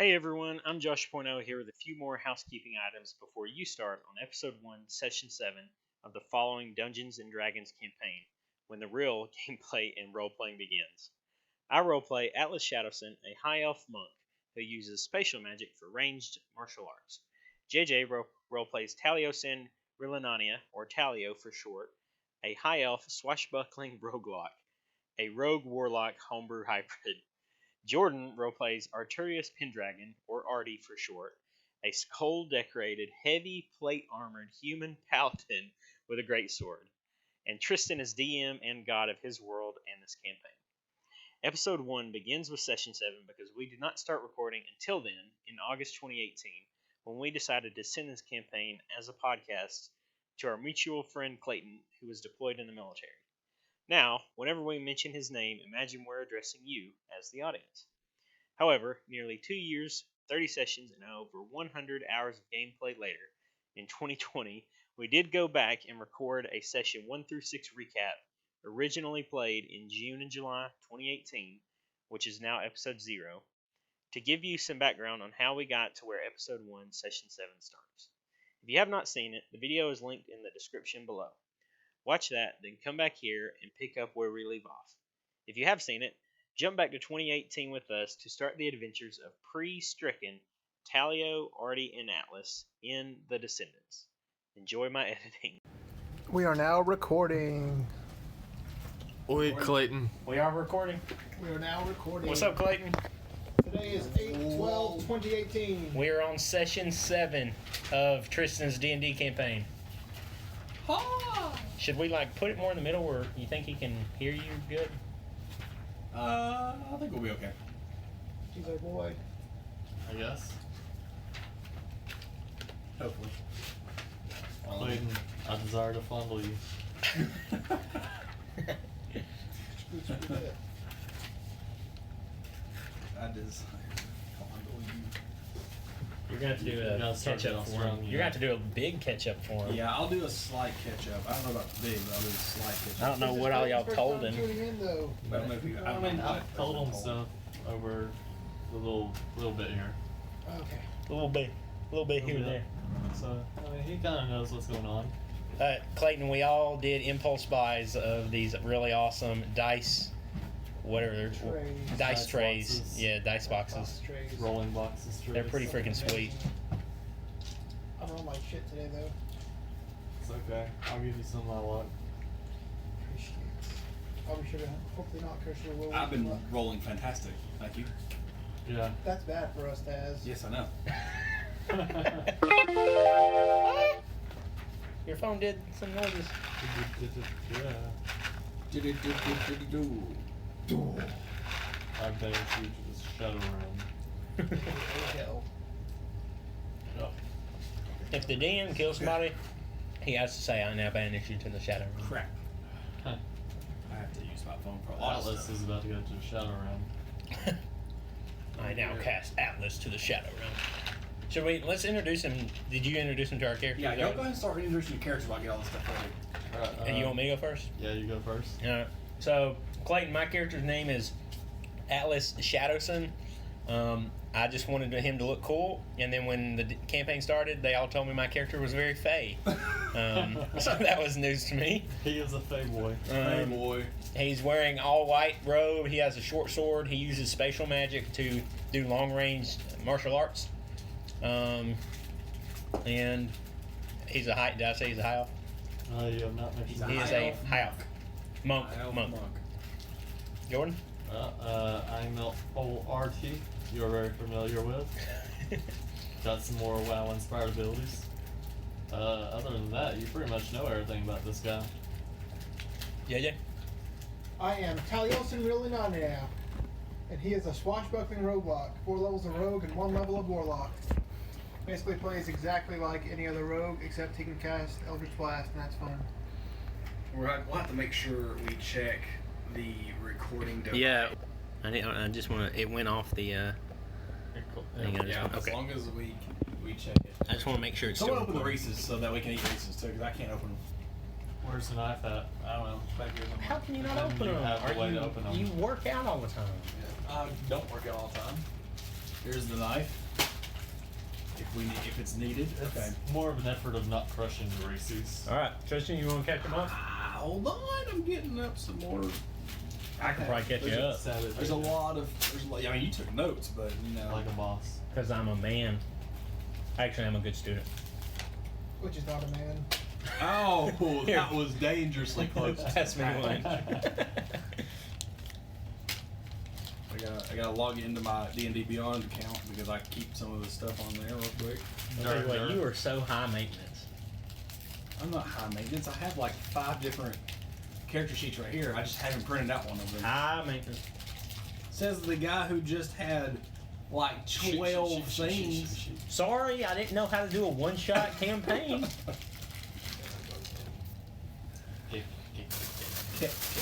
Hey everyone, I'm Josh Point0 here with a few more housekeeping items before you start on Episode 1, Session 7 of the following Dungeons & Dragons campaign, when the real gameplay and role-playing begins. I roleplay Atlas Shadowson, a high elf monk who uses spatial magic for ranged martial arts. JJ roleplays Talio'sin Rily'nanea, or Talio for short, a high elf swashbuckling roguelike, a rogue warlock homebrew hybrid. Jordan roleplays Arturius Pendragon, or Artie for short, a skull-decorated, heavy plate-armored human paladin with a great sword. And Tristan is DM and god of his world and this campaign. Episode 1 begins with Session 7 because we did not start recording until then, in August 2018, when we decided to send this campaign as a podcast to our mutual friend Clayton, who was deployed in the military. Now, whenever we mention his name, imagine we're addressing you as the audience. However, nearly 2 years, 30 sessions, and over 100 hours of gameplay later, in 2020, we did go back and record a session 1 through 6 recap, originally played in June and July 2018, which is now Episode 0, to give you some background on how we got to where Episode 1, Session 7 starts. If you have not seen it, the video is linked in the description below. Watch that, then come back here and pick up where we leave off. If you have seen it, jump back to 2018 with us to start the adventures of pre-stricken Talio, Artie, and Atlas in The Descendants. Enjoy my editing. We are now recording. Oi, Clayton. We are recording. We are now recording. What's up, Clayton? Today is 8/12/2018. We are on Session 7 of Tristan's D&D campaign. Should we put it more in the middle where you think he can hear you good? I think we'll be okay. He's our boy. I guess. Hopefully. Clayton, I desire to fondle you. I desire to fondle you. You're going to have to do You a gotta start catch-up getting for him. strong, You're going to have to do a big catch-up for him. Yeah, I'll do a slight catch up. I don't know about the big, but I'll do a slight catch I up. don't know what all y'all told him. Tuning in, though. I don't know if you. I mean, I've told him stuff over the little bit here. Okay. A little bit here and there. So, I mean, he kind of knows what's going on. Clayton, we all did impulse buys of these really awesome dice, whatever they're Trays. dice trays. Boxes. Yeah, dice boxes. Box trays. Rolling boxes. They're pretty freaking sweet. I'm on my shit today, though. It's okay. I'll give you some of my luck. Appreciate it. Probably should have. Hopefully not, Christian. Will I've been rolling fantastic. Thank you. Yeah. That's bad for us, Taz. Yes, I know. Your phone did some noises. Yeah. I banish you to the shadow realm. Hell. Yeah. If the DM kills somebody, he has to say, "I now banish you to the shadow realm." Crap. Huh. I have to use my phone for a lot of Atlas stuff. is about to go to the shadow realm. I now cast Atlas to the shadow realm. Should we? Let's introduce him. Did you introduce him to our character? Yeah, go ahead and start introducing your characters while I get all this stuff ready. Alright, And you want me to go first? Yeah, you go first. Alright. So, Clayton, my character's name is Atlas Shadowson. I just wanted him to look cool, and then when the campaign started, they all told me my character was very fey. So that was news to me. He is a fey boy. Hey, boy. He's wearing all white robe. He has a short sword. He uses spatial magic to do long range martial arts. And he's a high. Did I say he's a high elf? You have not mentioned He is high a elf. high elf. Monk. High elf Monk. Jordan? I'm Elf Rogue Artie, you're very familiar with. Got some more WoW inspired abilities. Other than that, you pretty much know everything about this guy. JJ? I am Talio'sin Rily'nanea, and he is a swashbuckling roguelike. 4 levels of rogue and 1 level of warlock. Basically plays exactly like any other rogue, except he can cast Eldritch Blast, and that's fun. We'll have to make sure we check the recording device. Yeah. I just want to. It went off the. Cool. Hang on, Yeah, okay. as long as we check it. I just want to make sure it's Someone still open the recording. Reese's so that we can eat Reese's too, because I can't open them. Where's the knife at? I don't know. Back here somewhere. How can you not Then open you them? have the way to open them. You work out all the time. I don't work out all the time. Here's the knife. If it's needed. Okay. It's more of an effort of not crushing the Reese's. All right, Tristan, you want to catch him up? Hold on, I'm getting up some more. I can probably catch you up There's a lot. I mean, you took notes, but Like a boss. because I'm a man. Actually, I'm a good student. Which is not a man. Oh, that was dangerously close. Pass me one. I gotta log into my D&D Beyond account because I keep some of the stuff on there real quick. I'll tell you what, you are so high maintenance. I'm not high maintenance. I have like 5 different character sheets right here. I just haven't printed out one of them. High maintenance. Says the guy who just had like 12 things. Sorry, I didn't know how to do a one-shot campaign.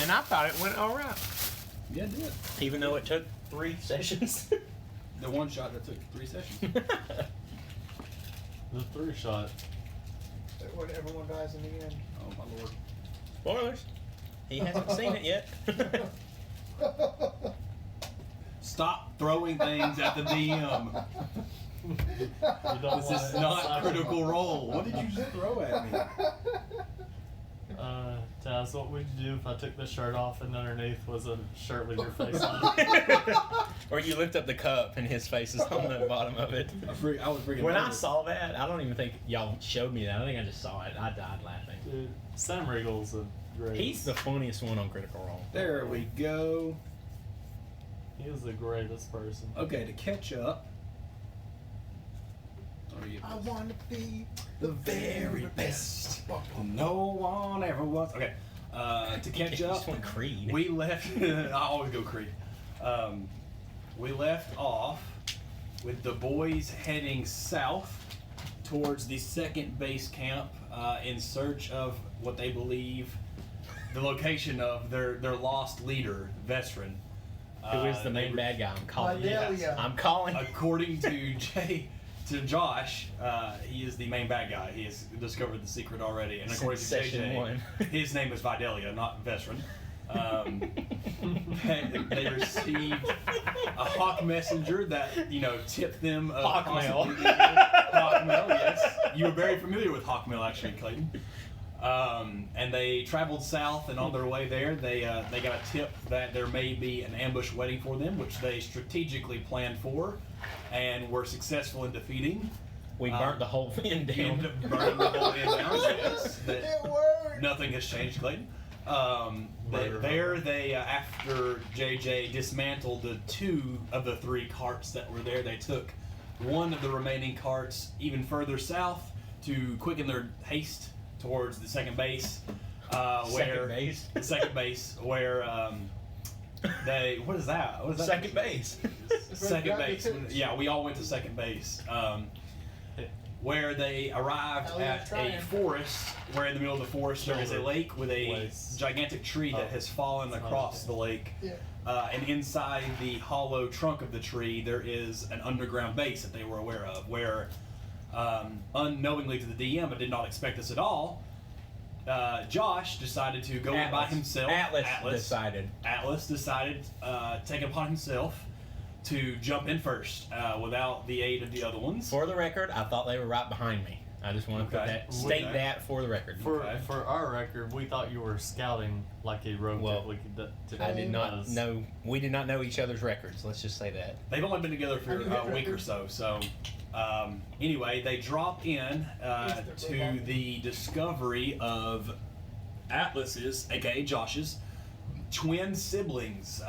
And I thought it went all right. Yeah, it did. Even though it took 3 sessions. The one shot that took 3 sessions. The 3-shot. When everyone dies in the end. Oh my lord. Spoilers. He hasn't seen it yet. Stop throwing things at the DM. This is not Critical Role. What did you just throw at me? Taz, what would you do if I took the shirt off and underneath was a shirt with your face on it? Or you lift up the cup and his face is on the bottom of it. I was freaking When I nervous. saw that, I don't even think y'all showed me that. I think I just saw it. I died laughing. Dude, Sam Regal's a great. He's the funniest one on Critical Role. There we go. He is the greatest person. Okay, to catch up. I want to be the very best. No one ever was. Okay, to catch You up. just went Creed. We left. I always go Creed. We left off with the boys heading south towards the second base camp in search of what they believe the location of their lost leader, Veteran. Who is the main bad guy? I'm calling. Yes. I'm calling. According to Josh, he is the main bad guy. He has discovered the secret already. And according to Session JJ, 1. his name is Vidalia, not Veteran. They received a hawk messenger that, tipped them of Hawkmail. Hawkmail, yes. You were very familiar with Hawkmail, actually, Clayton. And they traveled south, and on their way there, they got a tip that there may be an ambush waiting for them, which they strategically planned for, and were successful in defeating. We burnt the whole inn Ended down. up burning the whole inn down. Yes, It worked. nothing has changed, Clayton. After JJ dismantled the 2 of the 3 carts that were there, they took one of the remaining carts even further south to quicken their haste towards the second base. Second base? Second base, where what is that? What is that? Second base. Second base. Yeah, we all went to second base. Where they arrived Elliot's at trying. a forest, where in the middle of the forest there is a lake with a Place. gigantic tree that has fallen across the lake. Yeah. And inside the hollow trunk of the tree, there is an underground base that they were aware of, where, unknowingly to the DM, but did not expect this at all, Josh decided to go in by himself. Atlas decided. Atlas decided, take it upon himself to jump in first, without the aid of the other ones. For the record, I thought they were right behind me. I just want to state Okay. that for the record. For our record, we thought you were scouting like a rogue. Well, typically I did not does. know. We did not know each other's records. Let's just say that. They've only been together for a week or so. So, anyway, they drop in to the discovery of Atlas's, aka Josh's, twin siblings,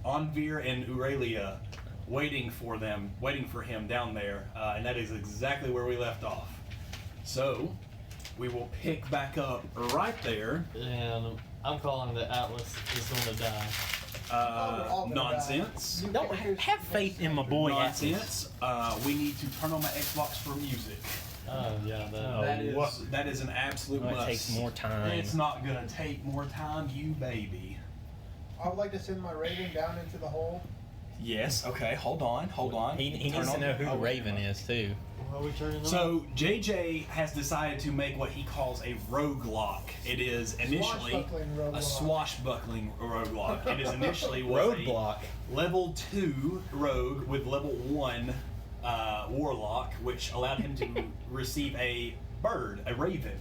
Anvir and Aurelia, waiting for him down there, and that is exactly where we left off. So, we will pick back up right there. And I'm calling that Atlas is going to die. We're all gonna Nonsense. die. Don't have faith in my boy. Nonsense. We need to turn on my Xbox for music. Oh yeah, Oh, That is an absolute It must. takes more time. It's not gonna take more time, you baby. I would like to send my raven down into the hole. Yes. Okay. Hold on. He Turn needs to on- know who oh, the Raven is too. Why are we turning on? So JJ has decided to make what he calls a roguelike. It is initially Swashbuckling roguelike. a swashbuckling roguelike. It is initially was Roadblock. a level 2 rogue with level 1 warlock, which allowed him to receive a bird, a raven.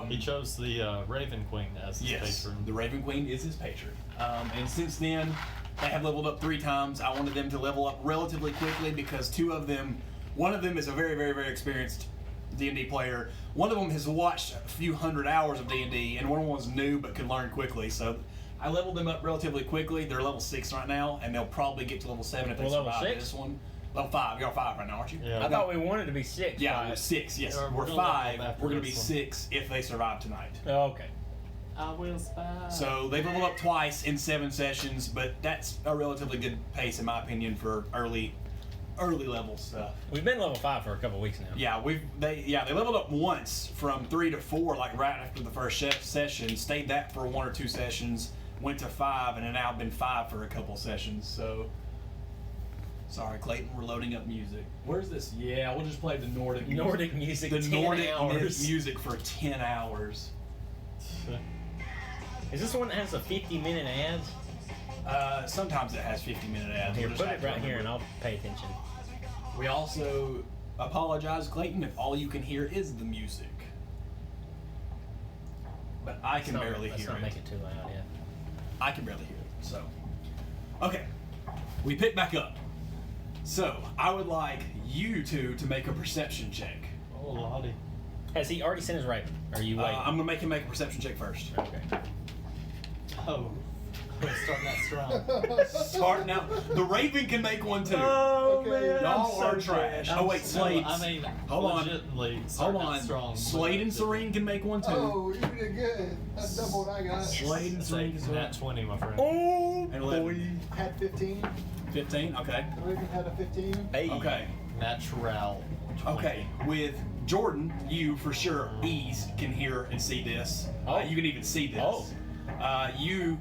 He chose the Raven Queen as his Yes, patron. the Raven Queen is his patron. And since then, they have leveled up 3 times. I wanted them to level up relatively quickly because one of them is a very, very, very experienced D&D player. One of them has watched a few hundred hours of D&D, and one of them was new but could learn quickly. So I leveled them up relatively quickly. They're level 6 right now, and they'll probably get to level 7 if they Well, level survive 6? this one. Level 5. You're 5 right now, aren't you? Yeah. I thought we wanted to be 6. Yeah, right? we're 6. Yes, Yeah, we're we're gonna 5. level up after We're going to be this one. 6 if they survive tonight. Oh, okay. I will spy. So they've leveled up twice in 7 sessions, but that's a relatively good pace in my opinion for early level stuff. We've been level 5 for a couple weeks now. Yeah, they leveled up once from 3 to 4, like right after the first session. Stayed that for 1 or 2 sessions, went to 5, and then now been 5 for a couple sessions. So, sorry, Clayton, we're loading up music. Where's this? Yeah, we'll just play the Nordic music. The 10 Nordic hours. music for 10 hours. Is this the one that has the 50-minute ads? Sometimes it has 50-minute ads. Here, We'll just put have it to right here, and remember. I'll pay attention. We also apologize, Clayton, if all you can hear is the music. But I can barely Let's hear not it. make it too loud, yeah. I can barely hear it. So, okay, we pick back up. So I would like you two to make a perception check. Oh, Lottie. Has he already sent his Raven? Or are you waiting? I'm gonna make him make a perception check first. Okay. Oh, we're starting that strong. Starting out, the Raven can make one too. Oh, Okay. man. Y'all are trash. Oh wait, Slade. No, I mean, Hold on. legitimately Hold starting on. that strong. Slade and Serene can make one too. Oh, you did good. That's double what I got. Slade and Serene can Nat 20, my friend. Oh, And 11. I had 15. 15. Okay. The Raven had a 15. Hey. Okay. Natural. 20. Okay, with Jordan, you for sure ease can hear and see this. Oh. You can even see this. Oh. You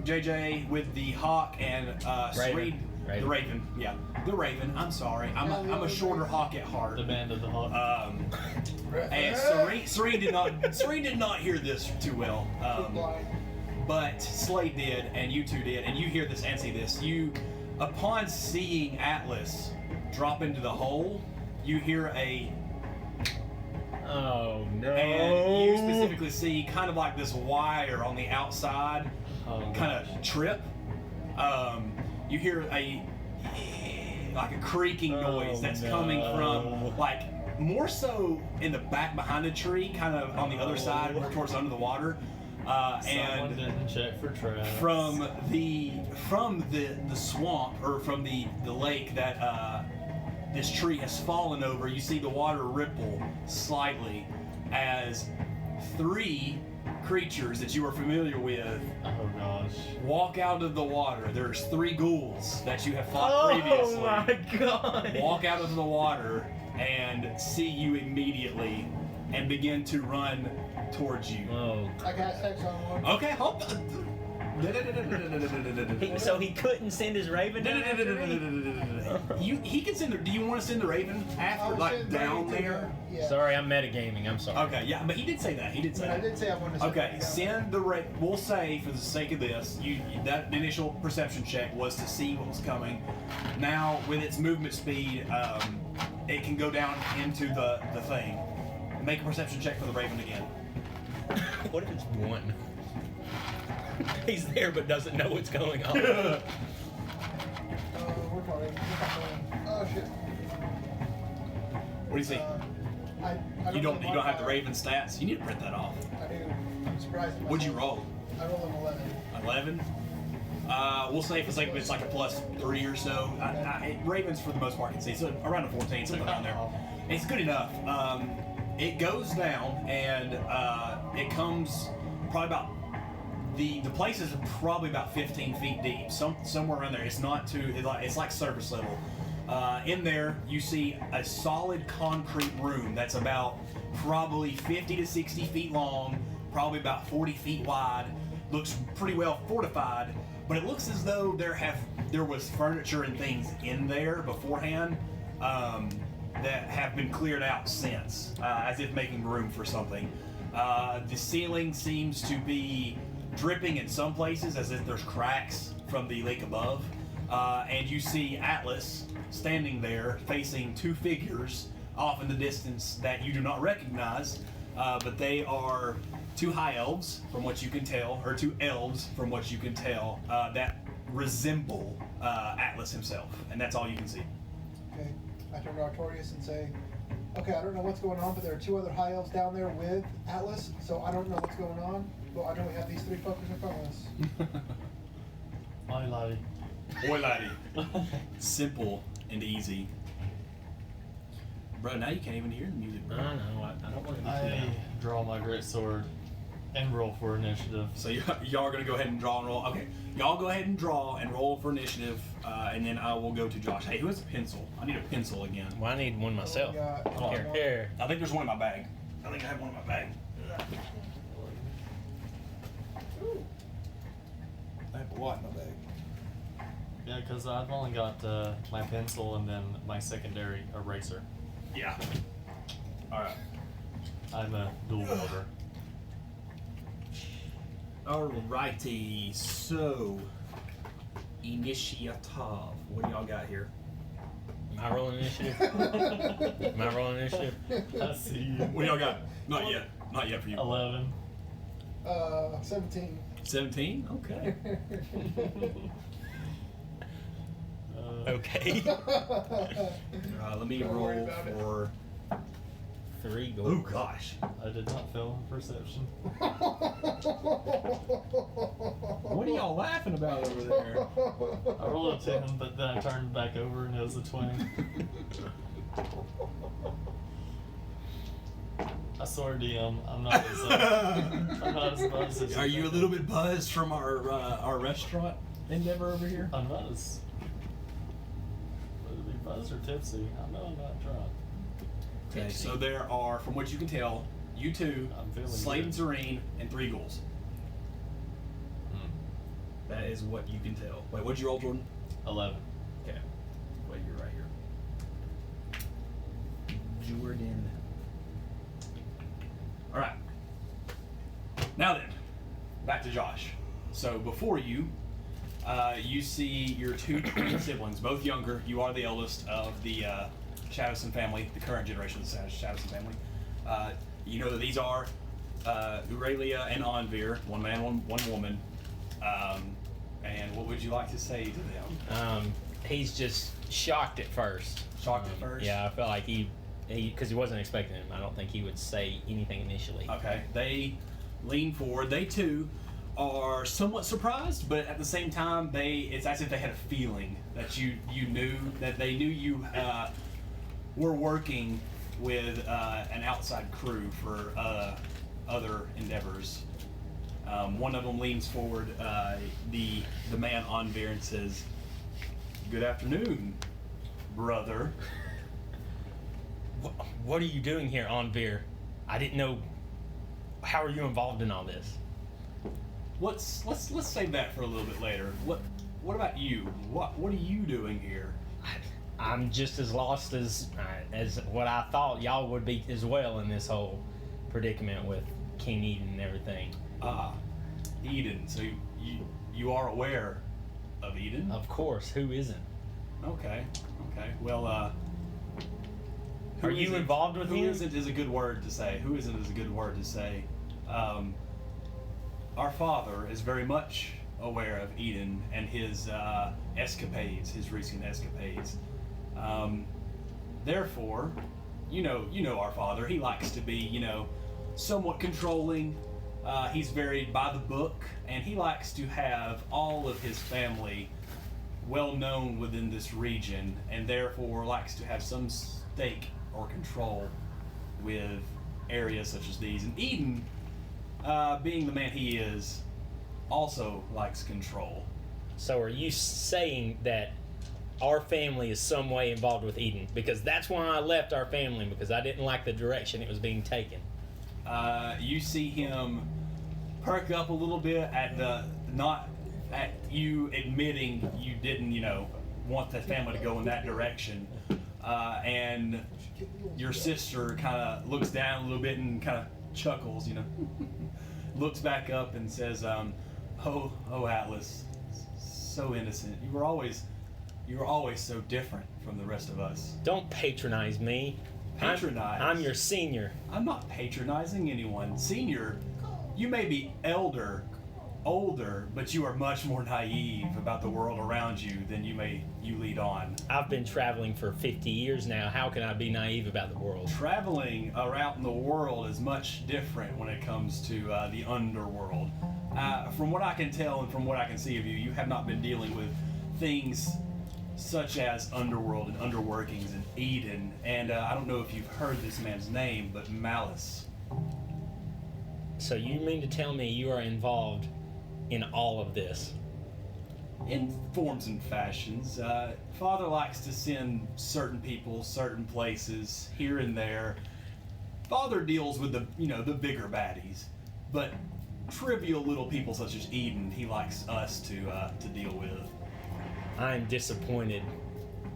JJ with the hawk and Serene, Raven. the Raven. Yeah, the Raven. I'm sorry, I'm a shorter hawk at heart. The band of the hawk. And Serene did not hear this too well. But Slade did, and you two did, and you hear this and see this. Upon seeing Atlas drop into the hole, you hear Oh, no. and you specifically see kind of like this wire on the outside, kind of trip. You hear a creaking noise that's coming from like more so in the back behind the tree, kind of on the other side, more towards under the water. Someone And didn't check for traps. from the swamp or from the lake that this tree has fallen over, you see the water ripple slightly as 3 creatures that you are familiar with Oh gosh. walk out of the water. There's 3 ghouls that you have fought previously. Oh, my God. Walk out of the water and see you immediately and begin to run towards you. Oh. I got sex on one. Okay, hold on. So he couldn't send his Raven down after me? He can send. Do you want to send the Raven after, I'll like send down Raven to there? her. Yeah. Sorry, I'm metagaming. I'm sorry. Okay, yeah, but he did say that. He did say But I that. did say I wanted to send Okay, Raven down. send the Raven. We'll say for the sake of this, that initial perception check was to see what was coming. Now, with its movement speed, it can go down into the thing. Make a perception check for the Raven again. What if it's 1? He's there but doesn't know what's going on. We're calling. Oh shit. What do you see? I You don't know have the my- Raven stats. You need to print that off. I do. I'm surprised. at What'd you myself. roll? I rolled an 11. 11. We'll say if it's like a +3 or so. Ravens for the most part can see, so around a 14, something around there. It's good enough. It goes down and it comes probably about the place is probably about 15 feet deep, somewhere around there. It's not too. It's like surface level. In there, you see a solid concrete room that's about probably 50 to 60 feet long, probably about 40 feet wide. Looks pretty well fortified. but it looks as though there was furniture and things in there beforehand that have been cleared out since, as if making room for something. The ceiling seems to be dripping in some places, as if there's cracks from the lake above. And you see Atlas standing there facing two figures off in the distance that you do not recognize, but they are two high elves, from what you can tell, or two elves, from what you can tell, that resemble Atlas himself, and that's all you can see. Okay, I turn to Arturius and say, okay, I don't know what's going on, but there are two other high elves down there with Atlas, so I don't know what's going on, but I know we have these three fuckers in front of us. Oi, laddie. Oi, laddie. Simple and easy. Bro, now you can't even hear the music, bro. I know. I don't want to. I draw my greatsword and roll for initiative. So y'all are going to go ahead and draw and roll. Okay, y'all go ahead and draw and roll for initiative, and then I will go to Josh. Hey, who has a pencil? I need a pencil again. Well, I need one myself. Oh, Here, here. I think there's one in my bag. I think I have one in my bag. I have a lot in my bag. Yeah, because I've only got my pencil and then my secondary eraser. Yeah. Alright. I'm a dual wielder. Alrighty, so initiative. What do y'all got here? Am I rolling initiative? Am I rolling initiative? I see you. What do y'all got? Not yet. Not yet for you. 11. 17. 17? Okay. Okay. Let me Don't worry roll about it. for. 3 gold. Oh gosh. I did not fail in perception. What are y'all laughing about over there? I rolled a 10, but then I turned back over and it was a 20. I swear, DM, I'm not as buzzed as Are you a think. little bit buzzed from our restaurant endeavor over here? I'm not as. Whether it be buzzed or tipsy, I know I'm not drunk. Okay, so there are, from what you can tell, you two, I'm feeling Slade and good. Serene, and 3 ghouls. That is what you can tell. Wait, what'd you roll, Jordan? 11. Okay. Wait, you're right here. Jordan. Alright. Now then, back to Josh. So before you, you see your 2 twin siblings, both younger. You are the eldest of the Shadowson family, the current generation of the Shadowson family. You know that these are Aurelia and Anvir, one man, one woman. And what would you like to say to them? He's just shocked at first. Shocked at first? Yeah, I felt like he because he wasn't expecting him. I don't think he would say anything initially. Okay, they lean forward. They too are somewhat surprised, but at the same time, it's as if they had a feeling that you knew, that they knew you were working with an outside crew for other endeavors. One of them leans forward, the man on there, and says, "Good afternoon, brother." What are you doing here, Anvir? I didn't know. How are you involved in all this? Let's save that for a little bit later. What about you? What are you doing here? I'm just as lost as what I thought y'all would be as well in this whole predicament with King Eden and everything. Eden. So you are aware of Eden? Of course, who isn't? Okay. Well, Are you involved with who him? isn't is a good word to say. Who isn't is a good word to say. Our father is very much aware of Eden and his escapades, his recent escapades. Therefore, you know our father. He likes to be, somewhat controlling. He's very by the book, and he likes to have all of his family well known within this region, and therefore likes to have some stake or control with areas such as these. And Eden, being the man he is, also likes control. So are you saying that our family is some way involved with Eden? Because that's why I left our family, because I didn't like the direction it was being taken. You see him perk up a little bit at the not at you admitting you didn't, want the family to go in that direction. And your sister kind of looks down a little bit and kind of chuckles, looks back up and says, oh, Atlas, so innocent. You were always so different from the rest of us. Don't patronize me. Patronize? I'm your senior. I'm not patronizing anyone. Senior, you may be older, but you are much more naive about the world around you than you lead on. I've been traveling for 50 years now. How can I be naive about the world? Traveling around the world is much different when it comes to the underworld. From what I can tell and from what I can see of you, you have not been dealing with things such as underworld and underworkings in Eden. And I don't know if you've heard this man's name, but Malice. So you mean to tell me you are involved in all of this? In forms and fashions. Father likes to send certain people, certain places, here and there. Father deals with the bigger baddies, but trivial little people such as Eden, he likes us to deal with. I'm disappointed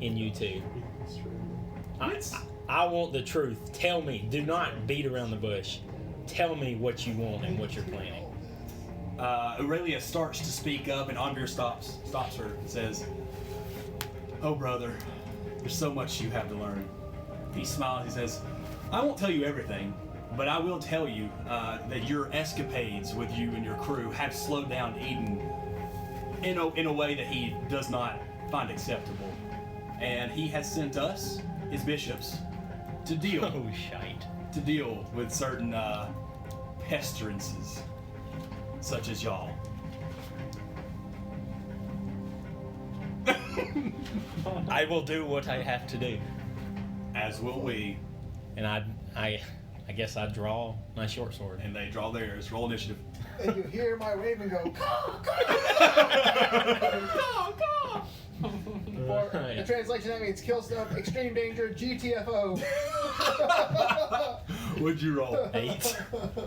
in you two. I want the truth. Tell me. Do not beat around the bush. Tell me what you want and what you're planning. Aurelia starts to speak up, and Andrea stops her and says, "Oh, brother, there's so much you have to learn." He smiles. He says, "I won't tell you everything, but I will tell you that your escapades with you and your crew have slowed down Eden in a way that he does not find acceptable. And he has sent us, his bishops, to deal Oh, shite. to deal with certain pestilences, such as y'all." I will do what I have to do. As will we. And I guess I draw my short sword. And they draw theirs. Roll initiative. And you hear my raven go, caw, caw. Or the translation, that means kill stuff, extreme danger, GTFO. What'd you roll? 8.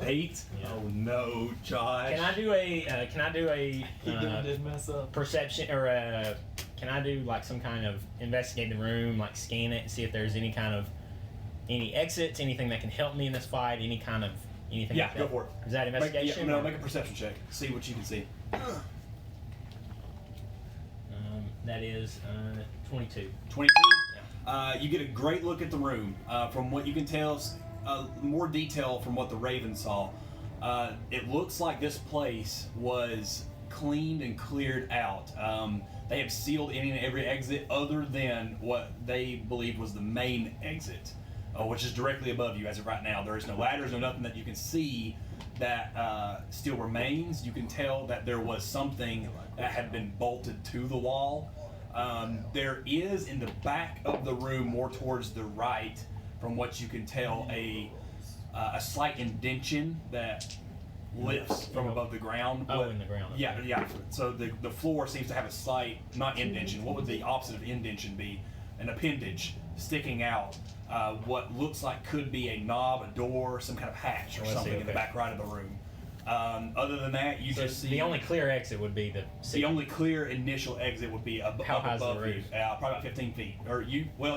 8? Yeah. Oh no, Josh. Can I do a He did mess up. perception, or can I do like some kind of investigate the room, like scan it and see if there's any exits, anything that can help me in this fight, anything Yeah, like that? go for it. Is that investigation? Make a perception check. See what you can see. That is 22. 22? You get a great look at the room. From what you can tell, more detail from what the Raven saw. It looks like this place was cleaned and cleared out. They have sealed any and every exit other than what they believed was the main exit, which is directly above you as of right now. There is no ladders, no nothing that you can see that still remains. You can tell that there was something that had been bolted to the wall. There is in the back of the room, more towards the right, from what you can tell, a slight indention that lifts from above the ground. Oh, in the ground. Okay. Yeah. So the floor seems to have a slight, not indention. What would the opposite of indention be? An appendage sticking out. What looks like could be a knob, a door, some kind of hatch or something in the back right of the room. Other than that, you just see the only clear exit would be the only clear initial exit would be How up high's the above you, roof? probably about 15 feet. Or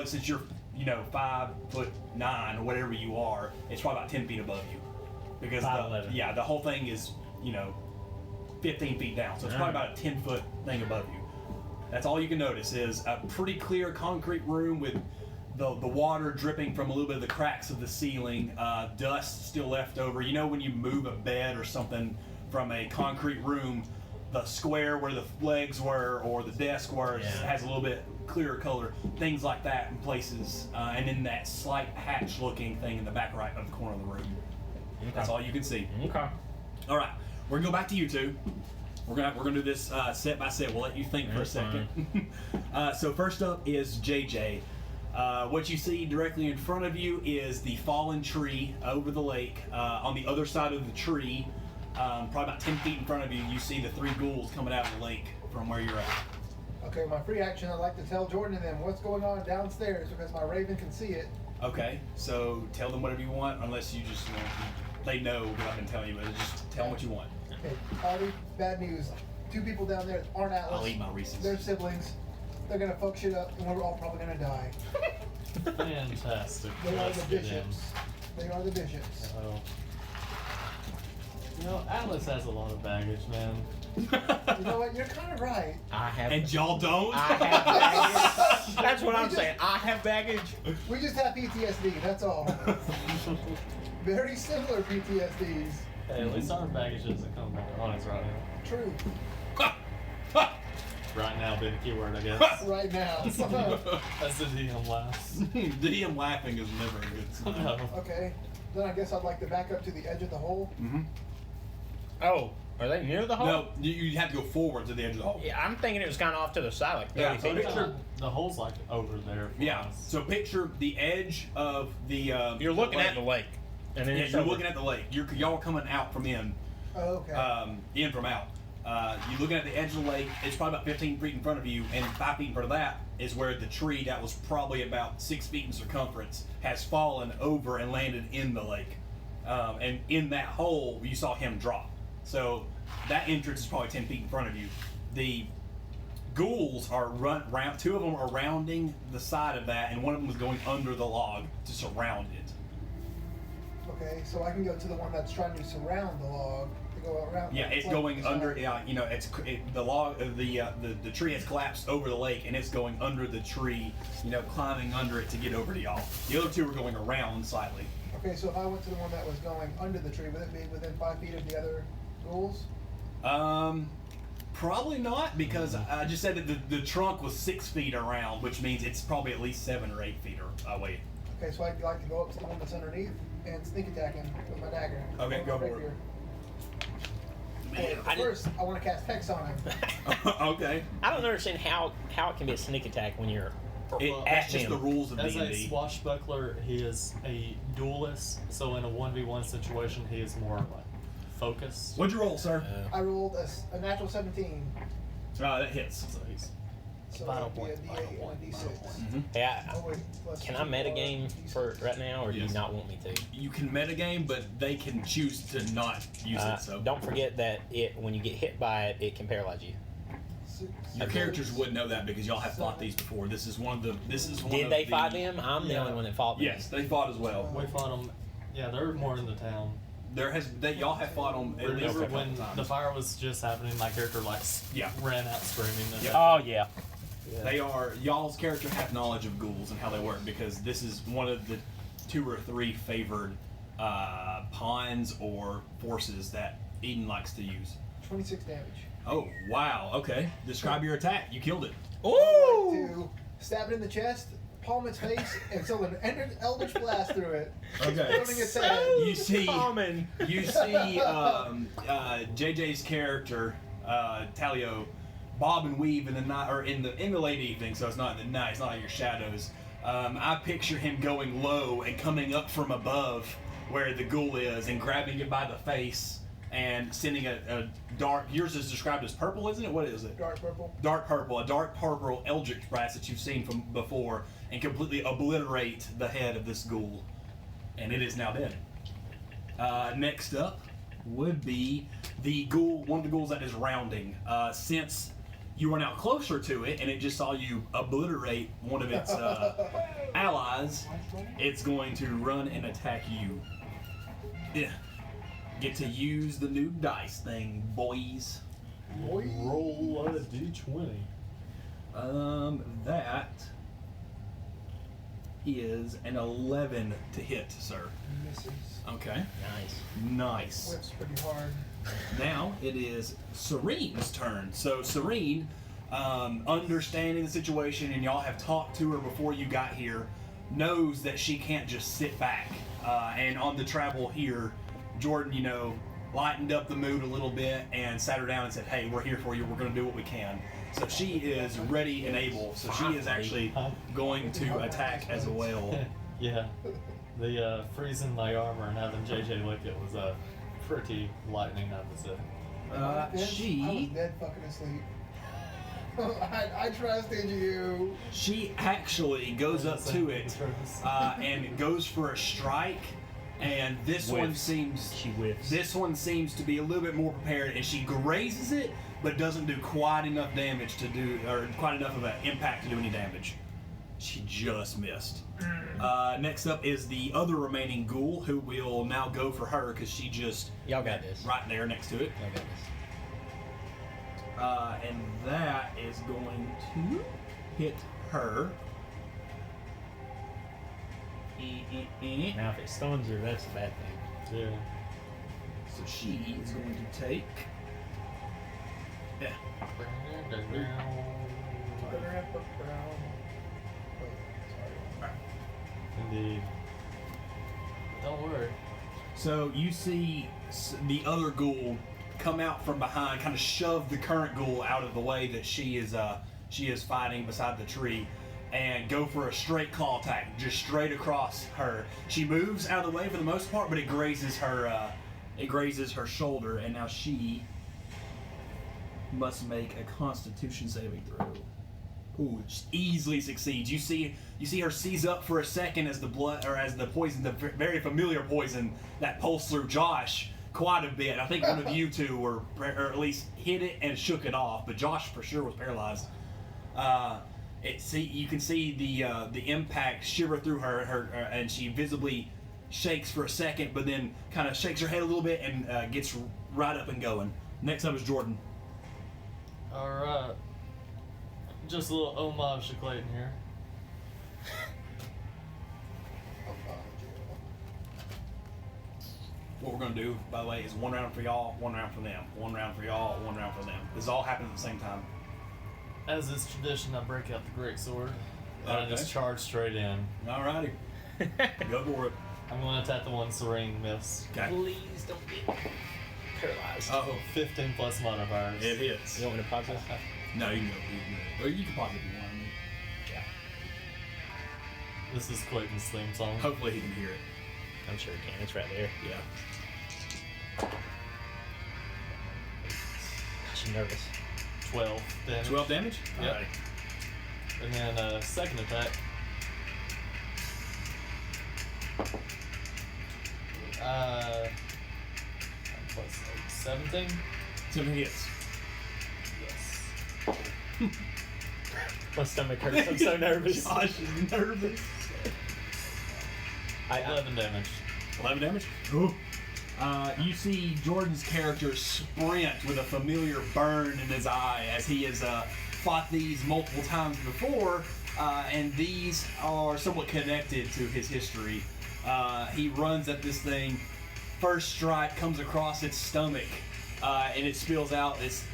since you're 5'9" or whatever you are, it's probably about 10 feet above you, because 5'11". the whole thing is 15 feet down, so it's probably about a 10-foot thing above you. That's all you can notice is a pretty clear concrete room with the water dripping from a little bit of the cracks of the ceiling, dust still left over. When you move a bed or something from a concrete room, the square where the legs were or the desk were has a little bit clearer color, things like that in places, and then that slight hatch looking thing in the back right of the corner of the room. Okay. That's all you can see. Okay. All right, we're gonna go back to you two. We're gonna do this set by set. We'll let you think for a second. So first up is JJ. What you see directly in front of you is the fallen tree over the lake. On the other side of the tree, probably about 10 feet in front of you, you see the 3 ghouls coming out of the lake from where you're at. Okay, my free action, I'd like to tell Jordan and them what's going on downstairs because my raven can see it. Okay, so tell them whatever you want, unless you just they know what I've been telling you, but just tell them what you want. Okay, Audie, bad news. 2 people down there that aren't Atlas. I'll eat my Reese's. They're siblings. They're gonna fuck shit up, and we're all probably gonna die. Fantastic. They are Let's the get bishops. They are the bishops. in. Oh. You know, Atlas has a lot of baggage, man. You know what? You're kind of right. I have. And y'all don't? I have baggage. That's what I'm saying. I have baggage. We just have PTSD. That's all. Very similar PTSDs. Hey, at least our baggage doesn't come back on us right now. True. Right now being the keyword, I guess. Right now. That's the DM laughs. DM laughing is never a good sign. No. Okay. Then I guess I'd like to back up to the edge of the hole. Mm-hmm. Oh, are they near the hole? No, you have to go forward to the edge of the hole. Yeah, I'm thinking it was kind of off to the side, like 30 Yeah, feet. picture- The hole's like over there. For Yeah. us. So picture the edge of the. You're looking at the lake, and then Yeah, it's you're over. looking at the lake. Y'all are coming out from in. Oh, okay. In from out. You're looking at the edge of the lake. It's probably about 15 feet in front of you, and 5 feet in front of that is where the tree that was probably about 6 feet in circumference has fallen over and landed in the lake. And in that hole, you saw him drop. So that entrance is probably 10 feet in front of you. The ghouls are round. 2 of them are rounding the side of that, and one of them is going under the log to surround it. Okay, so I can go to the one that's trying to surround the log to go around. Yeah, it's like going the under. side. Yeah, you know, the log. The tree has collapsed over the lake, and it's going under the tree. You know, climbing under it to get over to y'all. The other 2 are going around slightly. Okay, so if I went to the one that was going under the tree, would it be within 5 feet of the other ghouls? Probably not, because I just said that the trunk was 6 feet around, which means it's probably at least 7 or 8 feet away. Okay, so I'd like to go up to the one that's underneath and sneak attack him with my dagger. Okay, With go my for it. rapier. Man. But first, I want to cast Hex on him. Okay. I don't understand how it can be a sneak attack when you're That's just the rules of As D&D. a swashbuckler, he is a duelist, so in a 1v1 situation, he is more like focused. What'd you roll, sir? I rolled a natural 17. That hits. So he's So Final that'd be a point, D8 final and point, a D6. final point. Mm-hmm. Yeah. Oh, wait, plus Can I 2 metagame D6. for right now, or do Yes. you not want me to? You can metagame, but they can choose to not use it. So Don't forget that when you get hit by it, it can paralyze you. your characters would know that because y'all have fought these before. This is one of the. Did they fight them? I'm the Yeah. only one that fought them. Yes, they fought as well. We fought them. Yeah, they're more in the town. Y'all have fought them at least Remember a couple when times. the fire was just happening? My character Yeah. ran out screaming. And Yeah. Oh yeah. yeah. They are y'all's character have knowledge of ghouls and how they work because this is one of the 2 or 3 favored pawns or forces that Eden likes to use. 26 damage. Oh wow! Okay, describe your attack. You killed it. Ooh. To stab it in the chest, palm its face, and so an eldritch blast through it. Okay. Exploding its head. You see, Common. you see JJ's character Talio bob and weave in the night or in the late evening, so it's not in the night. It's not like your shadows. I picture him going low and coming up from above where the ghoul is and grabbing it by the face and sending a dark. Yours is described as purple, isn't it? What is it? Dark purple. A dark purple eldritch blast that you've seen from before, and completely obliterate the head of this ghoul, and it is now dead. Next up would be the ghoul, one of the ghouls that is rounding. Since you are now closer to it, and it just saw you obliterate one of its allies, it's going to run and attack you. Yeah. Get to use the new dice thing, boys. Boy. Roll a d20. That is an 11 to hit, sir. Misses. Okay. Nice. Whips pretty hard. Now it is Serene's turn. So Serene, understanding the situation, and y'all have talked to her before you got here, knows that she can't just sit back. And on the travel here, Jordan, you know, lightened up the mood a little bit and sat her down and said, "Hey, we're here for you. We're going to do what we can." So she is ready and able. So she is actually going to attack as well. Yeah. The freezing my armor and having JJ lick it was pretty lightning, I would say. I was She dead fucking asleep. I trusted you. actually goes up to it and goes for a strike. And this one Whiffs. seems She whiffs. This one seems to be a little bit more prepared, and she grazes it, but it doesn't do quite enough damage to do, or quite enough of an impact to do any damage. She just missed. Next up is the other remaining ghoul, who will now go for her because she just Y'all got this. right there next to it. Y'all got this. And that is going to hit her. Now, if it stuns her, that's a bad thing. Yeah. So she is going to take. Yeah. Indeed. Don't worry. So you see the other ghoul come out from behind, kind of shove the current ghoul out of the way that she is fighting beside the tree, and go for a straight claw attack, just straight across her. She moves out of the way for the most part, but it grazes her. It grazes her shoulder, and now she must make a Constitution saving throw. Ooh, just easily succeeds. You see her seize up for a second as the blood, or as the poison, the very familiar poison that pulsed through Josh quite a bit. I think one of you two were, or at least hit it and shook it off, but Josh for sure was paralyzed. You can see the impact shiver through her, and she visibly shakes for a second, but then kind of shakes her head a little bit and gets right up and going. Next up is Jordan. Alright. Just a little homage to Clayton here. What we're going to do, by the way, is one round for y'all, one round for them. One round for y'all, one round for them. This all happens at the same time. As is tradition, I break out the greatsword and I just charge straight in. Alrighty. Go for it. I'm going to attack the one Serene missed. Okay. Please don't get paralyzed. Oh, 15 plus modifiers. it hits. You want me to pause this? No, you can go. Or you can pause if you want. Yeah. This is Clayton's theme song. Hopefully he can hear it. I'm sure it can. It's right there. Yeah. Gosh, I'm nervous. 12 damage. 12 damage? Yep. Alright. And then second attack. What's that? 17? 7 hits. Yes. My stomach hurts. I'm so nervous. Josh is nervous. 11 damage. 11 damage? Ooh. You see Jordan's character sprint with a familiar burn in his eye as he has fought these multiple times before, and these are somewhat connected to his history. He runs at this thing. First strike comes across its stomach, and it spills out this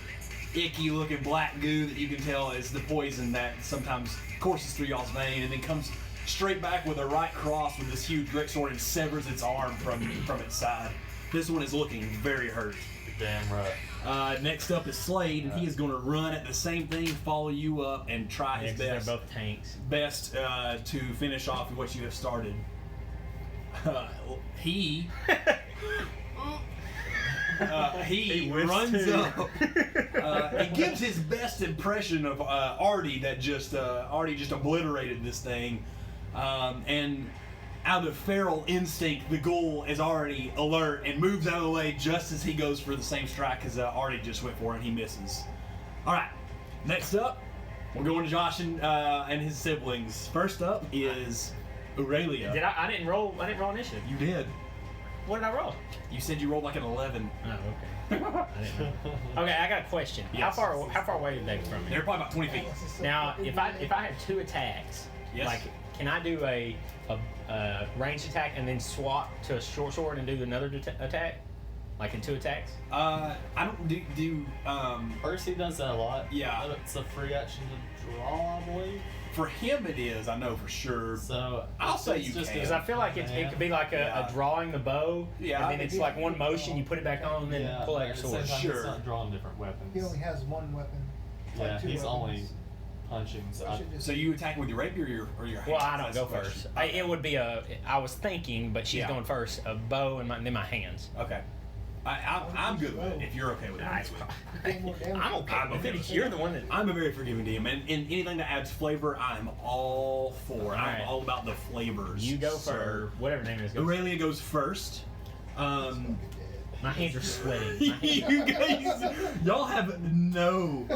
icky-looking black goo that you can tell is the poison that sometimes courses through y'all's vein, and then comes straight back with a right cross with this huge greatsword and severs its arm from its side. This one is looking very hurt. You're damn right. Next up is Slade, and he is going to run at the same thing, follow you up, and try his 'cause best. They're both tanks. Best to finish off what you have started. He runs up. He gives his best impression of Artie that Artie just obliterated this thing, and out of feral instinct, the ghoul is already alert and moves out of the way just as he goes for the same strike as Artie just went for, and he misses. All right, next up, we're going to Josh and his siblings. First up is Aurelia. I didn't roll initiative. You did. What did I roll? You said you rolled like an 11. Oh, okay. I didn't know. Okay, I got a question. Yes. How far away are they from me? They're probably about 20 feet. Now, if I have 2 attacks, Yes. like, can I do a ranged attack and then swap to a short sword and do another attack, like in 2 attacks? I don't do Percy does that a lot. Yeah. It's a free action to draw, I believe. for him it is, I know for sure. So I'll say it's you just can. Because I feel like it could be like Yeah. a drawing the bow, Yeah. and then it's like one motion, you put it back on, and then pull out your but at the sword. same time, Sure. It's not drawing different weapons. He only has one weapon. Yeah, Like 2 he's only weapons. punching. So I should just- So you attack with your rapier or your Well, hands? I don't That's go the question. first. It would be I was thinking, but she's Yeah. going first. A bow and then my hands. Okay. I'm good with it if you're okay with it. Nah, it's You gain more damage. I'm okay. I'm with okay it. with it. You're the one that. I'm a very forgiving DM, and anything that adds flavor, I'm all for. I'm Alright. all about the flavors. You go So, for whatever name it is. Go. Aurelia goes first. My hands are sweating. You guys, y'all have no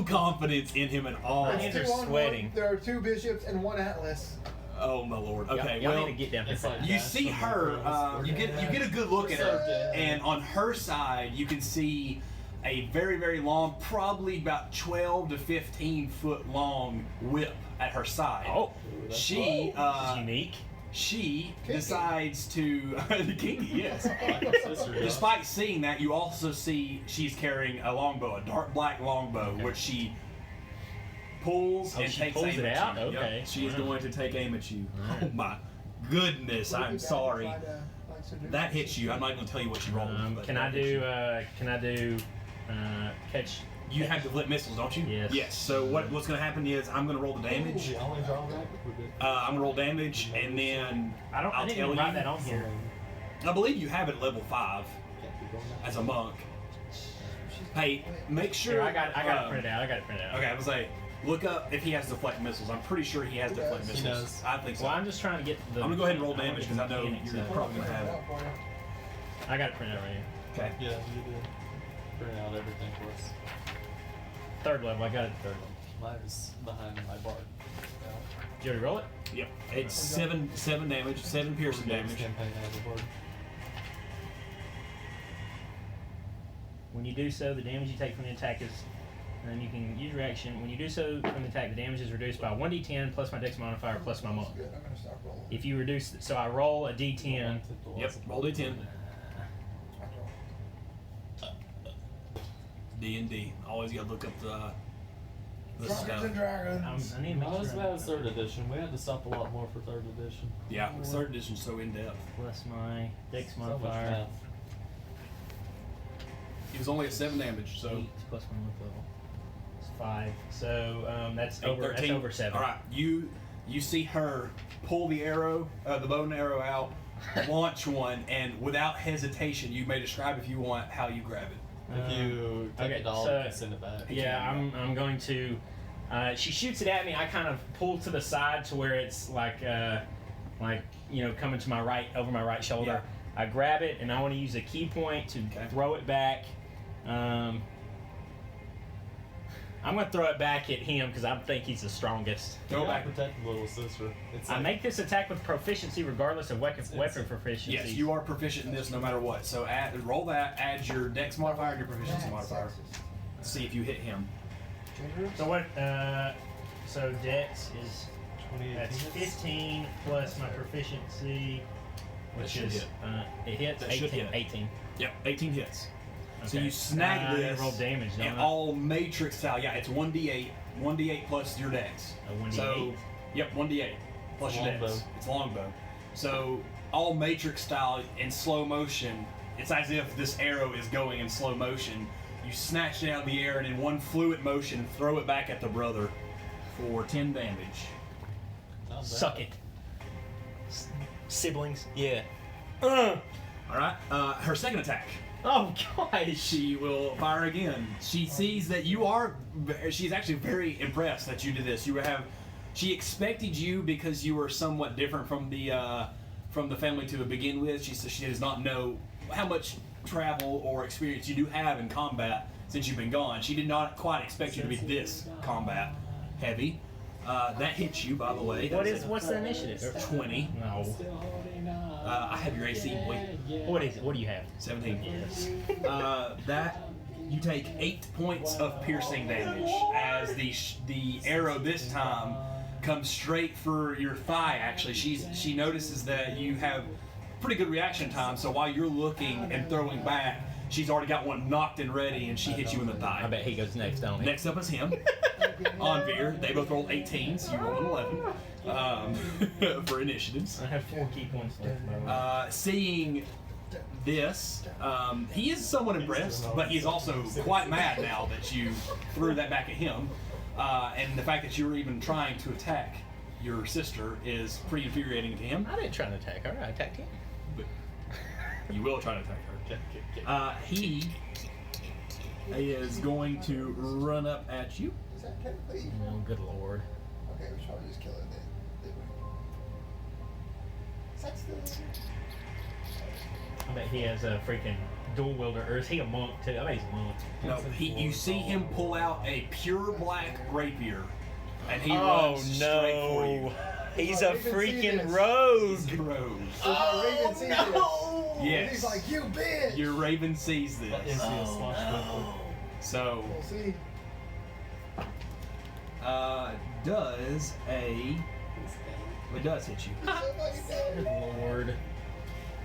confidence in him at all. My hands are sweating. There are 2 bishops and 1 atlas. Oh my lord. Okay, y'all well, need to get down here. It's like you that. see her. You get a good look at her, Okay. and on her side, you can see a very, very long, probably about 12 to 15 foot long whip at her side. Oh, She this is unique. she Kinky. decides to kinky, yes. Like her sister does. Despite seeing that, you also see she's carrying a longbow, a dark black longbow, which she pulls and she takes pulls aim it at out? you. Yep, Okay. she is Wow. going to take aim at you. Alright. Oh my goodness, I'm sorry. Like That hits you. I'm not going to tell you what you rolled. but Can I that hits do? you. Catch? You have to flip missiles, don't you? Yes. Yes. So what's going to happen is I'm going to roll the damage. Ooh, I only draw that. We're good. I'm going to roll damage, and then I I'll didn't tell even write you. that on here. I believe you have it at level 5 as a monk. Hey, make sure. Here, I got it printed out. Okay, I was like, look up if he has deflect missiles. I'm pretty sure he has He deflect does. He missiles. does. I think so. Well, I'm just trying to get the. I'm gonna go ahead and roll I wanna damage get because I know the mechanics you're out. probably gonna have it. I got it printed out right here. Okay. Yeah, you did. Print out everything for us. 3rd level. I got it at 3rd level. Mine's behind my bar. Did you already roll it? Yep. It's seven damage, 7 piercing damage. Campaign has a board. When you do so, the damage you take from the attack is, and you can use your action. When you do so from the attack, the damage is reduced by 1d10 plus my dex modifier plus my monk. Good. I'm gonna stop rolling. If you reduce, so I roll a d10. Yep. Roll D10. D&D. Always gotta look up the Dragons stuff. and dragons. I need to make Not as sure. bad as 3rd edition. We had to stop a lot more for 3rd edition. Yeah, 3rd edition's so in depth. Plus my dex So much modifier. math. He was only at 7 damage, so 8 plus my monk level. It's 5. So that's 8, over. 13. That's over 7. All right, you see her pull the arrow, the bow and arrow out, launch one, and without hesitation, you may describe if you want how you grab it. If you take okay, it all so- and send it back. Yeah, I'm going to. She shoots it at me. I kind of pull to the side to where it's like coming to my right, over my right shoulder. I grab it and I want to use a key point to throw it back. I'm going to throw it back at him because I think he's the strongest. Throw back. Protect the little sister. It's I like, make this attack with proficiency regardless of weapon It's- proficiency. Yes, you are proficient in this no matter what. So roll that, add your dex modifier and your proficiency modifier. Let's see if you hit him. So what? So dex is 28 that's hits. 15 plus my proficiency, That which should is hit. it hits That 18. should hit. 18. Yep, 18 hits. So Okay. you snag I this. roll damage, don't and I? all matrix style. Yeah, it's 1d8. 1d8 plus your dex. A 1d8? So, yep, 1d8 plus your dex. Longbow. It's longbow. So all matrix style in slow motion. It's as if this arrow is going in slow motion. You snatch it out of the air and in one fluid motion throw it back at the brother for 10 damage. Not bad. Suck it. Siblings. Yeah. All right. Her second attack. Oh gosh. She will fire again. She sees that you are. She's actually very impressed that you did this. She expected you because you were somewhat different from the family to begin with. She does not know how much travel or experience you do have in combat since you've been gone. She did not quite expect you to be this combat heavy. That hits you, by the way. What's the initiative? 20. No. Still holding on. I have your AC. Wait. What is it? What do you have? 17. Yes. That you take 8 points of piercing damage as the arrow this time comes straight for your thigh. Actually, she notices that you have pretty good reaction time. So while you're looking and throwing back, she's already got one knocked and ready, and she hits you in the thigh. I bet he goes next, don't he? Next up is him. Anvir. They both rolled 18s. You rolled an 11 for initiatives. I have 4 key points left. By the way. Seeing this, he is somewhat impressed, but he's also quite mad now that you threw that back at him. And the fact that you were even trying to attack your sister is pretty infuriating to him. I didn't try to attack her. I attacked him. But you will try to attack her. He is going to run up at you. Is that technically? Oh, good lord. Okay, we should probably just kill it then. Is that still? I bet he has a freaking dual wielder, or is he a monk too? I bet he's a monk. No, you see him pull out a pure black rapier, and he Oh runs straight for you. no! He's a Raven see freaking this. rogue. Rose. Raven sees no! this. Yes. He's like, you bitch! Your Raven sees Is this. he a swashbuckler? So, We'll see. does a... It does hit you. Good Lord.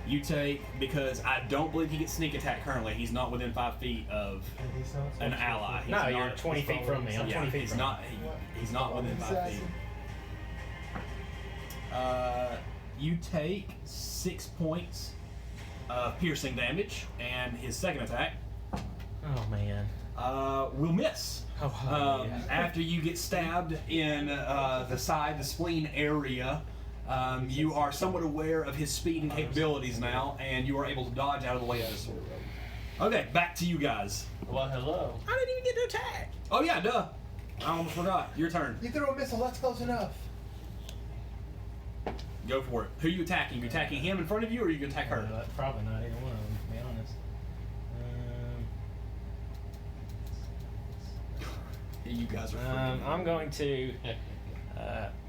You take, because I don't believe he gets sneak attack currently. He's not within 5 feet of an ally. He's No, not, you're 20 feet from me. I'm yeah, 20 feet he's from not. He's not within 5 feet. You take 6 points of piercing damage, and his second attack Oh man. will miss. Oh, yeah. After you get stabbed in the side, the spleen area, you are somewhat aware of his speed and capabilities now, and you are able to dodge out of the way of this. Okay, back to you guys. Well, hello. I didn't even get to attack. Oh yeah, duh. I almost forgot. Your turn. You throw a missile, that's close enough. Go for it. Who are you attacking? You attacking him in front of you, or are you gonna attack her? Probably not either one of them, to be honest. You guys are. freaking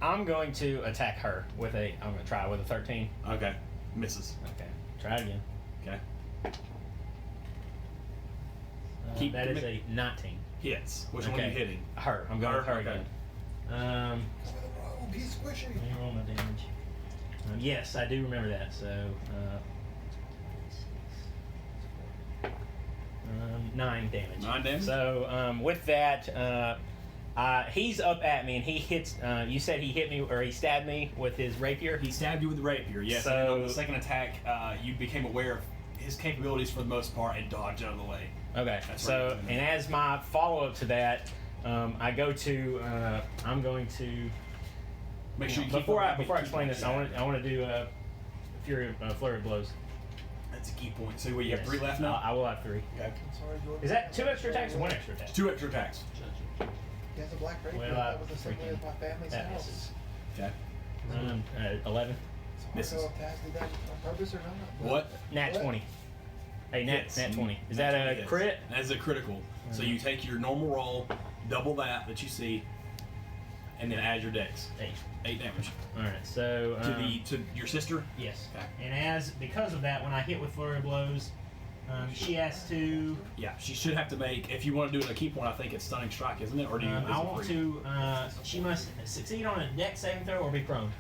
I'm going to attack her with a. I'm gonna try with a 13. Okay, misses. Okay, try it again. Okay, Keep that is commi- a 19. hits. Which one are you Okay. hitting? Her. I'm going with her Okay. again. Come with a rogue, he's squishy. Let me roll my damage. Yes, I do remember that. So, 9 damage. 9 damage? So, with that, he's up at me and he hits. You said he hit me or he stabbed me with his rapier. He stabbed you with the rapier. Yes. So- and on the second attack, you became aware of his capabilities for the most part and dodged out of the way. Okay. That's So, right. and as my follow up to that, I go to. I'm going to. Make sure you Before I keep explain this, I want to do Fury Flurry blows. That's a key point. So what, you have Yes. 3 left now? I will have 3. Okay. I'm sorry, Jordan. Is that 2 extra attacks or 1 extra attack? 2 extra attacks. He has a black rapier. Well, That was the same way as my family's That house. misses. Okay. 11. So I Misses. don't know if Taz did that on purpose or not. but- What? Nat What? 20. Hey, Hits. Nat 20. Is that a Yes. crit? That is a critical. So you take your normal roll, double that you see, and then add your dex. 8. 8 damage. Alright, so. To your sister? Yes. Okay. And because of that, when I hit with Flurry blows, she has to. Yeah, she should have to make, if you want to do it a key point, I think it's stunning strike, isn't it? Or do you? is I it want free? to. She must succeed on a dex saving throw or be prone.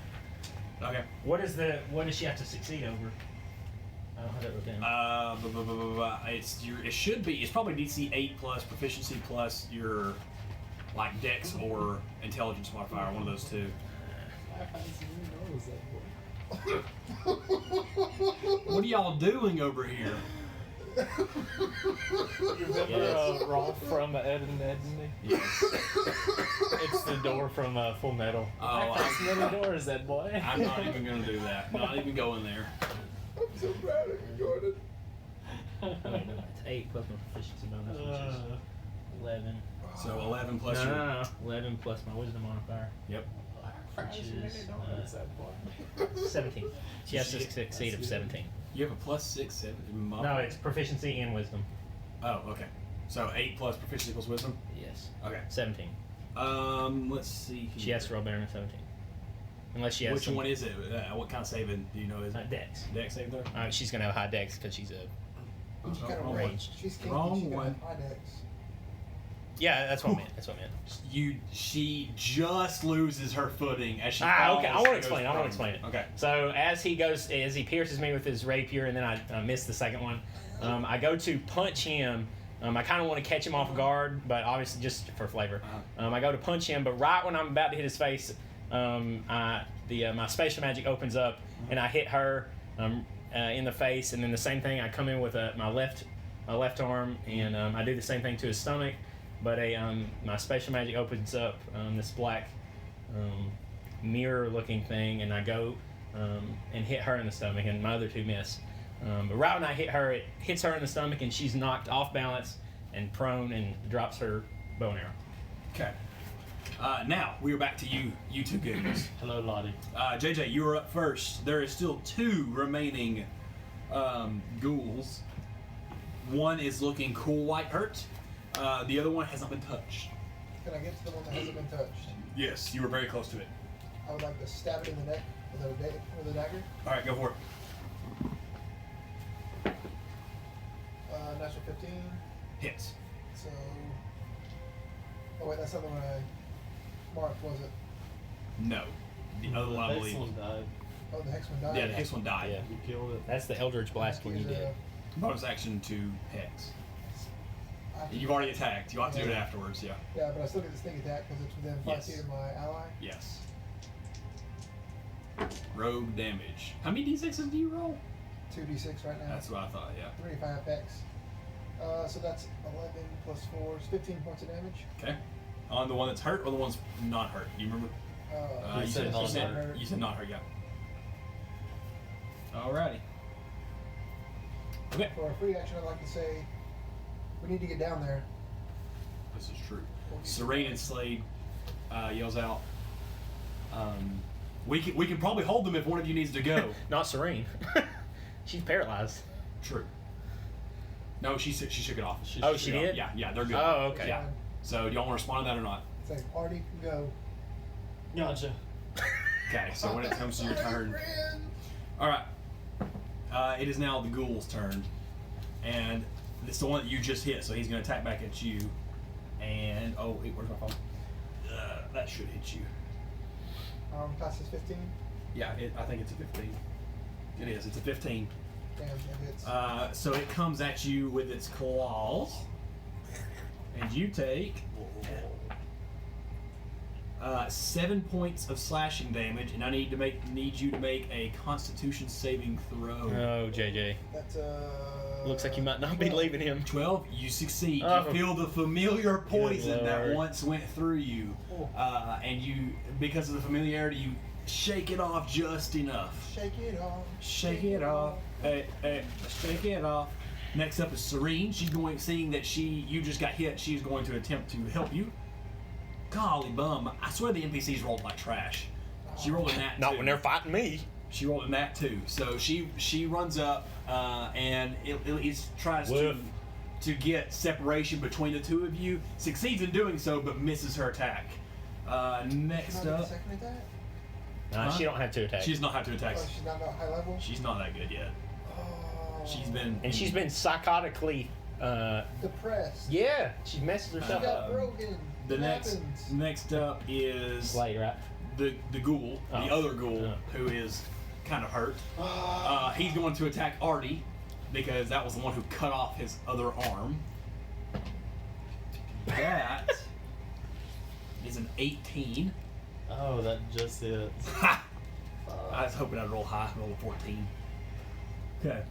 Okay. What does she have to succeed over? I don't have that written down. It should be, it's probably DC 8 plus proficiency plus your, like, dex or intelligence modifier, one of those two. What are y'all doing over here? You remember Yes. Rolf from Ed and Edney? Yes. It's the door from Full Metal. Oh, Fascinating doors, that boy. I'm not even going to do that. Not even going there. I'm so proud of you, Jordan. Wait, no, it's 8 plus my proficiency bonus, which is 11. So 11 plus No, your... no, no, 11 plus my wisdom modifier, Yep. which is Doors, that boy. 17. She has to succeed of 17. You have a plus 6, 7 No, it's proficiency and wisdom. Oh, okay. So 8 plus proficiency equals wisdom? Yes. Okay. 17. Let's see here. She has to roll better than 17. Unless she has Which some, one is it? What kind of saving do you know is it? Dex. Dex save there? She's going to have high dex because she's a... She kind of wrong ranged. She's kinky, Wrong she got one. high dex. Yeah, that's what I meant. That's what I meant. She just loses her footing as she Okay. falls I want to and goes explain. prone. Okay. So as he pierces me with his rapier, and then I miss the second one, I go to punch him. I kind of want to catch him off guard, but obviously just for flavor. I go to punch him, but right when I'm about to hit his face, my spatial magic opens up, and I hit her in the face, and then the same thing. I come in with my left arm, and I do the same thing to his stomach. But my spatial magic opens up this black mirror-looking thing, and I go and hit her in the stomach, and my other 2 miss. But right when I hit her, it hits her in the stomach, and she's knocked off balance and prone and drops her bow and arrow. Okay. Now we are back to you two goons. Hello, Lottie. JJ, you are up first. There is still 2 remaining ghouls. One is looking cool white hurt. The other one has not been touched. Can I get to the one that hasn't been touched? Yes, you were very close to it. I would like to stab it in the neck with a dagger. All right, go for it. Natural 15. Hits. So. Oh wait, that's not the one I marked, was it? No. The other one, I Next believe. one died. Oh, the hex one died. Yeah, the hex one died. Yeah. You killed it. That's the Eldritch Blast one you did. Bonus action to hex. I have to- You've already attacked. You'll have to do it afterwards. Yeah. Yeah, but I still get the sneak attack because it's within 5 Yes. feet of my ally. Yes. Rogue damage. How many d6s do you roll? 2d6 right now. That's what I thought. Yeah. 3 if I have hex. So that's 11 plus 4 is 15 points of damage. Okay. On the one that's hurt or the one's not hurt? You remember? You said you not said, hurt. you said not hurt. Yeah. Alrighty. Okay. For a free action, I'd like to say we need to get down there. This is true. Serene and Slade yells out. We can probably hold them if one of you needs to go. Not Serene. She's paralyzed. True. No, she shook it off. She shook it off. did? Yeah, they're good. Oh, okay. Yeah. So do y'all want to respond to that or not? It's like, party, go. Gotcha. Okay. So when it comes to your turn, all right. It is now the ghoul's turn, and it's the one that you just hit. So he's going to attack back at you. And oh wait, where's my phone? That should hit you. Class is 15. Yeah, I think it's a 15. It is. It's a 15. Damn, that hits. So it comes at you with its claws, and you take 7 points of slashing damage, and I need you to make a Constitution saving throw. Oh, JJ. That's Looks like you might not be leaving him. 12, you succeed. Oh. You feel the familiar poison that Lord. once went through you, and you, because of the familiarity, you shake it off just enough. Shake it off. Shake it off. Hey, shake it off. Next up is Serene. She's going, seeing that you just got hit, she's going to attempt to help you. Golly bum! I swear the NPCs rolled like trash. She rolled a nat Not two. when they're fighting me. She rolled a nat 2. So she runs up and it tries Whiff. to get separation between the two of you. Succeeds in doing so, but misses her attack. Next She's not up, second attack? Nah, Huh? she don't have to attack. she does not have to attack. Oh, she's not high level? She's not that good yet. Oh. She's been psychotically. depressed. Yeah, she messes She herself got up. broken. The What next happens? next up is Slade, right? the ghoul, the Oh. other ghoul, Oh. who is kind of hurt. Ah. He's going to attack Artie because that was the one who cut off his other arm. That is an 18. Oh, that just hit. Ha! I was hoping I'd roll high, roll a 14. Okay.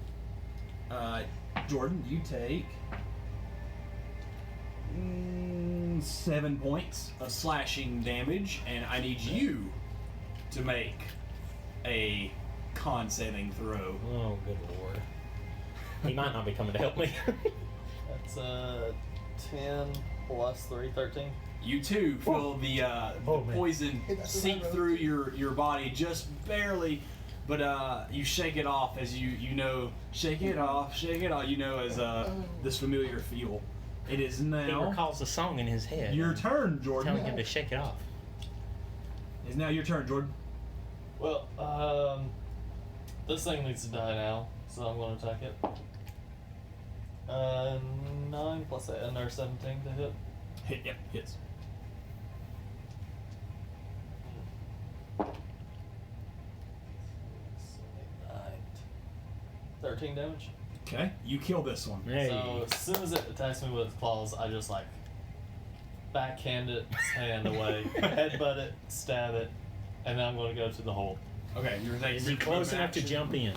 Jordan, you take 7 points of slashing damage, and I need you to make a con saving throw. Oh, good lord. He might not be coming to help me. That's 10 plus 3, 13. You too feel the Oh, man. poison Hey, that's seep what I through your body just barely, but you shake it off as you know, shake it off, you know, as this familiar feel. It is He now recalls the song in his head. your turn, Jordan. Telling him to shake it off. It's now your turn, Jordan. Well, this thing needs to die now, so I'm going to attack it. 9 plus 8, another 17 to hit. Hit, yep, hits. 13 damage. Okay, you kill this one. Hey. So as soon as it attacks me with its claws, I just like backhand its hand away, headbutt it, stab it, and then I'm going to go to the hole. Okay, you're taking Is he close enough to jump in?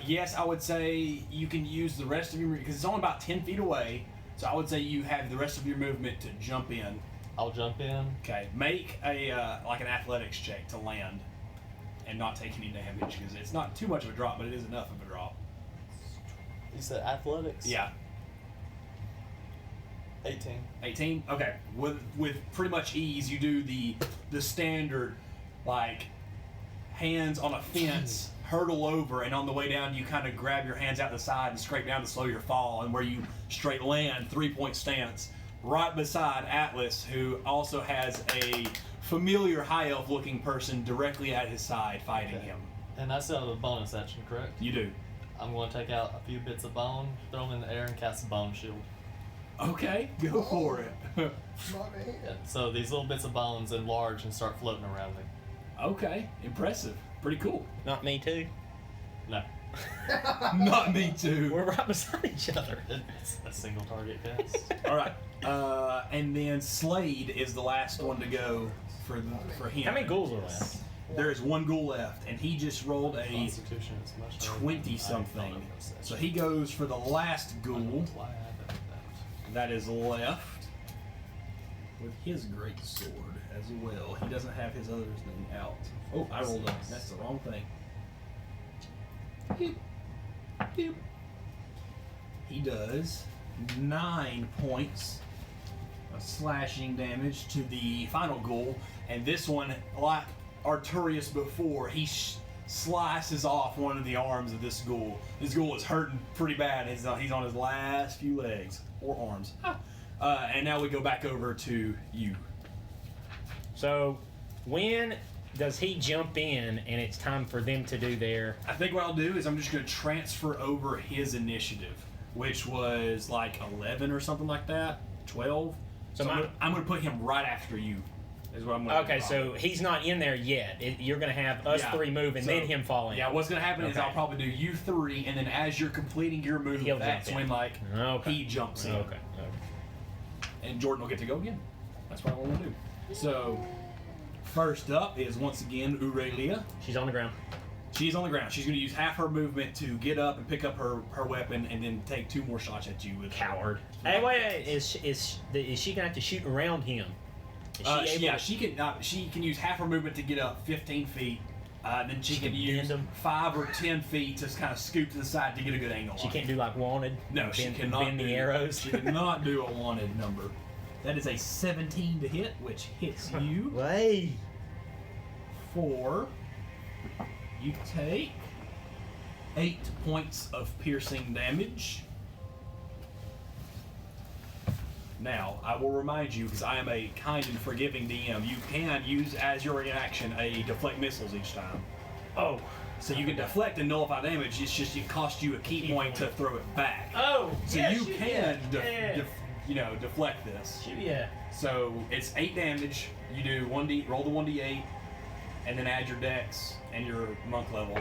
Yes, I would say you can use the rest of your, because it's only about 10 feet away. So I would say you have the rest of your movement to jump in. I'll jump in. Okay, make a like an athletics check to land and not take any damage, because it's not too much of a drop, but it is enough of a drop. You said athletics? Yeah, 18. 18. Okay, with pretty much ease, you do the standard like hands on a fence, hurtle over, and on the way down, you kind of grab your hands out the side and scrape down to slow your fall, and where you straight land, 3-point stance, right beside Atlas, who also has a familiar high elf looking person directly at his side fighting him. And that's out of the bonus action, correct? You do. I'm going to take out a few bits of bone, throw them in the air, and cast a bone shield. Okay, go for it. Not me. Yeah, so these little bits of bones enlarge and start floating around me. Okay, impressive. Pretty cool. Not me too. No, Not me too. We're right beside each other. it's a single target cast. All right, and then Slade is the last one to go for him. How many ghouls are left? There is one ghoul left, and he just rolled a Constitution is much 20 something. So he goes for the last ghoul that is left with his great sword as well. He doesn't have his other thing out. Oh, I rolled up. That's the wrong thing. Boop. Boop. He does 9 points of slashing damage to the final ghoul, and this one, like Arturius before, he slices off one of the arms of this ghoul. This ghoul is hurting pretty bad. He's on his last few legs or arms. And now we go back over to you. So, when does he jump in and it's time for them to do their... I think what I'll do is I'm just going to transfer over his initiative, which was like 11 or something like that, 12. So I'm going to put him right after you. Is what I'm going to Okay, do. so he's not in there yet. You're going to have us three move and then him fall in. Yeah, what's going to happen is Okay. I'll probably do you three, and then as you're completing your move, He'll that's jump in. when Okay. he jumps in. Okay. And Jordan will get to go again. That's what I want to do. So, first up is once again Aurelia. She's on the ground. She's on the ground. She's going to use half her movement to get up and pick up her weapon, and then take 2 more shots at you with Coward. Hey, wait. Is she going to have to shoot around him? Is she able to- she can use half her movement to get up 15 feet. Then she can can use bend 'em. 5 or 10 feet to kind of scoop to the side to get a good angle. She on can't it. do like wanted? No, she cannot bend do the arrows? She cannot do a wanted number. That is a 17 to hit, which hits you. Way. 4. You take 8 points of piercing damage. Now, I will remind you, because I am a kind and forgiving DM, you can use as your reaction a deflect missiles each time. Oh. So you can deflect and nullify damage, it's just it costs you a key point to throw it back. Oh. So yeah, you shoot, can yeah. deflect this. Shoot, yeah. So it's 8 damage. You do roll the 1d8, and then add your dex and your monk level.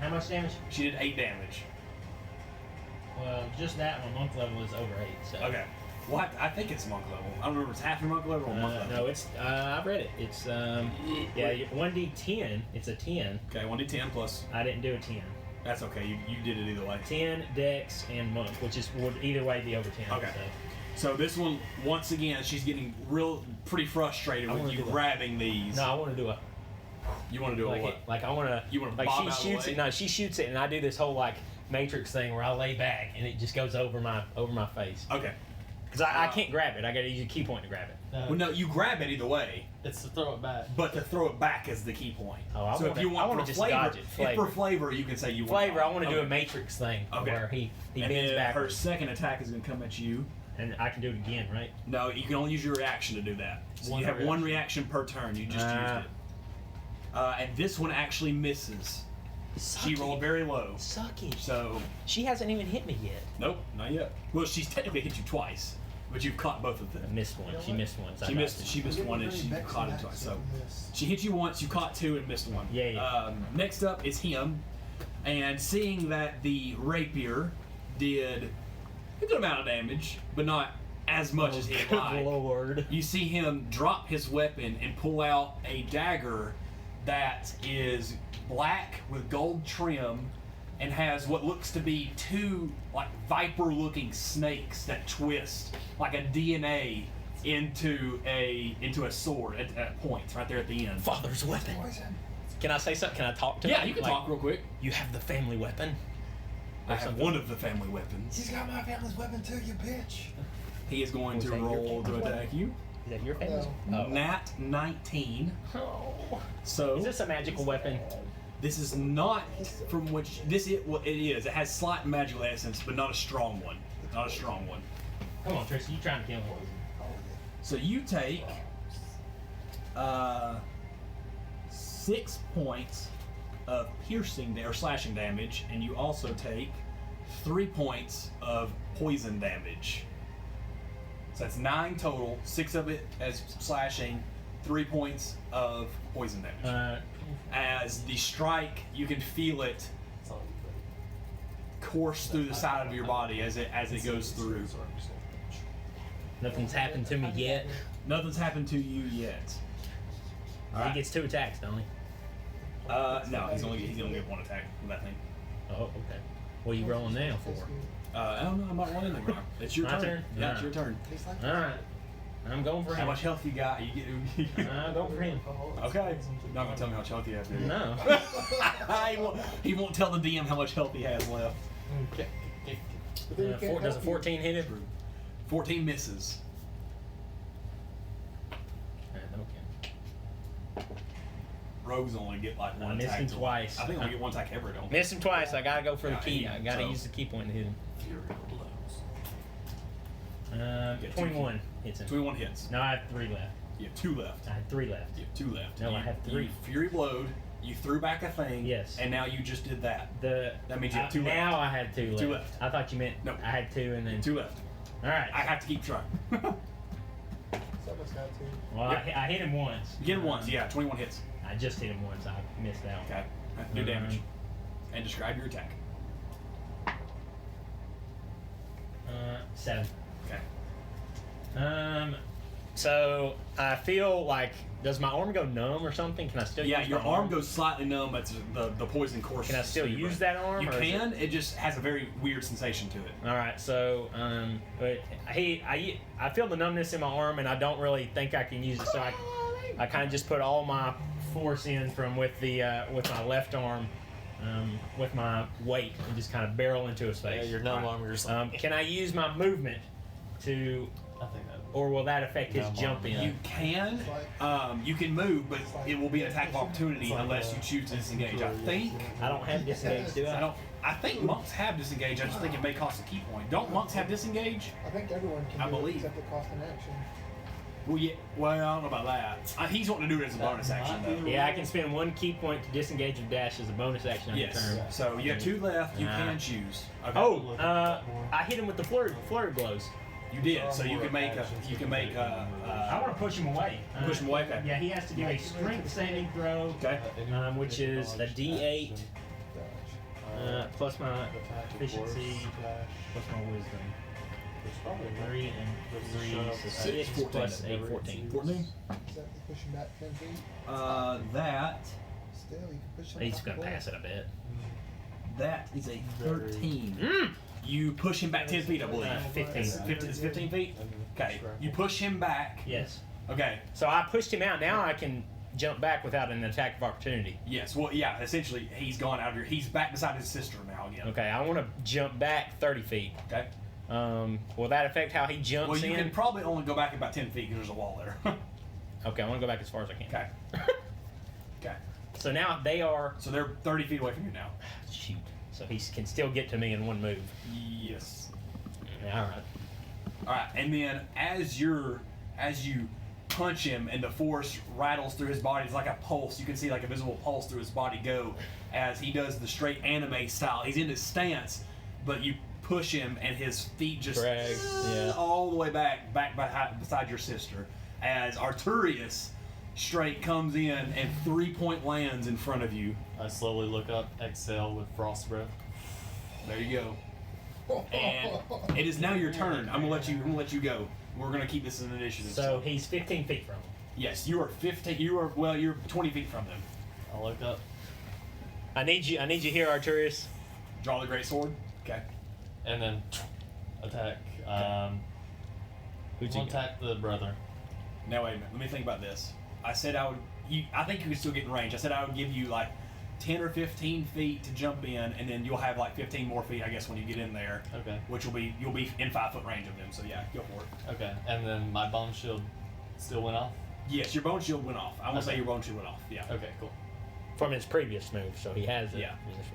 How much damage? She did 8 damage. Well, just that one, monk level is over 8. So. Okay. Well, I think it's monk level. I don't remember if it's half your monk level or monk level. No, it's. I've read it. It's 1d10. It's a 10. Okay, 1d10 plus. I didn't do a 10. That's okay. You did it either way. 10 dex and monk, which would either way be over 10. Okay. So this one, once again, she's getting pretty frustrated I with wanna you do that. grabbing these. No, I want to do a. You want to do Like, a what? like I want to. You wanna like bob she out of the shoots way? it. No, she shoots it, and I do this whole like Matrix thing where I lay back and it just goes over my face. Okay. Because I can't grab it. I got to use a key point to grab it. Well, no, you grab it either way, It's to throw it back. but to throw it back is the key point. Oh, I so wanna- if you I want wanna for just flavor, dodge it, if flavor. for flavor, you can say you want Flavor. I want to do Okay. a Matrix thing Okay. where he and bends then back, her second attack is going to come at you. and I can do it again, right? No, you can only use your reaction to do that. So One you have one reaction. reaction per turn. You just used it. And this one actually misses. She rolled very low. Sucky. So, She hasn't even hit me yet. nope, not yet. Well, she's technically hit you twice, but you've caught both of I them. missed one. She missed one. So She I missed. got She missed one, and she caught it twice. So she hit you once. You caught 2 and missed 1. Yeah. Next up is him, and seeing that the rapier did a good amount of damage, but not as much as he'd Good like. Lord. You see him drop his weapon and pull out a dagger that is black with gold trim and has what looks to be 2 like viper-looking snakes that twist like a DNA into a sword at points right there at the end. Father's weapon. Poison. Can I say something? Can I talk to Yeah, him? you can Like, talk real quick. You have the family weapon. I have one of the family weapons. He's got my family's weapon too, you bitch. He is going Was to that your roll to family's attack you. Is that your family's? No. Oh. Nat 19. Oh. So Is this a magical weapon? This is not from which well, it is. It has slight magical essence, but not a strong one. Not a strong one. Come on, Tristan, you trying to kill me? So you take 6 points of piercing or slashing damage, and you also take 3 points of poison damage. So that's 9 total. 6 of it as slashing, 3 points of poison damage. As the strike, you can feel it course through the side of your body as it goes through. Nothing's happened to me yet. Nothing's happened to you yet. He gets 2 attacks, don't he? No, he's only get 1 attack from that thing. Oh, okay. What are you rolling now for? I don't know. I'm not rolling anything. It's your My turn. turn? Yeah, it's your turn. All right. I'm going for him. How much health you got? You get. I'm going for him. Okay. You're not gonna tell me how much health you have, dude. No. he won't tell the DM how much health he has left. But then you can't Does a help 14 hit him? 14 misses. Okay. Rogues only get like 1 missed attack. him twice. I think only get 1 attack ever, don't they? Missed him twice. I gotta go for the Yeah, key. I gotta so- use the key point to hit him. Get 21 hits him. 21 hits. No, I have 3 left. You have 2 left. I had 3 left. You have 2 left. No, you, I have 3. You Fury Blowed. You threw back a thing. Yes. And now you just did that. That means you have 2 left. Now I had 2 left. 2 left. I thought you meant No. I had 2 and then 2 left. All right. I have to keep track. Someone's got to. Well, Yep. I hit him once. You get it once. Yeah, 21 hits. I just hit him once. I missed out. Okay. Do damage. And describe your attack. 7. Okay. So I feel like, does my arm go numb or something? Can I still Yeah, use your my arm goes slightly numb, but the poison courses. Can I still through your use brain. that arm? You or is can. It just has a very weird sensation to it. All right, so but I feel the numbness in my arm, and I don't really think I can use it. So I kind of just put all my force in from with my left arm, with my weight, and just kind of barrel into his face. Yeah, you're no longer just like, Can I use my movement to, I think that. or will that affect his No, jump in? You can. You can move, but it will be an attack of opportunity unless you choose to disengage. I think. I don't have disengage, do I? I think monks have disengage. I just think it may cost a key point. Don't monks have disengage? I think everyone can I do believe. it except it costs an action. Well, yeah. Well, I don't know about that. He's wanting to do it as a bonus action, though. Yeah, I can spend 1 key point to disengage and dash as a bonus action on your Yes. turn. So you have 2 left. You can choose. Okay. Oh, I hit him with the flurry blows. You did. So you can make a. You can make a. I want to push him away. Push him away. Okay. Yeah, he has to do a strength saving throw, Okay. which is a D8 plus my efficiency plus my wisdom. 3 and 3, so 6 plus 8, 14. 14. Is that pushing back 10 feet? That. Still, you can push them He's back gonna away. pass it, I bet. That is a 13. Mm. You push him back 10 feet, I believe. 15. 15 feet? Okay. You push him back. Yes. Okay. So I pushed him out. Now I can jump back without an attack of opportunity. Yes. Well, yeah. Essentially, he's gone out of here. He's back beside his sister now again. Okay, I want to jump back 30 feet. Okay. Will that affect how he jumps Well, you in? can probably only go back about 10 feet because there's a wall there. Okay, I want to go back as far as I can. Okay. Okay. So now they are. So they're 30 feet away from you now. Shoot. So he can still get to me in 1 move. Yes. Yeah, all right. All right. And then as you punch him and the force rattles through his body, it's like a pulse. You can see like a visible pulse through his body go as he does the straight anime style. He's in his stance, but you push him and his feet just Drag, yeah. all the way back beside your sister as Arturius straight comes in and 3-point lands in front of you. I slowly look up, exhale with frost breath. There you go. And it is now your turn. I'm gonna let you go. We're gonna keep this as an initiative. So he's 15 feet from him. Yes, you are 15. You're 20 feet from them. I look up, I need you here, Arturius. Draw the great sword. Okay. and then attack. Who'd We'll you attack the brother. Now wait a minute. Let me think about this. I said I would. I think you could still get in range. I said I would give you like 10 or 15 feet to jump in, and then you'll have like 15 more feet, I guess, when you get in there. Okay. Which you'll be in 5-foot range of them. So yeah, go for it. Okay. And then my bone shield still went off? Yes, your bone shield went off. I want to Okay. say your bone shield went off. Yeah. Okay, cool. from his previous move, so he has it.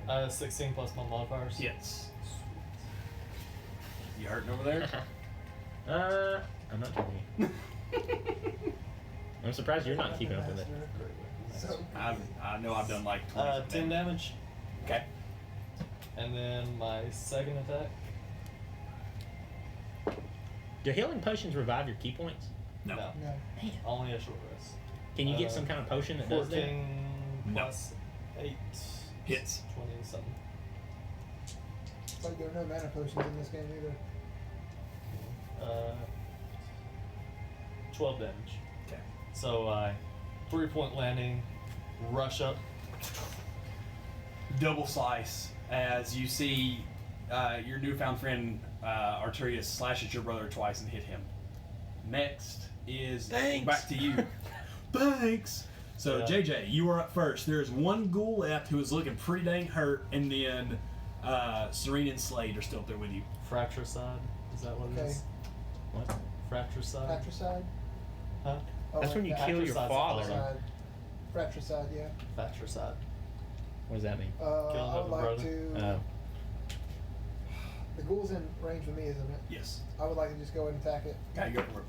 Yeah. 16 plus my modifiers. Yes. You hurting over there? I'm not telling you. I'm surprised you're not keeping up with it. So, I know I've done like 20 10 damage. Okay. And then my second attack. Do healing potions revive your key points? No. no. Only a short rest. Can you get some kind of potion that does that? 14 No. plus 8. Hits. 20 something. It's like there are no mana potions in this game either. 12 damage. Okay. So I 3-point landing, rush up. Double slice as you see your newfound friend Arturius slash at your brother twice and hit him. Next is Thanks. back to you. Thanks. So Yeah. JJ, you are up first. There's one ghoul left who is looking pretty dang hurt, and then Serene and Slade are still up there with you. Fratricide. Is that what it Okay. is? What? Fratricide? Fratricide? Huh? Oh, That's wait, when you yeah, kill your Fratricide's father. awesome. Fratricide, yeah. Fratricide. What does that mean? Killing I would of a like brother? to. The ghoul's in range with me, isn't it? Yes. I would like to just go ahead and attack it. Okay, go for it.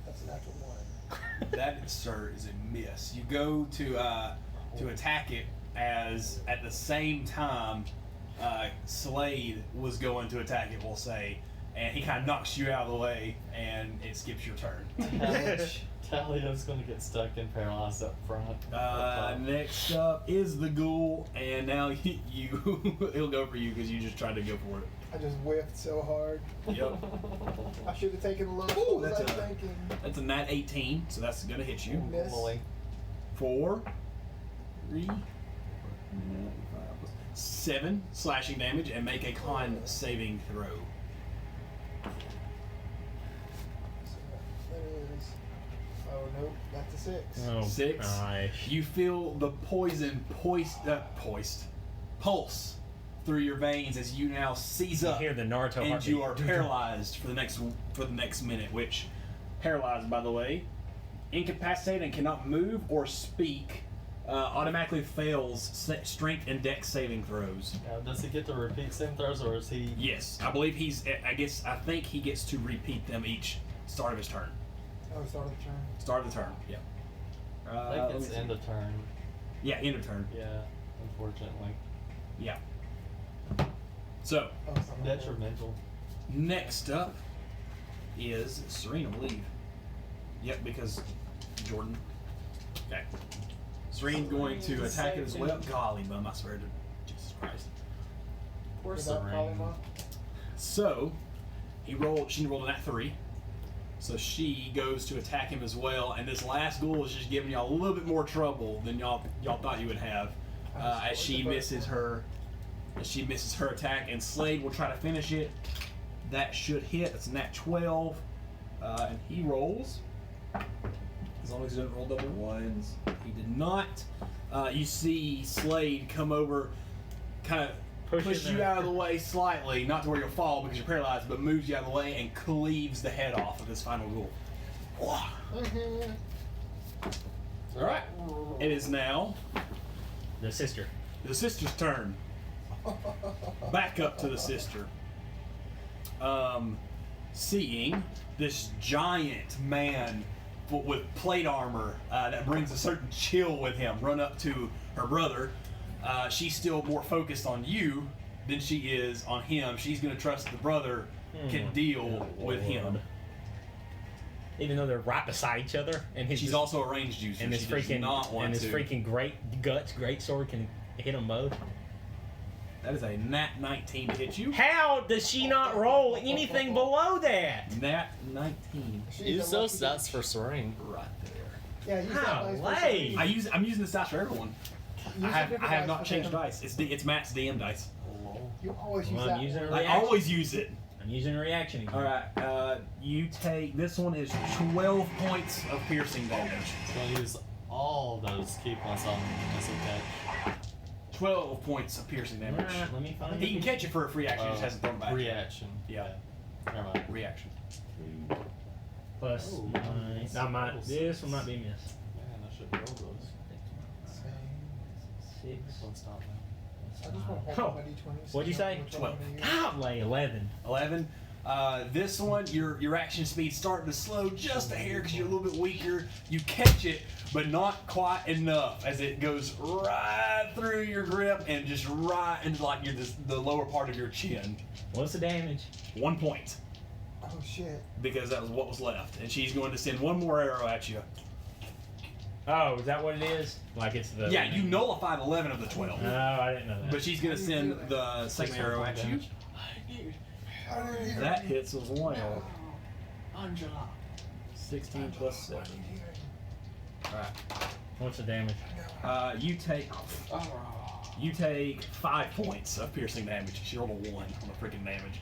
That's a natural one. That, sir, is a miss. You go to attack it as at the same time Slade was going to attack it, we'll say, and he kind of knocks you out of the way, and it skips your turn. Talio's gonna get stuck and paralyzed up front. Next up is the ghoul, and now he'll go for you because you just tried to go for it. I just whiffed so hard. Yep. I should have taken a look. Ooh, What was that's I a- thinking? That's a nat 18, so that's gonna hit you. Miss. Normally. 4, 3, 7 slashing damage, and make a con saving throw. That is. Oh nope, that's a 6. Oh, 6. gosh. You feel the poison pulse through your veins as you now seize You up, hear the Naruto and heartbeat. you are paralyzed for the next minute. Which, paralyzed, by the way, incapacitated and cannot move or speak. Automatically fails strength and dex saving throws. Does he get to repeat same throws, or is he? Yes, I believe I think he gets to repeat them each start of his turn. Oh, start of the turn. Start of the turn. Yeah. I let think me it's see. end of turn. Yeah, end of turn. Yeah, unfortunately. Yeah. So, Oh, it's not Detrimental. next up is Serena, I believe. Yep, because Jordan. Okay. Serene's going to attack it as well. Golly, bum, I swear to Jesus Christ. Poor Without Serene. polymorph? So, she rolled a nat 3. So she goes to attack him as well, and this last ghoul is just giving y'all a little bit more trouble than y'all thought you would have, as she misses her attack, and Slade will try to finish it. That should hit. It's a nat 12, and he rolls. As long as he doesn't roll double ones, he did not. You see Slade come over, kind of push you out of the way slightly, not to where you'll fall because you're paralyzed, but moves you out of the way and cleaves the head off of this final ghoul. Alright. It is now The sister. the sister's turn. Back up to the sister. Seeing this giant man with plate armor that brings a certain chill with him run up to her brother. She's still more focused on you than she is on him. She's going to trust the brother can deal with him. Even though they're right beside each other, and She's also a ranged user. and his She does freaking not want and his to. freaking great sword can hit them both. That is a nat 19 to hit you. How does she not roll anything below that? Nat 19. Use those stats for Serene. Right there. Yeah, use that dice for Golly. Serene. I'm using the stats for everyone. Use I a have different dice not for changed them. dice. It's Matt's DM dice. You always use Well, I'm that using one. a I reaction. always use it. I'm using a reaction again. All right. You take this one is 12 points of piercing damage. So I'll use all those key points on this attack. 12 points of piercing damage. Alright, let me find He can catch it for a free action. He just hasn't thrown it back. Reaction. Yeah. Never mind. Reaction. Plus Oh, nine. that's This will six. not be missed. Man, I should roll those. Same. 6. Don't stop now. I just want to hold Oh, up my d20s. what'd you say? 12. Golly, 11. 11. This one, your action speed's starting to slow just a hair because you're a little bit weaker. You catch it, but not quite enough as it goes right through your grip and just right into like the lower part of your chin. What's the damage? 1 point, Oh shit. because that was what was left. And she's going to send one more arrow at you. Oh, is that what it is? Like it's the... Yeah, you nullified 11 of the 12. Oh, I didn't know that. But she's going to send the second arrow at you. That hits as well. Angela. 16 plus 7. Alright. What's the damage? You take 5 points of piercing damage. She rolled a 1 on the freaking damage.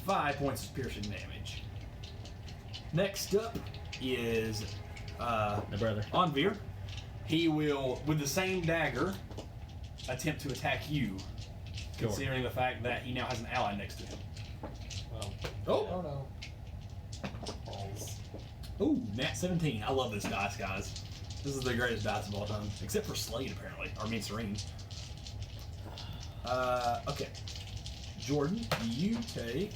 5 points of piercing damage. Next up is My brother. Anvir. He will, with the same dagger, attempt to attack you, Sure. considering the fact that he now has an ally next to him. Well, Oh no. balls. Ooh, nat 17. I love this dice, guys. This is the greatest dice of all time, except for Slade, apparently. Or I mean, Serene. Okay. Jordan, you take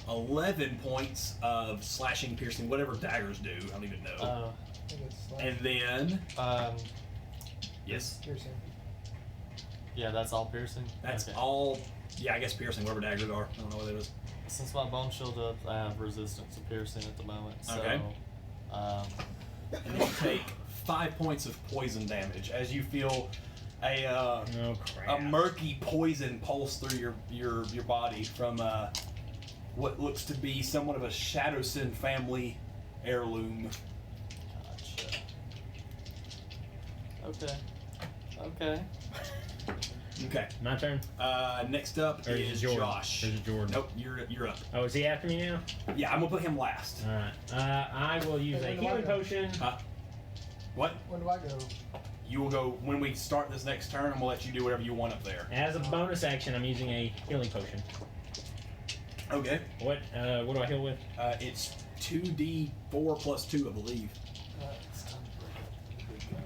11 points of slashing, piercing, whatever daggers do. I don't even know. I think it's like And then, Um, yes, piercing. yeah, that's all piercing. that's Okay. all. Yeah, I guess piercing, whatever daggers are. I don't know what it is. Since my bone shield up, I have resistance to piercing at the moment. So, Okay. um, And then you take 5 points of poison damage as you feel a Oh, crap. a murky poison pulse through your body from what looks to be somewhat of a Shadowson family heirloom. gotcha. Okay. Okay. Okay. My turn? Next up Or is it is Jordan? Josh. Or is it Jordan? Nope, you're up. Oh, is he after me now? Yeah, I'm gonna put him last. Alright. I will use Hey, a when do I healing go? potion. What? When do I go? You will go when we start this next turn. I'm gonna let you do whatever you want up there. As a bonus action, I'm using a healing potion. Okay. What do I heal with? It's 2d4 plus 2, I believe. It's time to break up the big gun.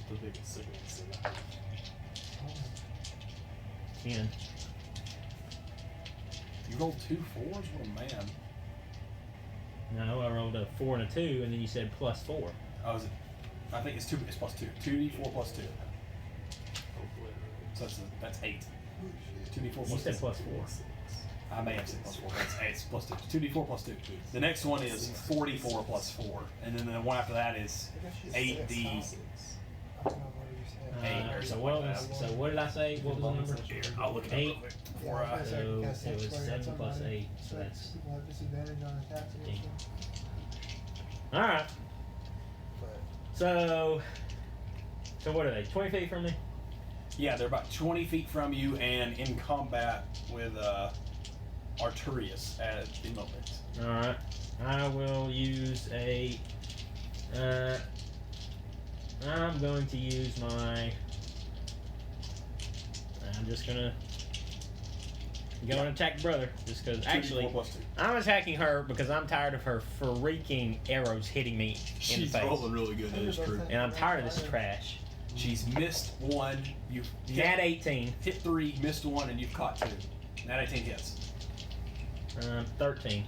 The biggest sickness in the house. 10. You rolled 2 4s? What a man. No, I rolled a 4 and a 2, and then you said plus 4. Oh, is it? I think it's 2. It's plus 2. 2d4 plus 2. Hopefully. So that's 8. Oh, shit. 2d4 You plus said 2. plus 4. I may have said plus 4. That's 8 plus 2. 2d4 plus 2. The next one is 44 plus 4. And then the one after that is I guess she's 8d. I don't know what you said. Eight or So something what like was, that. so what did I say? What was the number? Here, I'll look it up 8. real quick before Yeah, I. So you it guys said was explain 7 something plus about it. 8, so that's... People have disadvantage on attacks and 15. stuff. Alright, But so what are they, 20 feet from me? Yeah, they're about 20 feet from you and in combat with Arturius at the moment. Alright, I will use a, I'm going to use my, I'm just gonna go and attack brother, just because, 2d4 actually, plus 2. I'm attacking her because I'm tired of her freaking arrows hitting me in the She's face. rolling really good. That is true. And I'm tired of this trash. She's missed 1. You've Nat 18, hit 3, missed 1, and you've caught 2. Nat 18 hits. 13.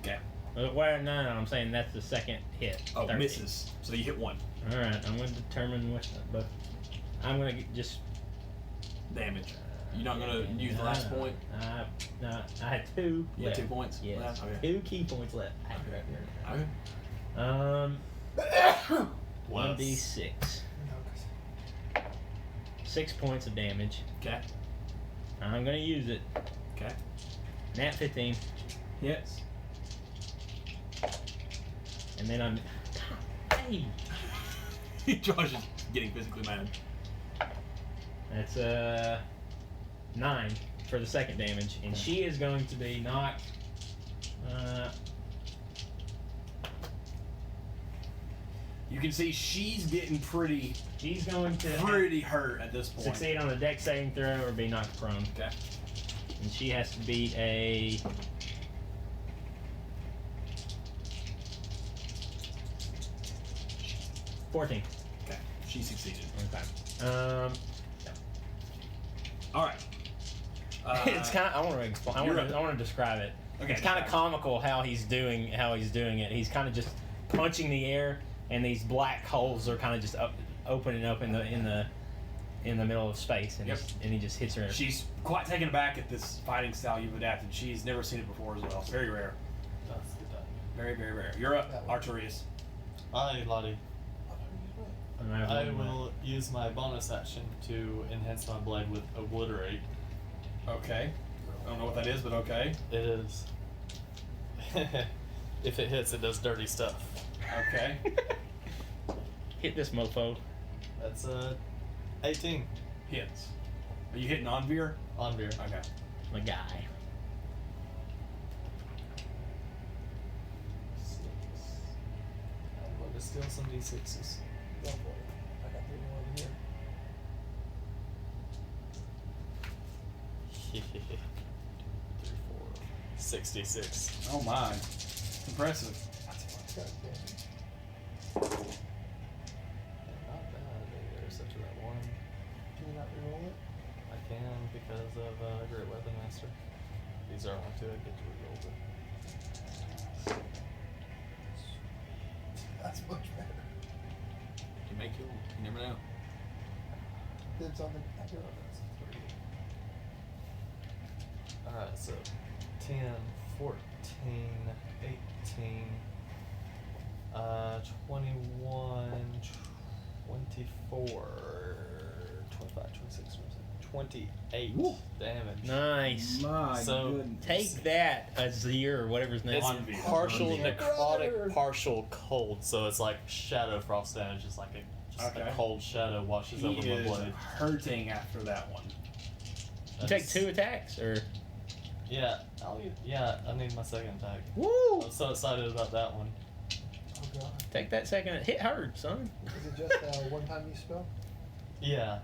Okay. Well, no, I'm saying that's the second hit. Oh, 13. misses. So you hit 1. Alright, I'm going to determine what, but I'm going to just... Damage. You're not going to use the last point? No, I had 2 You had left. 2 points? Yes, Okay. 2 key points left. Okay. 1d6. no, 'cause 6 points of damage. Okay. I'm going to use it. Okay. Nat 15. Hits. And then I'm... Hey! Josh is getting physically mad. That's 9 for the second damage, and she is going to be knocked. You can see she's getting pretty She's going to hurt at this point. succeed on a dex saving throw or be knocked prone, Okay. and she has to beat a 14. Okay, she succeeded. Okay. All right. It's kind of. I want to explain. I want to describe it. Okay, It's kind of describe it. comical how he's doing it. He's kind of just punching the air, and these black holes are kind of just opening up in the middle of space, and, Yep. and he just hits her. She's quite taken aback at this fighting style you've adapted. She's never seen it before as well. It's very rare. That's good. Very, very rare. You're up, That one. Arturius. Hi, Lottie. And have I one more. will use my bonus action to enhance my blade with Obliterate. Okay. I don't know what that is, but okay. It is. If it hits, it does dirty stuff. Okay. Hit this mofo. That's 18 Hits. Are you hitting on veer? on veer. Okay. My guy. 6. I'm going to steal some d6s. Go for it. I got 3 more over here. 3, 4, 66. Oh my. Impressive. God damn it. Not bad. There's such a red one. Can you not reroll it? I can because of Great Weapon Master. These are only 2. I get to reroll them. That's much better. You may kill him. You never know. Did something. I do know that's 3. Alright, so 10, 14, 18, 21, 24, 25, 26, 28 Woo. damage. Nice. My So, goodness. Take that, Azir, or whatever his name It's is. On veer. partial On veer. necrotic, Brother. partial cold, so it's like shadow frost damage, just like a Okay. cold shadow washes He over my is blade. hurting after that one. You take 2 attacks, or Yeah, I need my second attack. woo! I'm so excited about that one. Oh god. Take that second. Hit her, son. Is it just a one-time use spell? Yeah.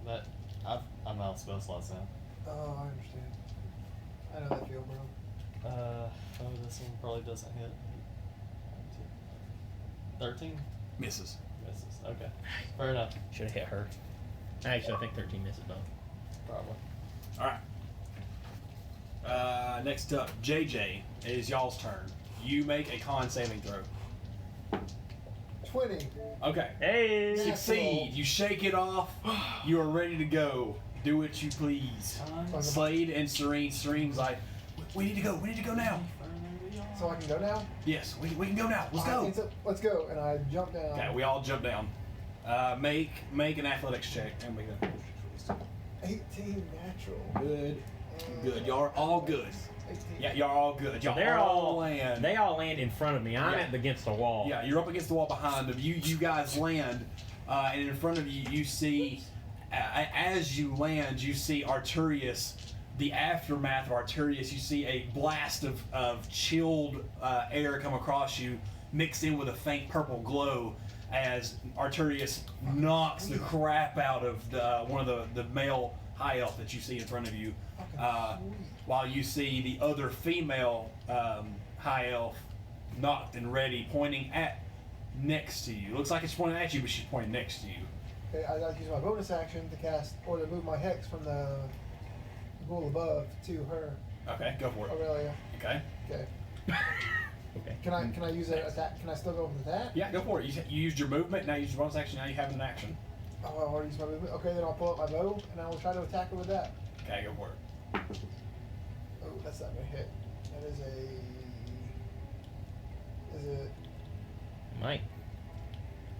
That I'm out of spell slots now. Oh, I understand. I know that feel, bro. This one probably doesn't hit. 13 Misses. misses. Okay, fair enough. Should have hit her. Actually, I think 13 misses though. Probably. All right. Next up, JJ. It is y'all's turn. You make a con saving throw. 20. Okay. Hey. Succeed. You shake it off. You are ready to go. Do what you please. Slade and Serene. Serene's like, we need to go. We need to go now. So I can go now? Yes, we can go now. Let's Alright, go. let's go. And I jump down. Okay, we all jump down. Make an athletics check. And we go. 18 natural. Good. Good. Y'all are all good. 18. Yeah, y'all are all good. Y'all They're all land. They all land in front of me. I'm Yeah. against the wall. Yeah, you're up against the wall behind them. You guys land, and in front of you, you see, as you land, you see Arturius, the aftermath of Arturius. You see a blast of chilled air come across you, mixed in with a faint purple glow, as Arturius knocks the crap out of one of the male high elf that you see in front of you. While you see the other female high elf knocked and ready, pointing at next to you. Looks like it's pointing at you, but she's pointing next to you. Okay, I gotta use my bonus action to cast or to move my hex from the Ghoul above to her. Okay, go for it. Aurelia. Okay. Okay. Okay. Can I use an attack? Can I still go with attack? Yeah, go for it. You used your movement, now you use your bonus action, now you have an action. Oh, I already used my movement. Okay, then I'll pull up my bow and I will try to attack her with that. Okay, go for it. Oh, that's not gonna hit. That is it? Mike.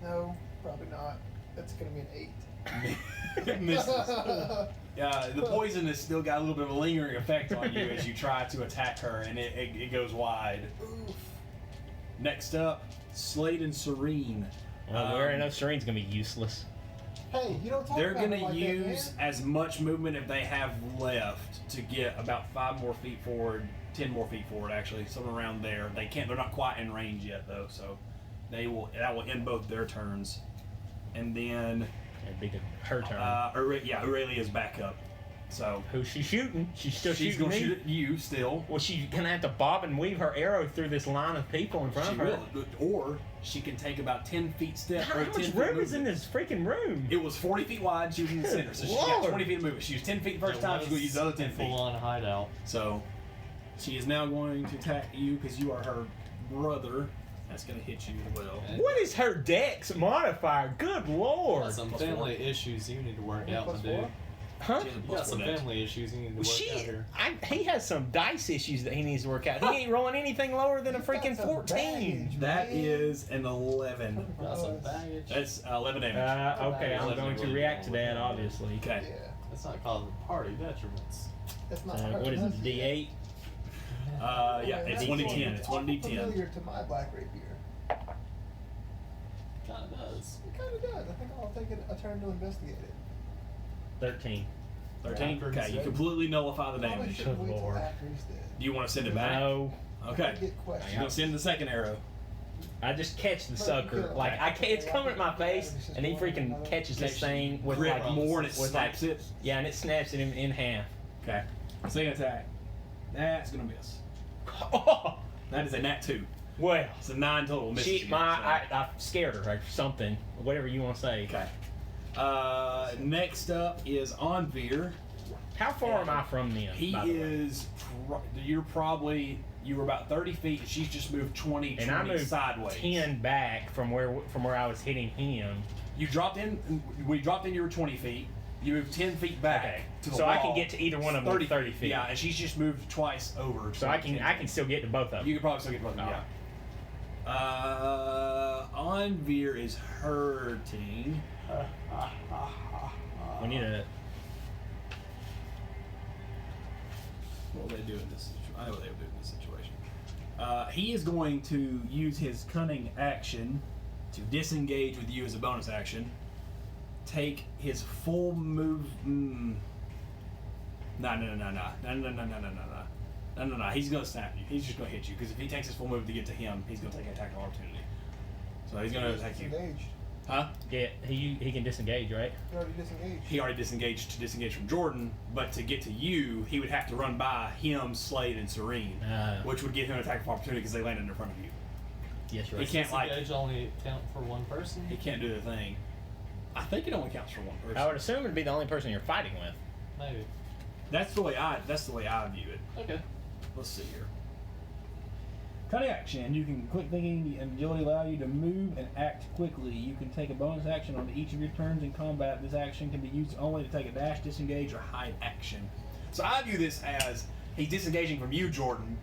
No, probably not. That's gonna be an 8. It misses. The poison has still got a little bit of a lingering effect on you as you try to attack her, and it goes wide. Oof. Next up, Slade and Serene. Well, we already know Serene's gonna be useless. Hey, you don't talk They're about gonna it like use that, man. as much movement if they have left to get about 5 more feet forward, 10 more feet forward actually, something around there. They can't. They're not quite in range yet though, so that will end both their turns, and then It'd be her turn. Aurelia's back up. So Who's she shooting? She's still she's shooting gonna me. shoot at you still. Well, she's gonna have to bob and weave her arrow through this line of people in front She of her. will, or she can take about 10 feet step. How or much 10 feet room is in movement. this freaking room? It was 40 feet wide. She was in the center, so she got Lord. 20 feet of movement. She used 10 feet the first time. She's going to use the other 10 feet. Full on hideout. So she is now going to attack you because you are her brother. That's going to hit you as well. Okay. What is her dex modifier? Good lord. Got some Plus family issues you need to work out, Plus my dude. four? Huh? She has a You plus got some one dex. family issues you need to work out here. He has some dice issues that he needs to work out. He ain't rolling anything lower than a freaking 14. That is an 11. Got some baggage. That's 11 damage. Okay, I'm going to react to that, obviously. Okay. Yeah. That's not causing party detriments. That's not So, her. what is That's it, D8? Yeah, it's 1d10. It's 1d10. Familiar to my black rapier. Kinda does. It kind of does. I think I'll take a turn to investigate it. 13. 13? Yeah, Okay, you good. completely nullify the Probably damage. should Good wait till lord. after he's dead. Do you want to send it back? No. Okay. I get questions. You're going to send the second arrow. I just catch the sucker. Like, it's coming at my face, and he freaking catches this thing with Grip like more and it with snaps it. Yeah, and it snaps it in half. Okay. Second attack. That's going to miss. Oh, That is a nat 2. well. It's a 9 total. Misses She, again, I scared her or something, whatever you want to say. Okay. Next up is Onveer. How far am I from them? He by the way? is. You were about 30 feet. And she's just moved 20, And I 20 moved sideways. 10 back from where I was hitting him. You dropped in. We dropped in. You were 20 feet. You moved 10 feet back Okay. to the So wall. I can get to either one of them 30 feet. Yeah, and she's just moved twice over. So I can still get to both of them. You can probably still get both of them. Yeah. Onveer is hurting. We need a. What will they do in this situation? I know what they would do in this situation. He is going to use his cunning action to disengage with you as a bonus action. Take his full move. No. He's gonna snap you. He's just gonna hit you because if he takes his full move to get to him, he's gonna take an attack of opportunity. So he's gonna attack you. Disengaged. Huh? Yeah, he can disengage, right? He already disengaged. He already disengaged to disengage from Jordan, but to get to you, he would have to run by him, Slade, and Serene, which would give him an attack of opportunity because they landed in front of you. Yes, He right. can't like. Disengage only count for one person? He can't do the thing. I think it only counts for one person. I would assume it'd be the only person you're fighting with. Maybe. That's the way I view it. Okay. Let's see here. Cunning action. You can quick thinking and agility allow you to move and act quickly. You can take a bonus action on each of your turns in combat. This action can be used only to take a dash, disengage, or hide action. So I view this as he's disengaging from you, Jordan.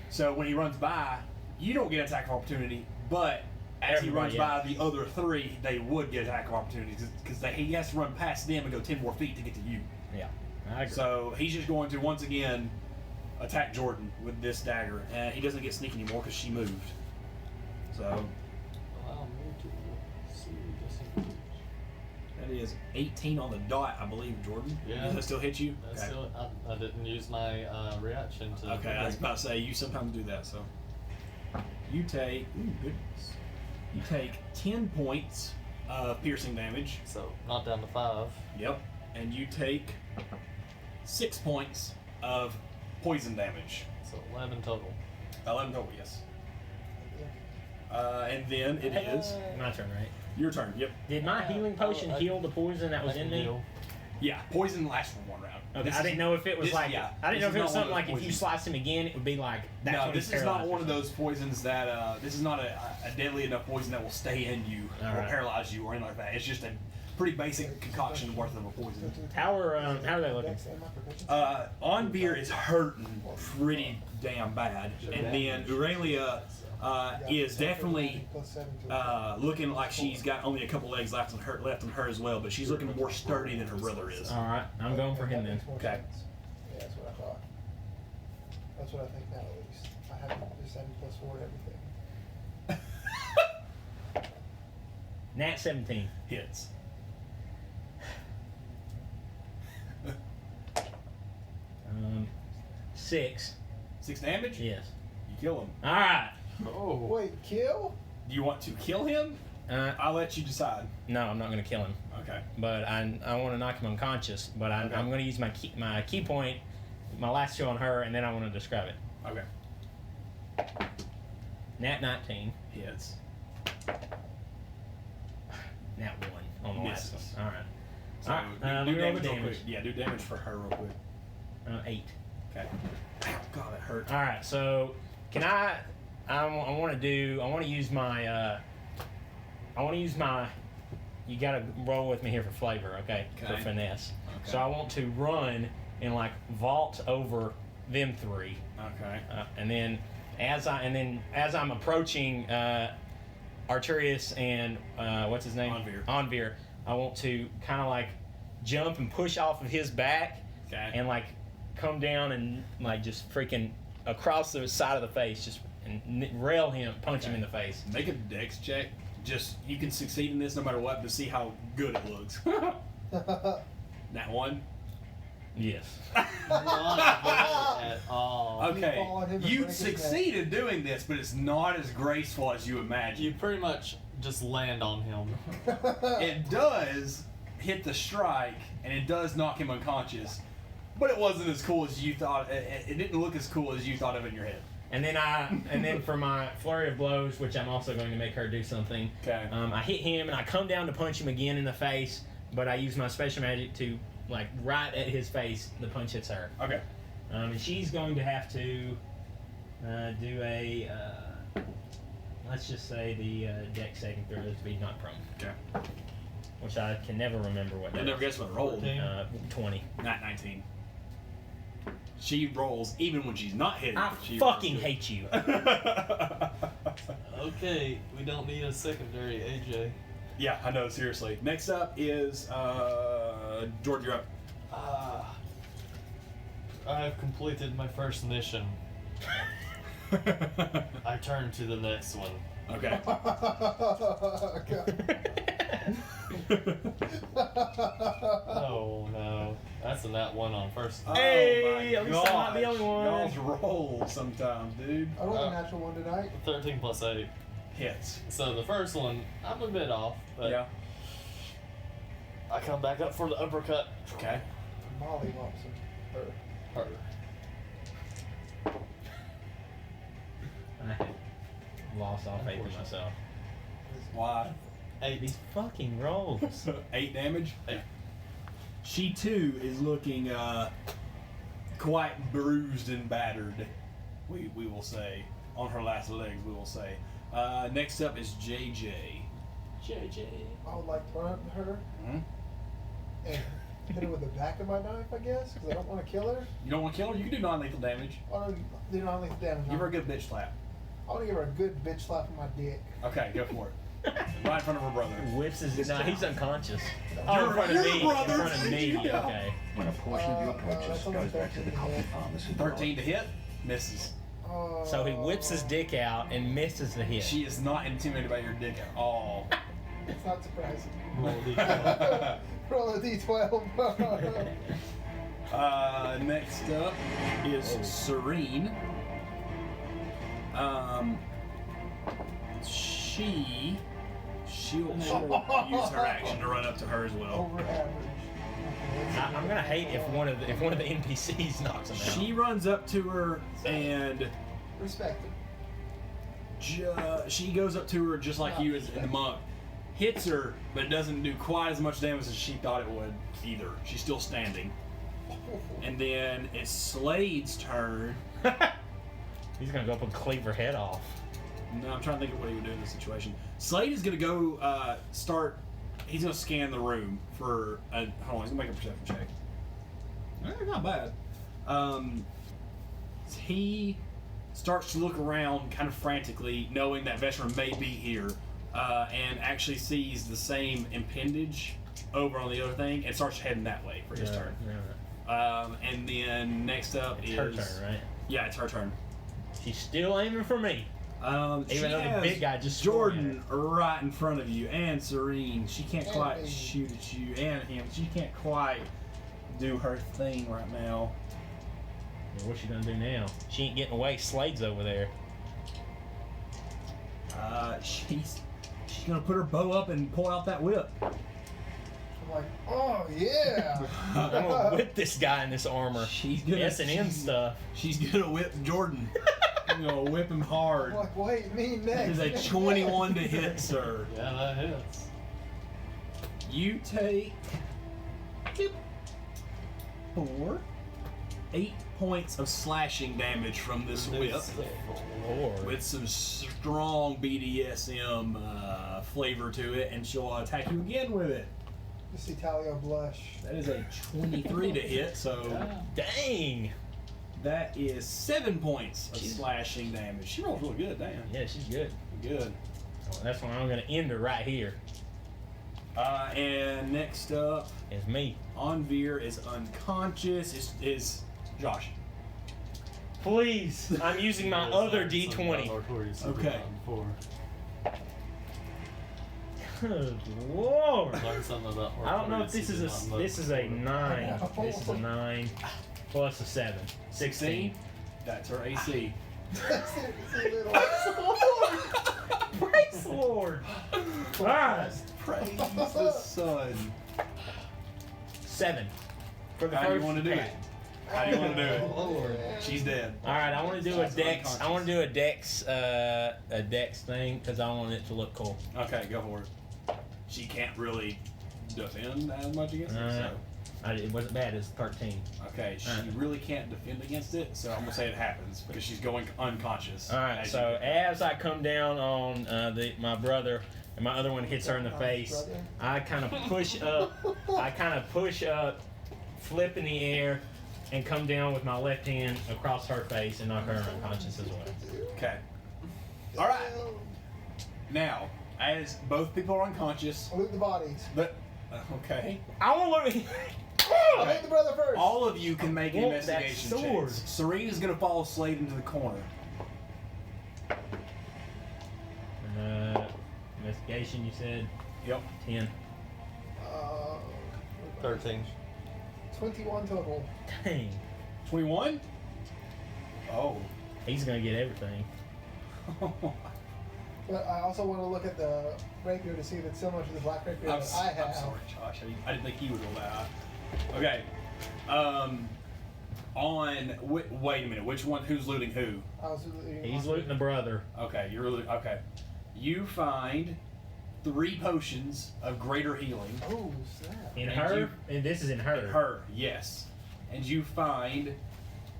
So when he runs by, you don't get an attack of opportunity, but as he runs by the other three, they would get attack of opportunity because he has to run past them and go 10 more feet to get to you. Yeah. I agree. So he's just going to once again attack Jordan with this dagger, and he doesn't get sneak anymore because she moved. So Allow me to see disengage. that is 18 on the dot, I believe, Jordan. Yeah. Does that still hit you? That's Okay. still, I didn't use my reaction to. Okay, I was about to say you sometimes do that. So you take goodness, you take 10 points of piercing damage. So not down to 5. Yep, and you take 6 points of poison damage. So 11 total. 11 total, yes. And then it is My turn, right? your turn. Yep. Did my healing potion heal the poison that was I in can me? deal. Yeah, poison lasts for one round. Okay, This I is- didn't know if it was this- like. yeah, I didn't know this if it is was not something one like of those if you poisons. slice him again, it would be like. That's No, when this he's is not paralyzed one or of those poisons that. This is not a deadly enough poison that will stay in you All or right. paralyze you or anything like that. It's just a pretty basic concoction worth of a poison. something. How are they looking? Onveer is hurting pretty damn bad, and then Aurelia is definitely looking like she's got only a couple legs left on her as well, but she's looking more sturdy than her brother is. All right, I'm going for him then. Okay. Yeah, that's what I thought. That's what I think now, at least. I have just having +4 to everything. Nat 17. Hits. 6. 6 damage? Yes. You kill him. All right. Oh. Wait, kill? Do you want to kill him? I'll let you decide. No, I'm not gonna kill him. Okay. But I want to knock him unconscious. But I'm going to use my key point, my last two on her, and then I want to describe it. Okay. Nat 19. Hits. Nat 1 on the last Misses. one. All right. So All right. do Let me roll the damage real damage. quick. Yeah, do damage for her real quick. 8. Okay. Ow, God, that hurt. All right. So can I want to use my. You gotta roll with me here for flavor, okay? For Okay. finesse. Okay. So I want to run and like vault over them three. Okay. And then as I'm approaching Arturius and what's his name? Anvir, I want to kind of like jump and push off of his back Okay. and like come down and like just freaking across the side of the face, just and rail him, punch him in the face. Make a dex check. Just you can succeed in this no matter what, to see how good it looks. That one. Yes. Not good at all. Okay. fall on him and You break his neck. succeeded doing this, but it's not as graceful as you imagine. You pretty much just land on him. It does hit the strike, and it does knock him unconscious, but it wasn't as cool as you thought. It didn't look as cool as you thought of in your head. And then for my flurry of blows, which I'm also going to make her do something. Okay. I hit him and I come down to punch him again in the face, but I use my special magic to like right at his face. The punch hits her. Okay. And she's going to have to do a let's just say the dex saving throw to be not prone. Okay. Which I can never remember what. I that never is. guess what it rolled. 20. Not 19. She rolls even when she's not hitting. I she fucking rolls hate you. good. Okay, we don't need a secondary AJ. Yeah, I know, seriously. Next up is Jordan, you're up. I have completed my first mission. I turn to the next one. Okay. Oh no, that's a nat 1 on first. Hey, Oh at my least I'm not the gosh. only one. Y'all's roll sometimes, dude. I rolled a natural one tonight. 13 plus 8. Hits. So the first one, I'm a bit off, but Yeah. I come back up for the uppercut. Okay. Molly Lobson. Her. I have lost all faith in myself. Why? 8. These fucking rolls. 8 damage. 8. She too is looking quite bruised and battered. We will say on her last legs. We will say. Next up is JJ. JJ. I would like to run up to her Mhm. and hit her with the back of my knife, I guess, because I don't want to kill her. You don't want to kill her? You can do non-lethal damage. I want to do non-lethal damage. Give her a good bitch slap. I want to give her a good bitch slap on my dick. Okay, go for it. Right in front of her brother. Whips his. No, he's unconscious. Your- Oh, in front of your me. brother. In front of me. Yeah. Okay. When a portion of your purchase that's only goes back to the 13 company to hit. pharmacy. 13 to hit. Misses. So he whips his dick out and misses the hit. She is not intimidated by your dick at all. It's not surprising. Roll D12. Roll a d12. Next up is Serene. She'll use her action to run up to her as well. Over average. I'm gonna hate if one of the NPCs knocks him out. She runs up to her and Respect it. she goes up to her just like you as in the monk, hits her, but it doesn't do quite as much damage as she thought it would either. She's still standing. And then it's Slade's turn. He's gonna go up and cleave her head off. No, I'm trying to think of what he would do in this situation. Slade is gonna go he's gonna scan the room for hold on, he's gonna make a perception check. Not bad. He starts to look around kind of frantically, knowing that veteran may be here, and actually sees the same impendage over on the other thing and starts heading that way for his turn. And then next up It's is her turn, right? Yeah, it's her turn. She's still aiming for me. She Even though the has big guy just Jordan right in front of you, and Serene. She can't And quite me. shoot at you, and him. She can't quite do her thing right now. Yeah, what's she gonna do now? She ain't getting away. Slade's over there. She gonna put her bow up and pull out that whip. I'm like, oh yeah. I'm gonna whip this guy in this armor. She's gonna S&M stuff. She's gonna whip Jordan. I'm gonna whip him hard. I'm like, wait, me That next. is a 21 to hit, sir. Yeah, that hits. You take 8 points of slashing damage from this whip Lord. with some strong BDSM flavor to it, and she'll attack you again with it. You see Talio blush. That is a 23 to hit, so Dang. that is 7 points of slashing damage. She rolls really good, damn. Yeah, she's good. Good. Well, that's why I'm gonna end her right here. And next up, It's me. Anvir is unconscious. Is Josh. Please. I'm using my other D20. Okay. Good Lord. Learn something about I don't know if this is a 9. This is a 9 plus a 7. 16. That's her AC. Praise the Lord. Alright. Praise the sun. 7. For the How do you first want to do it? attack. How do you want to do it? Lord. She's dead. Alright, I want to do a She's dex. I unconscious. want to do a dex thing because I want it to look cool. Okay, go for it. She can't really defend as much against it, so. It wasn't bad. It's 13. Okay, she really can't defend against it, so I'm gonna say it happens because she's going unconscious. All right. So as I come down on my brother, and my other one hits her in the face, I kind of push up. Flip in the air, and come down with my left hand across her face and knock her unconscious as well. Okay. All right. Now, as both people are unconscious, Loot the bodies. but okay, I want to look. I'll loot the brother first. all of you can make Want that investigation sword. checks. Serena's gonna follow Slade into the corner. Investigation. You said Yep. 10. 13. 21 total. Dang. 21. Oh. He's gonna get everything. But I also want to look at the rapier to see if it's similar to the black rapier I'm that I have. sorry, Josh. I didn't think he would roll that high. Okay. Wait a minute. Which one? Who's looting who? I was looting He's looting the brother. Okay, you're looting. Okay. You find 3 potions of greater healing. Oh, snap. In And her, and this is in her. Her, yes. And you find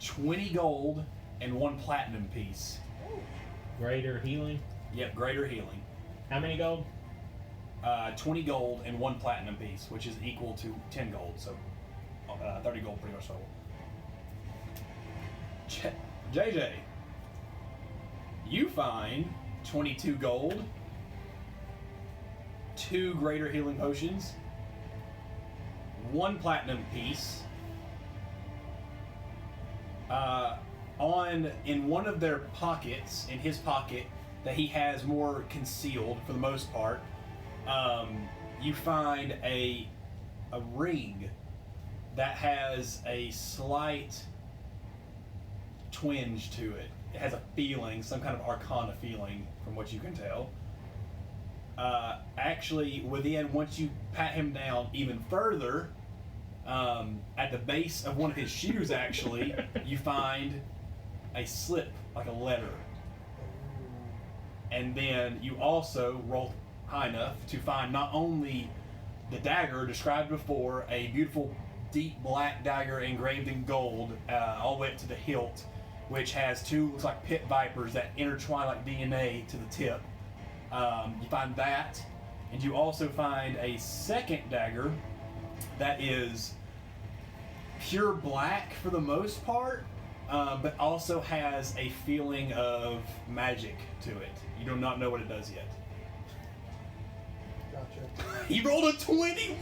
20 gold and 1 platinum piece. Greater healing. Yep, greater healing. How many gold? 20 gold and 1 platinum piece, which is equal to 10 gold. So 30 gold pretty much total. JJ, you find 22 gold, 2 greater healing potions, 1 platinum piece. In one of their pockets, in his pocket that he has more concealed for the most part, you find a ring that has a slight twinge to it. It has a feeling, some kind of arcana feeling, from what you can tell. Actually, once you pat him down even further, at the base of one of his shoes, actually, you find a slip, like a letter. And then you also roll high enough to find not only the dagger described before, a beautiful deep black dagger engraved in gold, all the way up to the hilt, which has 2, looks like pit vipers that intertwine like DNA to the tip. You find that, and you also find a second dagger that is pure black for the most part, but also has a feeling of magic to it. You do not know what it does yet. Gotcha. He rolled a 21!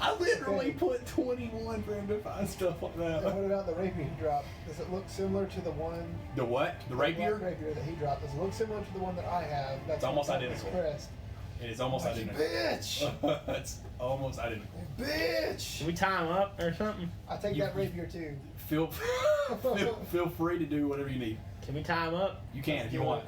I literally put 21 for him to find stuff like Now, that. what about the rapier he dropped? Does it look similar to the one? The what? The black rapier? rapier that he dropped. Does it look similar to the one that I have? That's It's almost on top of his identical. crest? It is almost Like, identical. bitch! It's almost identical. Bitch! Should we tie him up or something? I take You- that rapier too. Feel free to do whatever you need. Can we tie him up? You can if you want.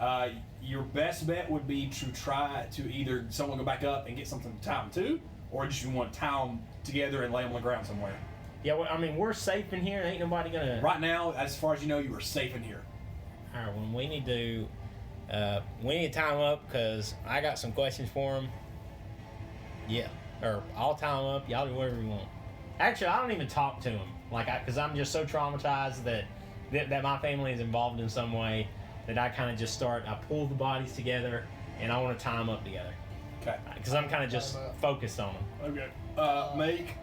Your best bet would be to try to either someone go back up and get something to tie them to, or just you want to tie them together and lay them on the ground somewhere. Yeah, well, I mean, we're safe in here. Ain't nobody gonna. Right now, as far as you know, you are safe in here. All right, well, we need to tie him up because I got some questions for him. Yeah, or I'll tie him up. Y'all do whatever you want. Actually, I don't even talk to him, because I'm just so traumatized that my family is involved in some way that I kind of just I pull the bodies together and I want to tie them up together. Okay. Because I'm kind of just focused on them. Okay. Make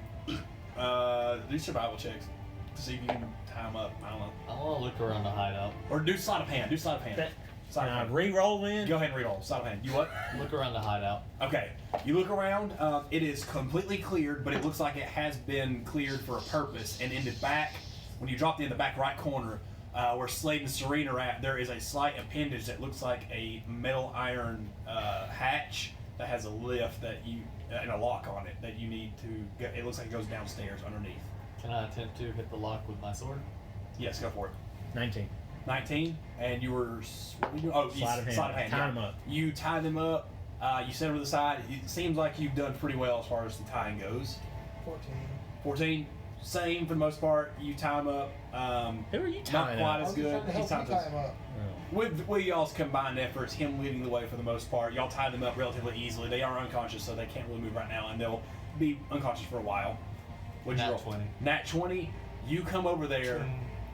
do survival checks to see if you can tie them up. I don't know. I want to look around the hideout. Or do sleight of hand. Sleight Can I of hand. re-roll in? Go ahead and re-roll. Sleight of hand. You what? Look around the hideout. Okay. You look around. It is completely cleared, but it looks like it has been cleared for a purpose. And in the back, when you drop in the back right corner, where Slade and Serene are at, there is a slight appendage that looks like a metal iron hatch that has a lift and a lock on it that you need to get. It looks like it goes downstairs underneath. Can I attempt to hit the lock with my sword? Yes, go for it. 19. 19, and you were Sleight of hand. Tie them up. You tie them up. You set them to the side. It seems like you've done pretty well as far as the tying goes. 14. Same for the most part. You tie them up. Who are you Not tying quite up? as good. He's trying to help you tie him up. With y'all's combined efforts, him leading the way for the most part, y'all tie them up relatively easily. They are unconscious, so they can't really move right now, and they'll be unconscious for a while. What'd you Nat roll? 20. Nat 20. You come over there.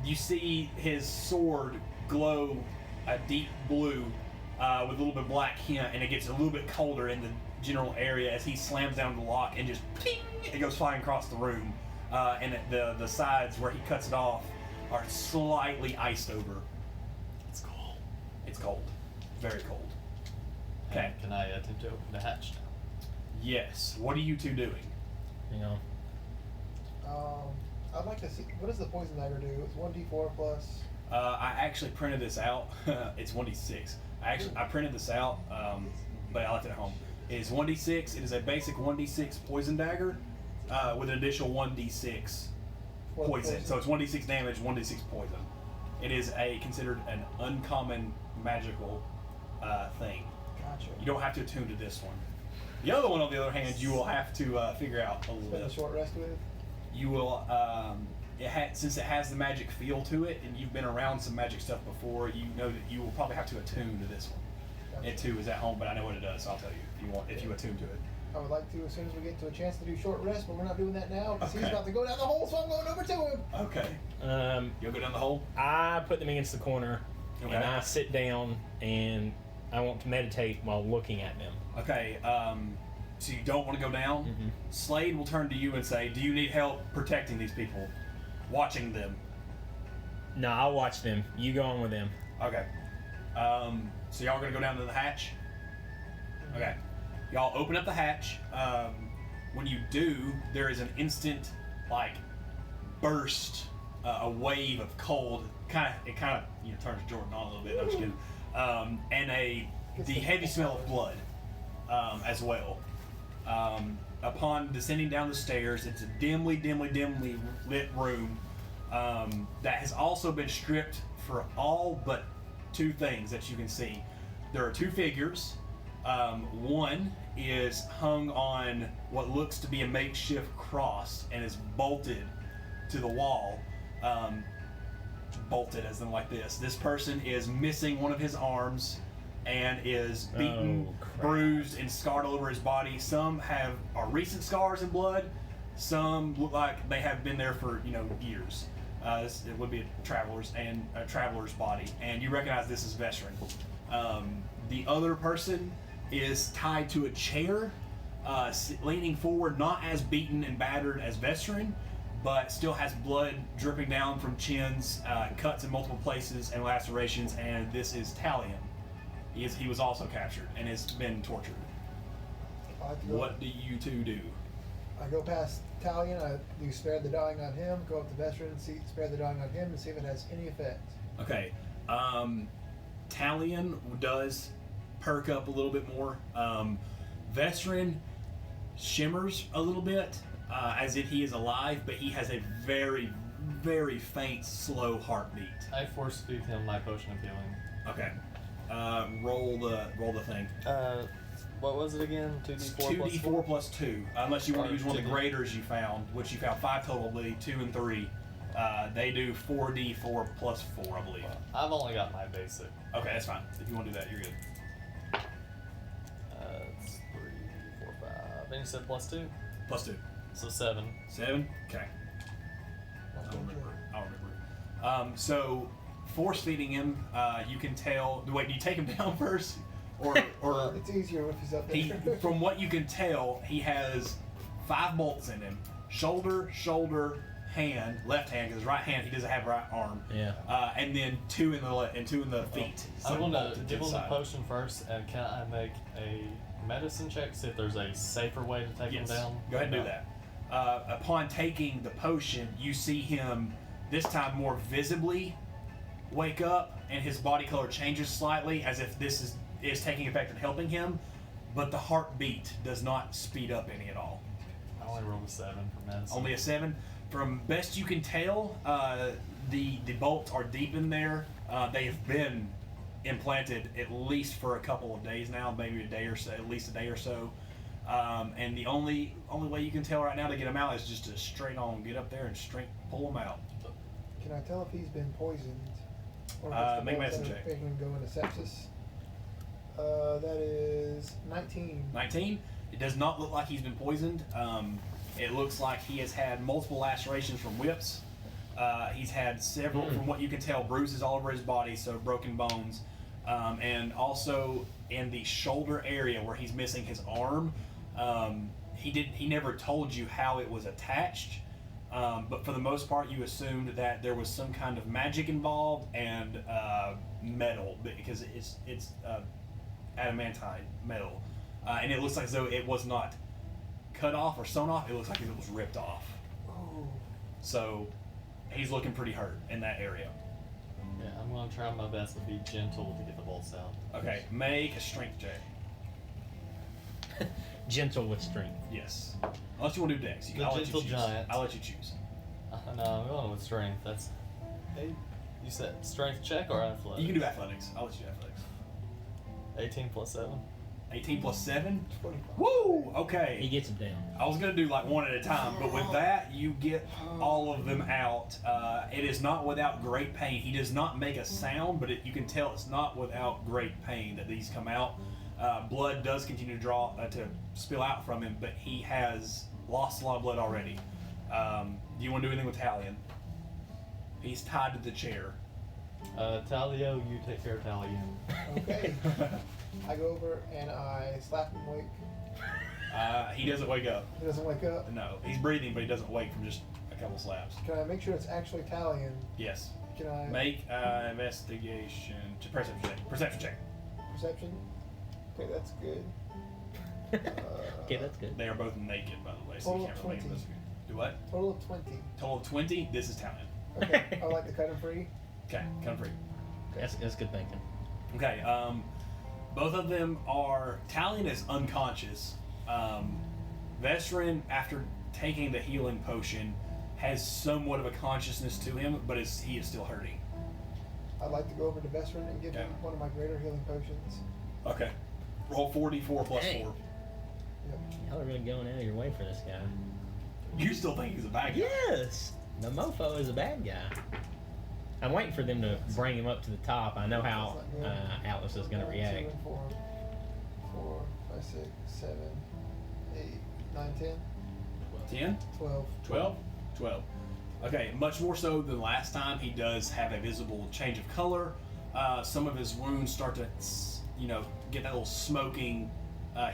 You see his sword glow a deep blue with a little bit of black hint, and it gets a little bit colder in the general area as he slams down the lock and just ping, it goes flying across the room. And the sides where he cuts it off are slightly iced over. It's cold. It's cold. Very cold. Okay. Can I attempt to open the hatch now? Yes. What are you two doing? Hang on. I'd like to see, what does the poison dagger do? It's 1d4 plus. I actually printed this out. It's 1d6. I printed this out, but I left it at home. It is 1d6. It is a basic 1d6 poison dagger with an additional 1d6 poison. So it's 1d6 damage, 1d6 poison. It is considered an uncommon magical thing. Gotcha. You don't have to attune to this one. The other one, on the other hand, you will have to figure out a little Spend a bit. short rest with. You will, since it has the magic feel to it, and you've been around some magic stuff before, you know that you will probably have to attune to this one. Gotcha. It too is at home, but I know what it does, so I'll tell you if you attune to it. I would like to as soon as we get to a chance to do short rest, but we're not doing that now because he's Okay. about to go down the hole, so I'm going over to him. Okay. You'll go down the hole? I put them against the corner, Okay. and I sit down, and I want to meditate while looking at them. Okay, so you don't want to go down? Mhm. Slade will turn to you and say, do you need help protecting these people? Watching them? No, I'll watch them. You go on with them. Okay. So y'all are gonna go down to the hatch? Okay. Y'all open up the hatch. When you do, there is an instant, burst, a wave of cold. It kind of turns Jordan on a little bit. I'm just kidding. And the heavy smell of blood, as well. Upon descending down the stairs, it's a dimly lit room that has also been stripped for all but two things that you can see. There are two figures. One is hung on what looks to be a makeshift cross and is bolted to the wall. Bolted as in like this. This person is missing one of his arms and is beaten, bruised, and scarred all over his body. Some are recent scars and blood. Some look like they have been there for years. It would be a traveler's body, and you recognize this as Veteran. The other person is tied to a chair, leaning forward, not as beaten and battered as Veteran, but still has blood dripping down from chins, cuts in multiple places, and lacerations. And this is Talion. He was also captured and has been tortured. What do you two do? I go past Talion, I do spare the dying on him, go up to Veteran, spare the dying on him, and see if it has any effect. Okay. Talion does perk up a little bit more. Veteran shimmers a little bit, as if he is alive, but he has a very, very faint, slow heartbeat. I force feed him my potion of healing. Okay. Roll the thing. What was it again? 2d4 plus 2d4 plus 2. Unless you want to use one of the 2D. graders you found, which you found 5 total, I believe, 2 and 3. They do 4d4 plus 4, I believe. I've only got my basic. Okay, that's fine. If you want to do that, you're good. It's 3, 4, 5. And you said plus 2? Plus 2. So 7. 7? Okay. I'll remember. So, force feeding him, you can tell. Wait, do you take him down first? Or It's easier if he's up there. he, from what you can tell, he has 5 bolts in him. Shoulder, hand, left hand, because his right hand, he doesn't have right arm. Yeah. And then 2 in the feet. I want to bolted give the him the side. potion first, and can I make a medicine check, see if there's a safer way to take him Yes. down? Go ahead and do that. Upon taking the potion, you see him this time more visibly wake up, and his body color changes slightly as if this is taking effect and helping him, but the heartbeat does not speed up any at all. I only rolled a 7 for medicine. Only a 7. From best you can tell, the bolts are deep in there. They have been implanted at least for a couple of days now, maybe a day or so, at least a day or so. And the only way you can tell right now to get them out is just to straight on get up there and straight pull them out. Can I tell if he's been poisoned? Or Make a medicine check. Making him go into sepsis. That is 19. 19. It does not look like he's been poisoned. It looks like he has had multiple lacerations from whips. He's had several, from what you can tell, bruises all over his body, so broken bones. And also in the shoulder area where he's missing his arm, he never told you how it was attached. But for the most part, you assumed that there was some kind of magic involved and metal, because it's adamantine metal, and it looks like as though it was not cut off or sewn off. It looks like it was ripped off. Oh. So he's looking pretty hurt in that area. Yeah, I'm going to try my best to be gentle to get the bolts out. Okay, make a strength check. Gentle with strength. Yes. Unless you want to do dex. The I'll let you gentle choose. giant. I'll let you choose. No, I'm going with strength. That's. Hey, you said strength check or athletics? You can do athletics. I'll let you do athletics. 18 plus 7. 18 plus 7. 25. Woo! Okay. He gets him down. I was gonna do like one at a time, but with that, you get all of them out. It is not without great pain. He does not make a sound, but you can tell it's not without great pain that these come out. Blood does continue to spill out from him, but he has lost a lot of blood already. Do you want to do anything with Talion? He's tied to the chair. Talio, you take care of Talion. Okay. I go over and I slap him awake. He doesn't wake up. He doesn't wake up. No, he's breathing, but he doesn't wake from just a couple slaps. Can I make sure it's actually Talion? Yes. Can I Make investigation. Perception check. Perception check. perception? Okay, that's good. Okay, that's good. They are both naked, by the way, so you Total can't of really make 20. this. Do what? Total of 20. Total of 20. This is Talion. Okay, I like to cut him free. Okay, come free. That's good thinking. Okay, both of them are. Talion is unconscious. Veteran, after taking the healing potion, has somewhat of a consciousness to him, but he is still hurting. I'd like to go over to Veteran and give him one of my greater healing potions. Okay. Roll 4d4 plus Dang. 4. Yep. Y'all are really going out of your way for this guy. You still think he's a bad guy? Yes! The mofo is a bad guy. I'm waiting for them to bring him up to the top. I know how Atlas is going to react. 4, 5, 6, 7, 8, 9, 10, 10? 12. 12? 12. Okay, much more so than last time, he does have a visible change of color. Some of his wounds start to, get that little smoking,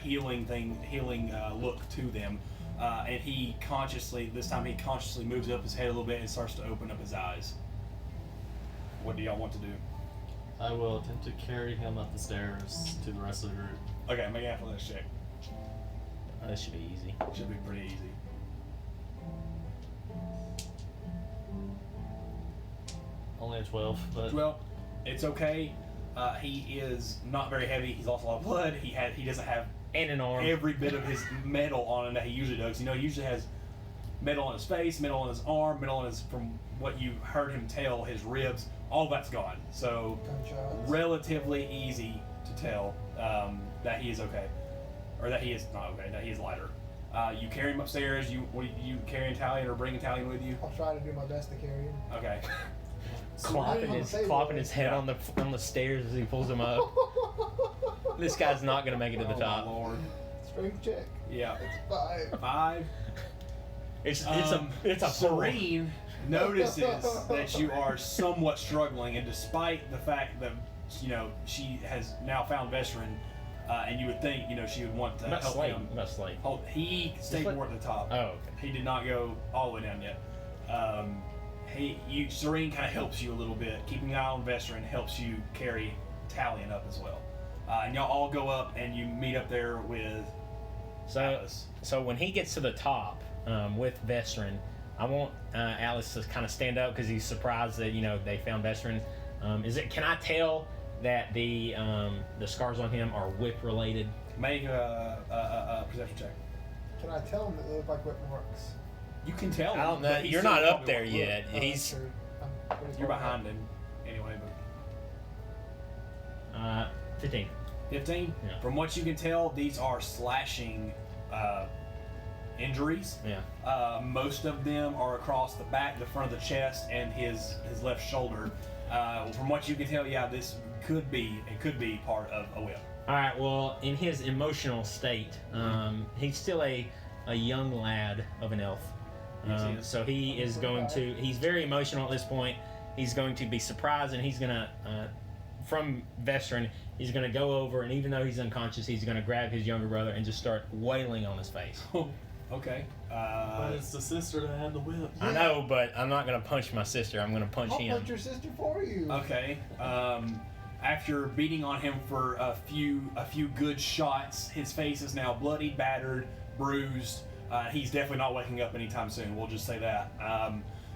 healing look to them. And this time he consciously moves up his head a little bit and starts to open up his eyes. What do y'all want to do? I will attempt to carry him up the stairs to the rest of the group. Okay, make an athletics check. This should be easy. Should be pretty easy. Only a 12, but Well, it's okay. He is not very heavy. He's lost a lot of blood. He doesn't have And an arm. every bit of his metal on him that he usually does. He usually has metal on his face, metal on his arm, metal on his, from what you heard him tell, his ribs, all that's gone. So Gunshots. relatively easy to tell that he is okay, or that he is not okay, that he is lighter. You carry him upstairs. You carry Talion or bring Talion with you? I'll try to do my best to carry him. Okay. Clopping his head on the stairs as he pulls him up. This guy's not gonna make it to the Oh, top. my Lord. Strength check. Yeah. It's 5. 5. It's a Serene notices that you are somewhat struggling, and despite the fact that she has now found Vestrin, and you would think she would want to help him. About Slate. Oh, he stayed more at the top. Oh, okay. He did not go all the way down yet. Serene kind of helps you a little bit. Keeping an eye on Vestrin helps you carry Talion up as well. And y'all all go up, and you meet up there with Atlas. So when he gets to the top with Vestrin, I want Alice to kind of stand up because he's surprised that they found Vestrin. Can I tell that the scars on him are whip related? Make a perception check. Can I tell him that they look like whip marks? You can tell him. I don't know. but he You're still not up probably there won't yet. look. He's True. You're behind him anyway. But 15. 15. Yeah. From what you can tell, these are slashing injuries. Yeah. Most of them are across the back, the front of the chest, and his left shoulder. From what you can tell, this could be part of a whip. All right. Well, in his emotional state, he's still a young lad of an elf. Yes, he is. So he is going to. He's very emotional at this point. He's going to be surprised, and he's gonna, from Vestrin, he's gonna go over, and even though he's unconscious, he's gonna grab his younger brother and just start wailing on his face. Okay. But it's the sister that had the whip. I know, but I'm not gonna punch my sister. I'm gonna punch I'll him. punch your sister for you. Okay. After beating on him for a few good shots, his face is now bloody, battered, bruised. He's definitely not waking up anytime soon. We'll just say that.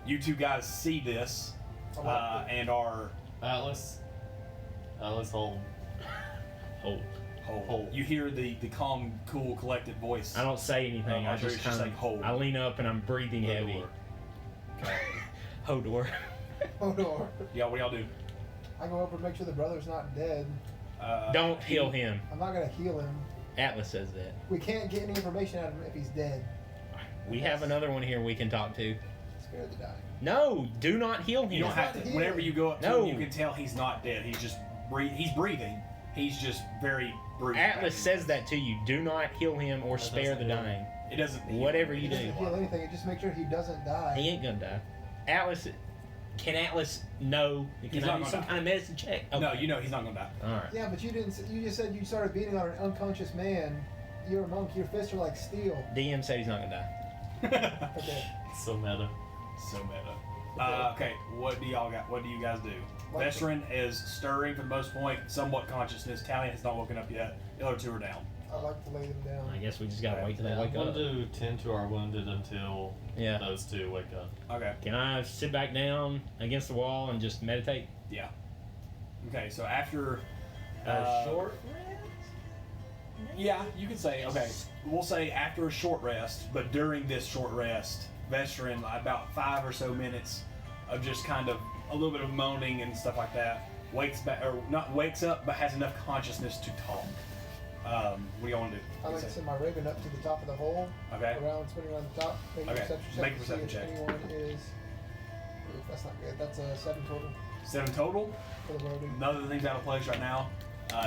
You two guys see this and are Atlas, hold. Hold. You hear the calm, cool, collected voice. I don't say anything. I Arturius just kind like, hold. of. I lean up and I'm breathing heavy. Okay. Hodor. Oh no. Yeah, what do y'all do? I go over and make sure the brother's not dead. Don't heal him. I'm not gonna heal him. Atlas says that. We can't get any information out of him if he's dead. We have another one here we can talk to. Spare the dying. No, do not heal him. You don't have to. healing. Whenever you go up to No. him, you can tell he's not dead. He's just he's breathing. He's just very bruised. Atlas says that to you. Do not heal him or That spare the doesn't heal. dying. It doesn't. Whatever you It do. doesn't heal anything. It just makes sure he doesn't die. He ain't gonna die. Atlas, can Atlas know? He's Can not I do gonna some die. kind of medicine check? Okay. No, you know he's not gonna die. All right. Yeah, but you didn't. You just said you started beating on an unconscious man. You're a monk. Your fists are like steel. DM said he's not gonna die. Okay. So meta. So meta. Okay, what do y'all got? What do you guys do? What- Vestrin is stirring for the most point, somewhat consciousness. Talion has not woken up yet. The other two are down. I like to lay them down. I guess we just gotta wait till they Yeah, wake I'm up. gonna tend to our wounded until Yeah. those two wake up. Okay. Can I sit back down against the wall and just meditate? Yeah. Okay, so after Short. yeah, you could say okay. We'll say after a short rest, but during this short rest, Vestrin, about 5 or so minutes of just kind of a little bit of moaning and stuff like that, wakes up, but has enough consciousness to talk. What do y'all want to do? I like to send my raven up to the top of the hole, Okay. spinning around the top. Make a Okay, perception check. make a to see perception if check. Anyone is. Oof, that's not good. That's a 7 total 7 total. for the rodent. None of the things out of place right now.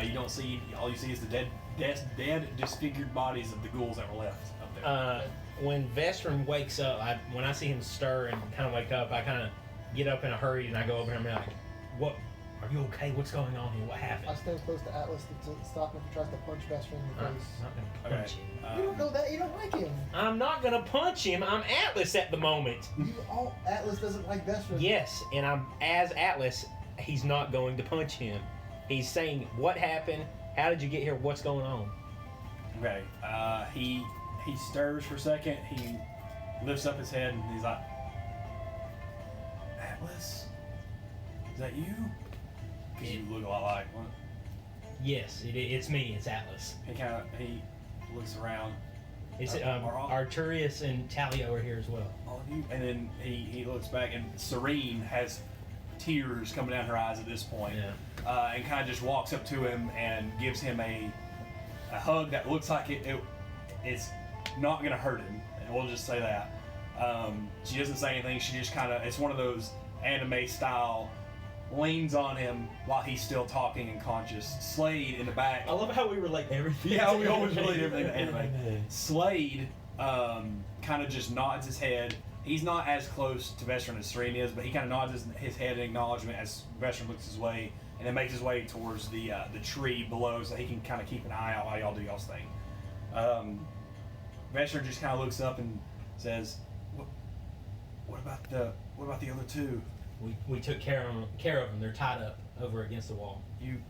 You don't see. All you see is the dead, disfigured bodies of the ghouls that were left up there. When Vestrin wakes up, when I see him stir and kind of wake up, I kind of get up in a hurry and I go over to him and I'm like, "What? Are you okay? What's going on here? What happened?" I stand close to Atlas to stop him if he tries to punch Vestrin in the I'm face. not gonna punch him. You don't know that. You don't like him. I'm not gonna punch him. I'm Atlas at the moment. Atlas doesn't like Vestrin. Yes, and I'm as Atlas. He's not going to punch him. He's saying, "What happened? How did you get here? What's going on?" Okay. He stirs for a second. He lifts up his head and he's like, "Atlas, is that you?" Because you look a lot like. Yes, it's me. It's Atlas. He looks around. It's Are all- Arturius and Talio are here as well. all of you? And then he looks back, and Serene has tears coming down her eyes at this point, and kind of just walks up to him and gives him a hug that looks like it's not going to hurt him, and we'll just say that. She doesn't say anything. She just kind of, it's one of those anime style, leans on him while he's still talking and conscious. Slade in the back. I love how we relate everything. Yeah, we always relate everything to anime. Slade kind of just nods his head. He's not as close to Vestron as Serene is, but he kind of nods his head in acknowledgement as Vestron looks his way, and then makes his way towards the tree below so he can kind of keep an eye out while y'all do y'all's thing. Vestron just kind of looks up and says, "What about the other two? We took care of them. They're tied up over against the wall. You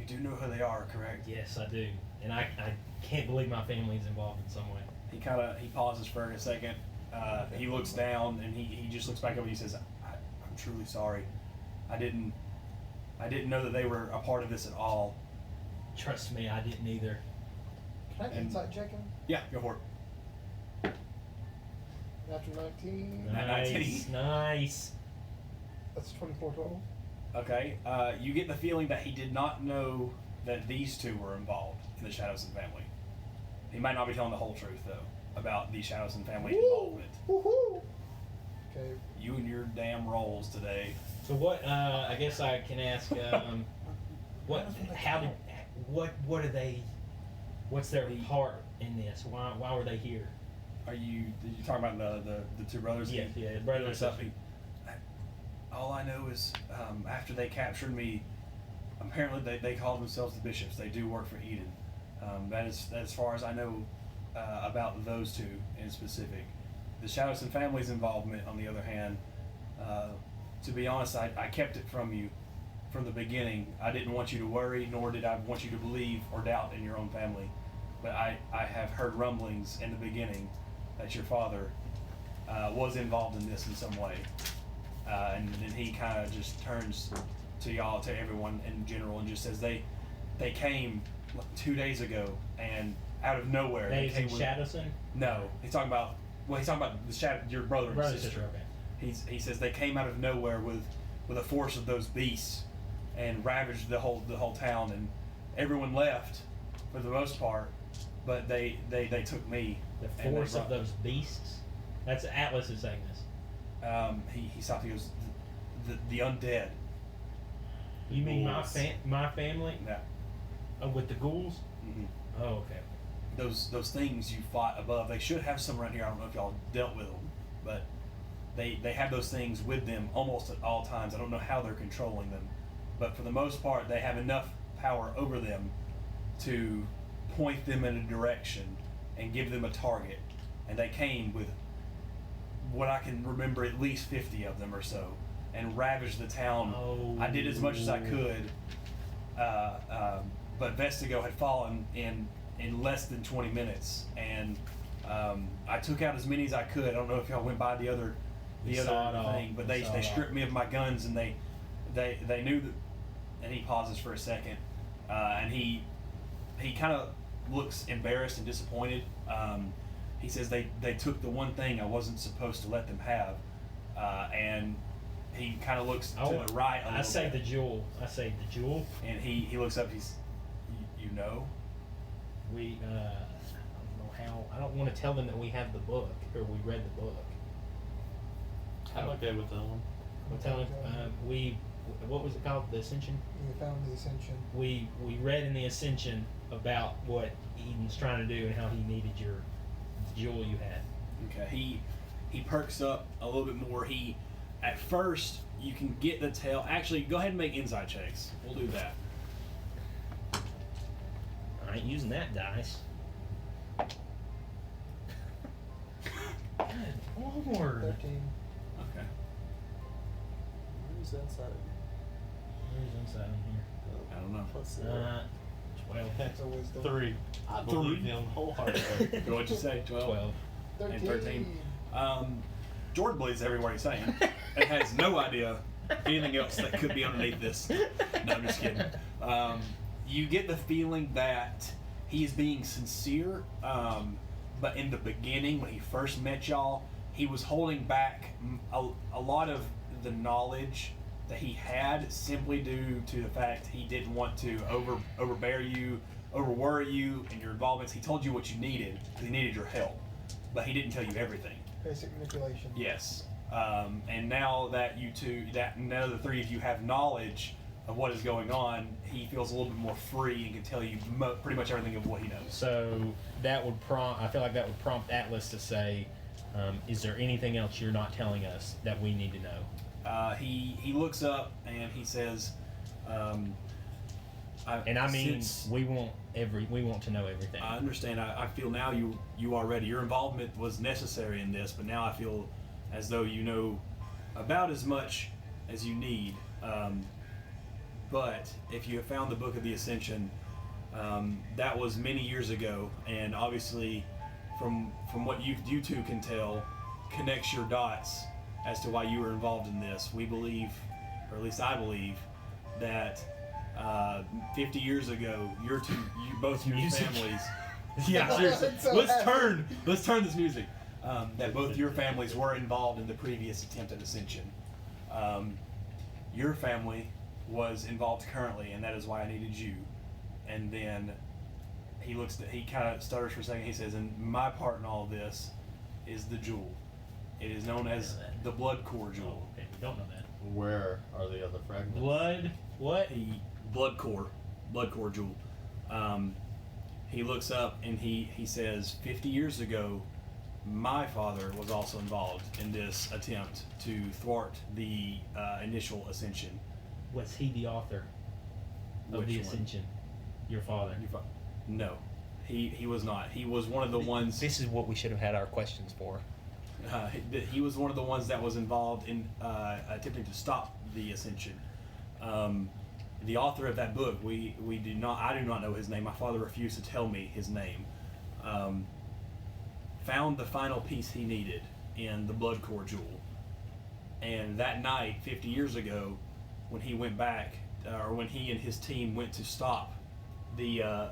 do know who they are, correct?" Yes, I do. And I can't believe my family's involved in some way. He pauses for a second. He looks down and he just looks back up and he says, I'm truly sorry. I didn't know that they were a part of this at all. Trust me, I didn't either. Can I insight check him? Yeah, go for it. After 19. Nice. That's 24 total. Okay. You get the feeling that he did not know that these two were involved in the Shadowson family. He might not be telling the whole truth though about the Shadowson family involvement. Woohoo! Okay. You and your damn rolls today. So what? I guess I can ask. What? How did? What are they? What's their part in this? Why were they here? Did you talk about the two brothers? Yeah, brothers and stuff. sisters. All I know is after they captured me, apparently they called themselves the bishops. They do work for Eden. That is as far as I know about those two in specific. The Shadowson family's involvement, on the other hand, to be honest, I kept it from you from the beginning. I didn't want you to worry, nor did I want you to believe or doubt in your own family. But I have heard rumblings in the beginning that your father was involved in this in some way. And then he kind of just turns to y'all, to everyone in general, and just says they came 2 days ago, and out of nowhere They came in Shadowson? No, he's talking about your brother and sister. Okay. He says they came out of nowhere with a force of those beasts and ravaged the whole town, and everyone left for the most part, but they took me. The force of those beasts? That's Atlas is saying this. He stopped. He goes, the undead. You mean Ghouls. my family? Yeah. With the ghouls? Mm-hmm. Oh, okay. Those things you fought above. They should have some around here. I don't know if y'all dealt with them, but they have those things with them almost at all times. I don't know how they're controlling them, but for the most part, they have enough power over them to point them in a direction and give them a target. And they came with what I can remember, at least 50 of them or so, and ravaged the town. Oh. I did as much as I could, but Vestigo had fallen in less than 20 minutes, and I took out as many as I could. I don't know if y'all went by the other thing, but they stripped me of my guns, and they knew that. And he pauses for a second, and he kind of looks embarrassed and disappointed. He says they took the one thing I wasn't supposed to let them have, and he kind of looks to the right a little bit. The jewel. I say the jewel. And he looks up. You know? We I don't know how. I don't want to tell them that we have the book or we read the book. I'm okay with that one. We'll tell them what was it called? The Ascension. You found the Ascension. We read in the Ascension about what Eden's trying to do and how he needed the jewel you had. Okay. He perks up a little bit more. At first you can get the tell. Actually, go ahead and make insight checks. We'll do that. I ain't using that dice. Good Lord. 13. Okay. Where's that side? Where's inside in here? I don't know. Plus 12. That's a wisdom. 3. I believe him wholeheartedly. What'd you say? 12? 12. And 13. Jordan believes every word he's saying and has no idea anything else that could be underneath this. No, I'm just kidding. You get the feeling that he is being sincere. but in the beginning, when he first met y'all, he was holding back a lot of the knowledge that he had simply due to the fact he didn't want to overworry you in your involvements. He told you what you needed because he needed your help, but he didn't tell you everything. Basic manipulation. Yes. And now that now the three of you have knowledge of what is going on, he feels a little bit more free and can tell you pretty much everything of what he knows. So that would prompt. I feel like that would prompt Atlas to say, "Is there anything else you're not telling us that we need to know?" He looks up and he says, we want to know everything. I understand. I feel now you are ready. Your involvement was necessary in this, but now I feel as though you know about as much as you need. But if you have found the Book of the Ascension, that was many years ago, and obviously, from what you two can tell, connects your dots as to why you were involved in this. We believe, or at least I believe, that 50 years ago, both your families. Yeah, seriously. So Let's turn this music. That both your families were involved in the previous attempt at ascension. Your family was involved currently, and that is why I needed you. And then he kind of stutters for a second. He says, "And my part in all of this is the jewel. It is known as the blood core jewel." Okay, we don't know that. Where are the other fragments? Blood. What? Blood core jewel. He looks up and he says, 50 years ago, my father was also involved in this attempt to thwart the initial ascension. Was he the author of Which the one? Ascension? Your father. No, he was not. He was one of the ones. This is what we should have had our questions for. He was one of the ones that was involved in attempting to stop the ascension. The author of that book, I do not know his name. My father refused to tell me his name. Found the final piece he needed in the blood core jewel, and that night, 50 years ago, when he went back, or when he and his team went to stop the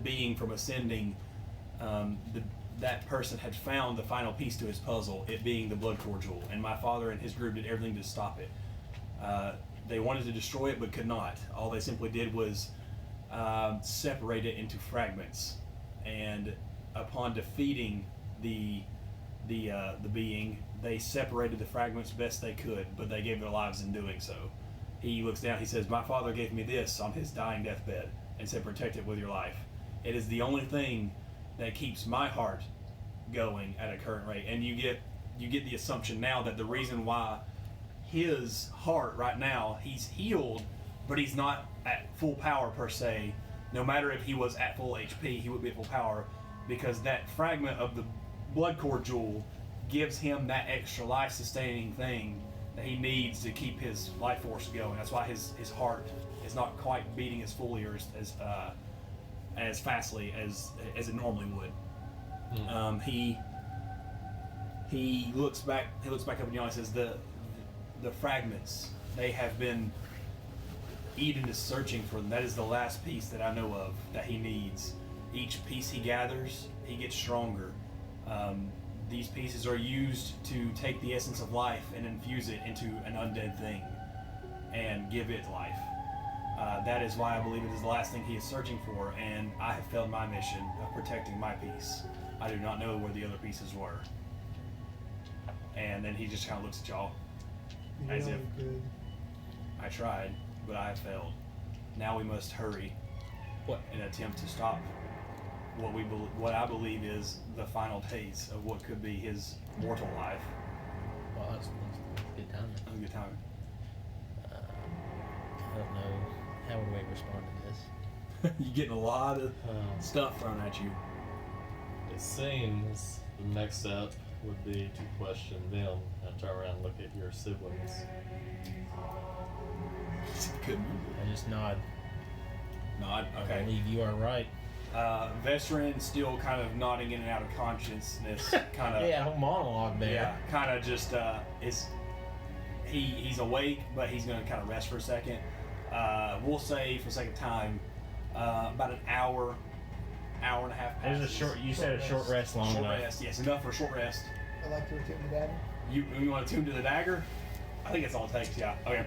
being from ascending, that person had found the final piece to his puzzle, it being the blood core jewel, and my father and his group did everything to stop it. They wanted to destroy it but could not. All they simply did was separate it into fragments, and upon defeating the being, they separated the fragments best they could, but they gave their lives in doing so. He looks down, he says, "My father gave me this on his dying deathbed and said, protect it with your life. It is the only thing that keeps my heart going at a current rate." And you get the assumption now that the reason why his heart right now, he's healed, but he's not at full power per se. No matter if he was at full HP, he would be at full power, because that fragment of the blood core jewel gives him that extra life sustaining thing that he needs to keep his life force going. That's why his heart is not quite beating as fully or as fastly as it normally would. He looks back up at you and says, the fragments, they have been, Eden is searching for them. That is the last piece that I know of that he needs. Each piece he gathers, he gets stronger. These pieces are used to take the essence of life and infuse it into an undead thing and give it life. That is why I believe it is the last thing he is searching for, and I have failed my mission of protecting my piece. I do not know where the other pieces were. And then he just kind of looks at y'all as if, I tried, but I have failed. Now we must hurry and attempt to stop what I believe is the final taste of what could be his mortal life. Well, that's good timing. That's a good time. I don't know. How would we respond to this? You're getting a lot of stuff thrown at you. It seems the next step would be to question them and turn around and look at your siblings. Good. I just nod. Nod. I Okay. believe you are right. Veteran still kind of nodding in and out of consciousness, kind of. Yeah, a whole monologue there. Yeah, kind of just he's awake, but he's going to kind of rest for a second. We'll say, for the sake of time, about an hour hour and a half There's passes. a short. You said a short rest long Short enough. rest, yes, enough for a short rest. I like to attune the dagger. You want to tune to the dagger? I think that's all it takes. Yeah. Okay.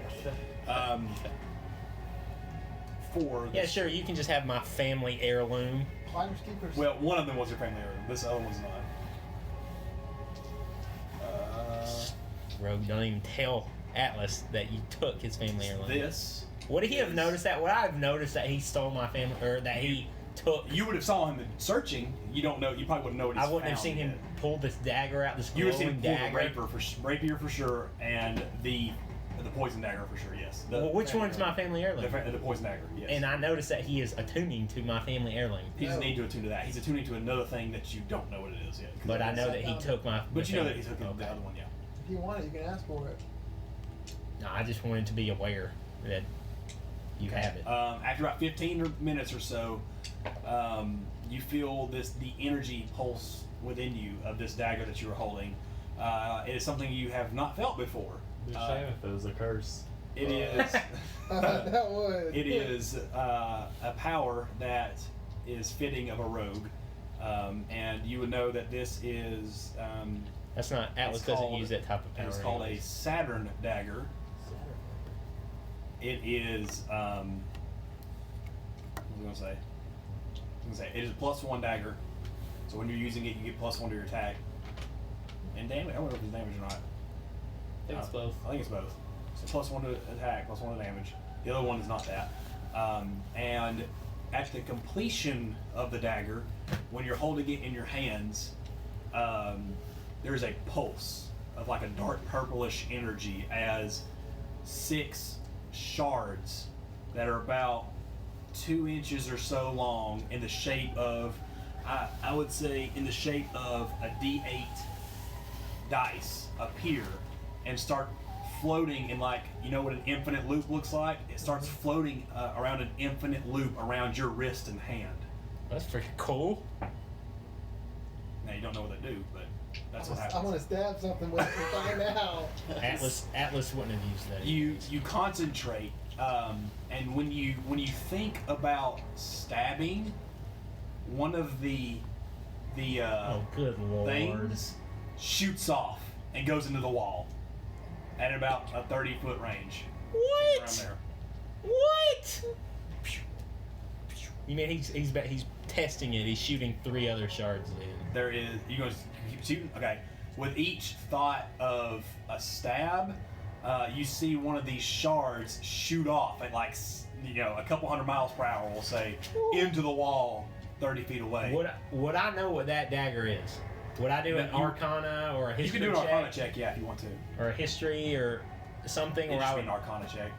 For Yeah, sure. You can just have my family heirloom. Finders keepers. well, one of them was your family heirloom. This other one's not. Rogue, don't even tell Atlas that you took his family heirloom. This. Would he have is- noticed that? Would I have noticed that he stole my family, or that he took? You would have saw him searching. You don't know. You probably wouldn't know what he's I wouldn't have found seen him yet. pull this dagger out, this You would have seen glowing him pull the dagger. rapier for sure, and the poison dagger for sure. Yes. Well, which one's my family heirloom? The poison dagger. Yes. And I noticed that he is attuning to my family heirloom. He doesn't need to attune to that. He's attuning to another thing that you don't know what it is yet. But I know that he took my. But you know that family- he took the okay. other one. Yeah. If you want it, you can ask for it. No, I just wanted to be aware that you have it. After about 15 minutes or so, you feel the energy pulse within you of this dagger that you were holding. It is something you have not felt before. It'd be a shame if it was a curse. It is. That would. It is a power that is fitting of a rogue, and you would know that this is. That's not Atlas it's doesn't called- use that type of power. It's called a anyways. Saturn dagger. It is. What was I gonna say? It is a +1 dagger. So when you're using it, you get +1 to your attack. And damage. I don't know if it's damage or not. I think it's both. I think it's both. So +1 to attack, +1 to damage. The other one is not that. And at the completion of the dagger, when you're holding it in your hands, there's a pulse of like a dark purplish energy as 6 shards that are about 2 inches or so long in the shape of, I would say, in the shape of a D8 dice appear and start floating in, like, you know what an infinite loop looks like? It starts floating around an infinite loop around your wrist and hand. That's pretty cool. Now you don't know what they do, but that's what I'm happens. gonna stab something with it right now. Atlas wouldn't have used that. You concentrate, and when you think about stabbing, one of the Oh, good lord. things shoots off and goes into the wall at about a 30-foot range. Around What? there. What? You mean he's testing it? He's shooting 3 other shards in. There is, you going to shoot? Okay. With each thought of a stab, you see one of these shards shoot off at, like, a couple hundred miles per hour, we'll say, into the wall 30 feet away. Would I know what that dagger is? Would I do an Arcana or a You history can do an check? Arcana check, yeah, if you want to. Or a history or something? It Or should I be would... an Arcana check.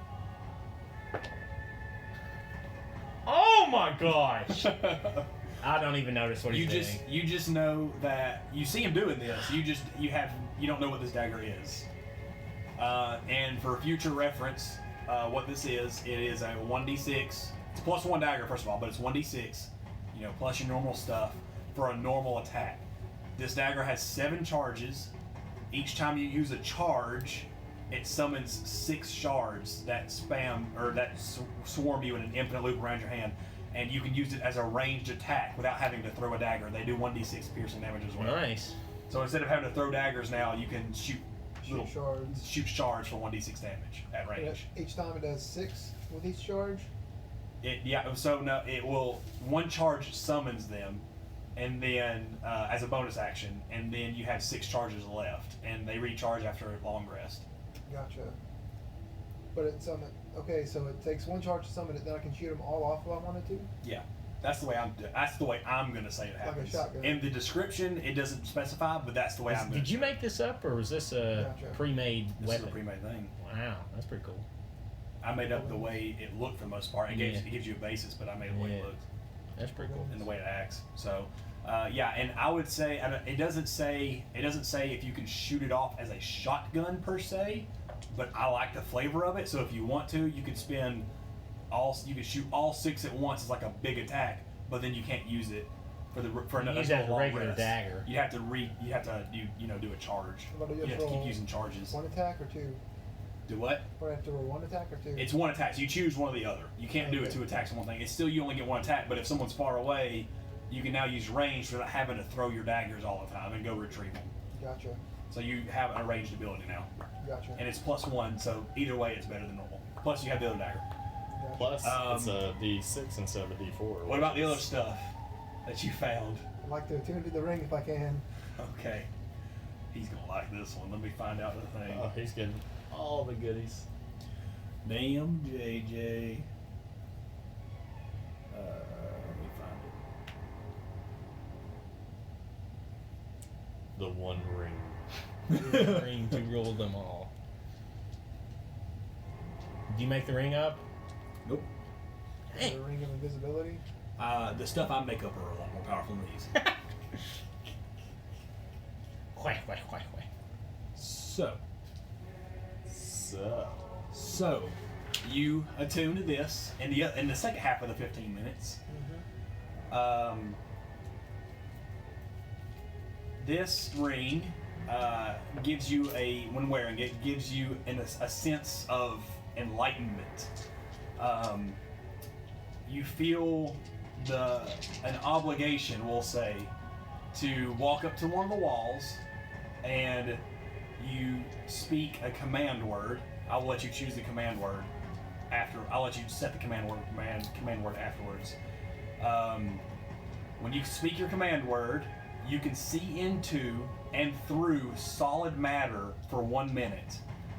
Oh my gosh! I don't even notice what he's doing. You just know that you see him doing this. You don't know what this dagger is. And for future reference, what this is, it is a 1d6. It's a +1 dagger first of all, but it's 1d6. Plus your normal stuff for a normal attack. This dagger has 7 charges. Each time you use a charge, it summons 6 shards that spam or that swarm you in an infinite loop around your hand, and you can use it as a ranged attack without having to throw a dagger. They do 1d6 piercing damage as well. Nice. So instead of having to throw daggers now, you can shoot Shards. shards for 1d6 damage at range. Each time it does 6 with each charge. It will, one charge summons them, and then as a bonus action, and then you have 6 charges left, and they recharge after a long rest. Gotcha. But it summon. Okay, so it takes 1 charge to summon it. Then I can shoot them all off if I wanted to. Yeah, that's the way I'm gonna say it Like a happens. shotgun. In the description, it doesn't specify, but that's the way I'm gonna. Did you make this up, or was this a Gotcha. pre-made This weapon? is a pre-made thing. Wow, that's pretty cool. I made up the way it looked for the most part. It gives you a basis, but I made it the way it Yeah. looked That's pretty cool. and the way it acts. So, and I would say it doesn't say if you can shoot it off as a shotgun per se, but I like the flavor of it. So if you want to, you could you could shoot all 6 at once as like a big attack, but then you can't use it for another Use that as a long regular rest. dagger. You have to do a charge. I'm gonna You just have to keep roll using charges. 1 attack or 2. Do what? Do I have to roll 1 attack or 2? It's 1 attack, so you choose one or the other. You can't do it Okay. 2 attacks on one thing. It's still you only get 1 attack, but if someone's far away, you can now use range without having to throw your daggers all the time and go retrieve them. Gotcha. So you have a ranged ability now. Gotcha. And it's +1, so either way it's better than normal. Plus you have the other dagger. Gotcha. Plus, it's a D6 instead of a D4. What about the other stuff that you found? I'd like to attune to the ring if I can. Okay. He's gonna like this one. Let me find out the thing. Oh, he's getting all the goodies. Damn, JJ. Let me find it. The one ring. The ring to rule them all. Do you make the ring up? Nope. The ring of invisibility. The stuff I make up are a lot more powerful than these. So, you attune to this in the second half of the 15 minutes. This ring gives you when wearing it, gives you a sense of enlightenment. You feel an obligation, we'll say, to walk up to one of the walls and you speak a command word. I'll let you choose the command word after. I'll let you set the command word afterwards. When you speak your command word, you can see into and through solid matter for 1 minute.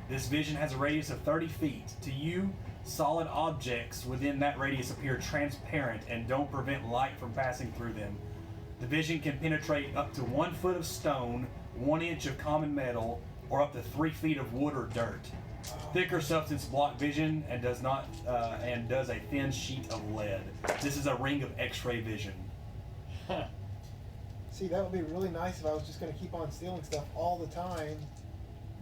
This vision has a radius of 30 feet. To you, solid objects within that radius appear transparent and don't prevent light from passing through them. The vision can penetrate up to 1 foot of stone, 1 inch of common metal, or up to 3 feet of wood or dirt. Thicker substance block vision and does a thin sheet of lead. This is a ring of X-ray vision. See, that would be really nice if I was just going to keep on stealing stuff all the time,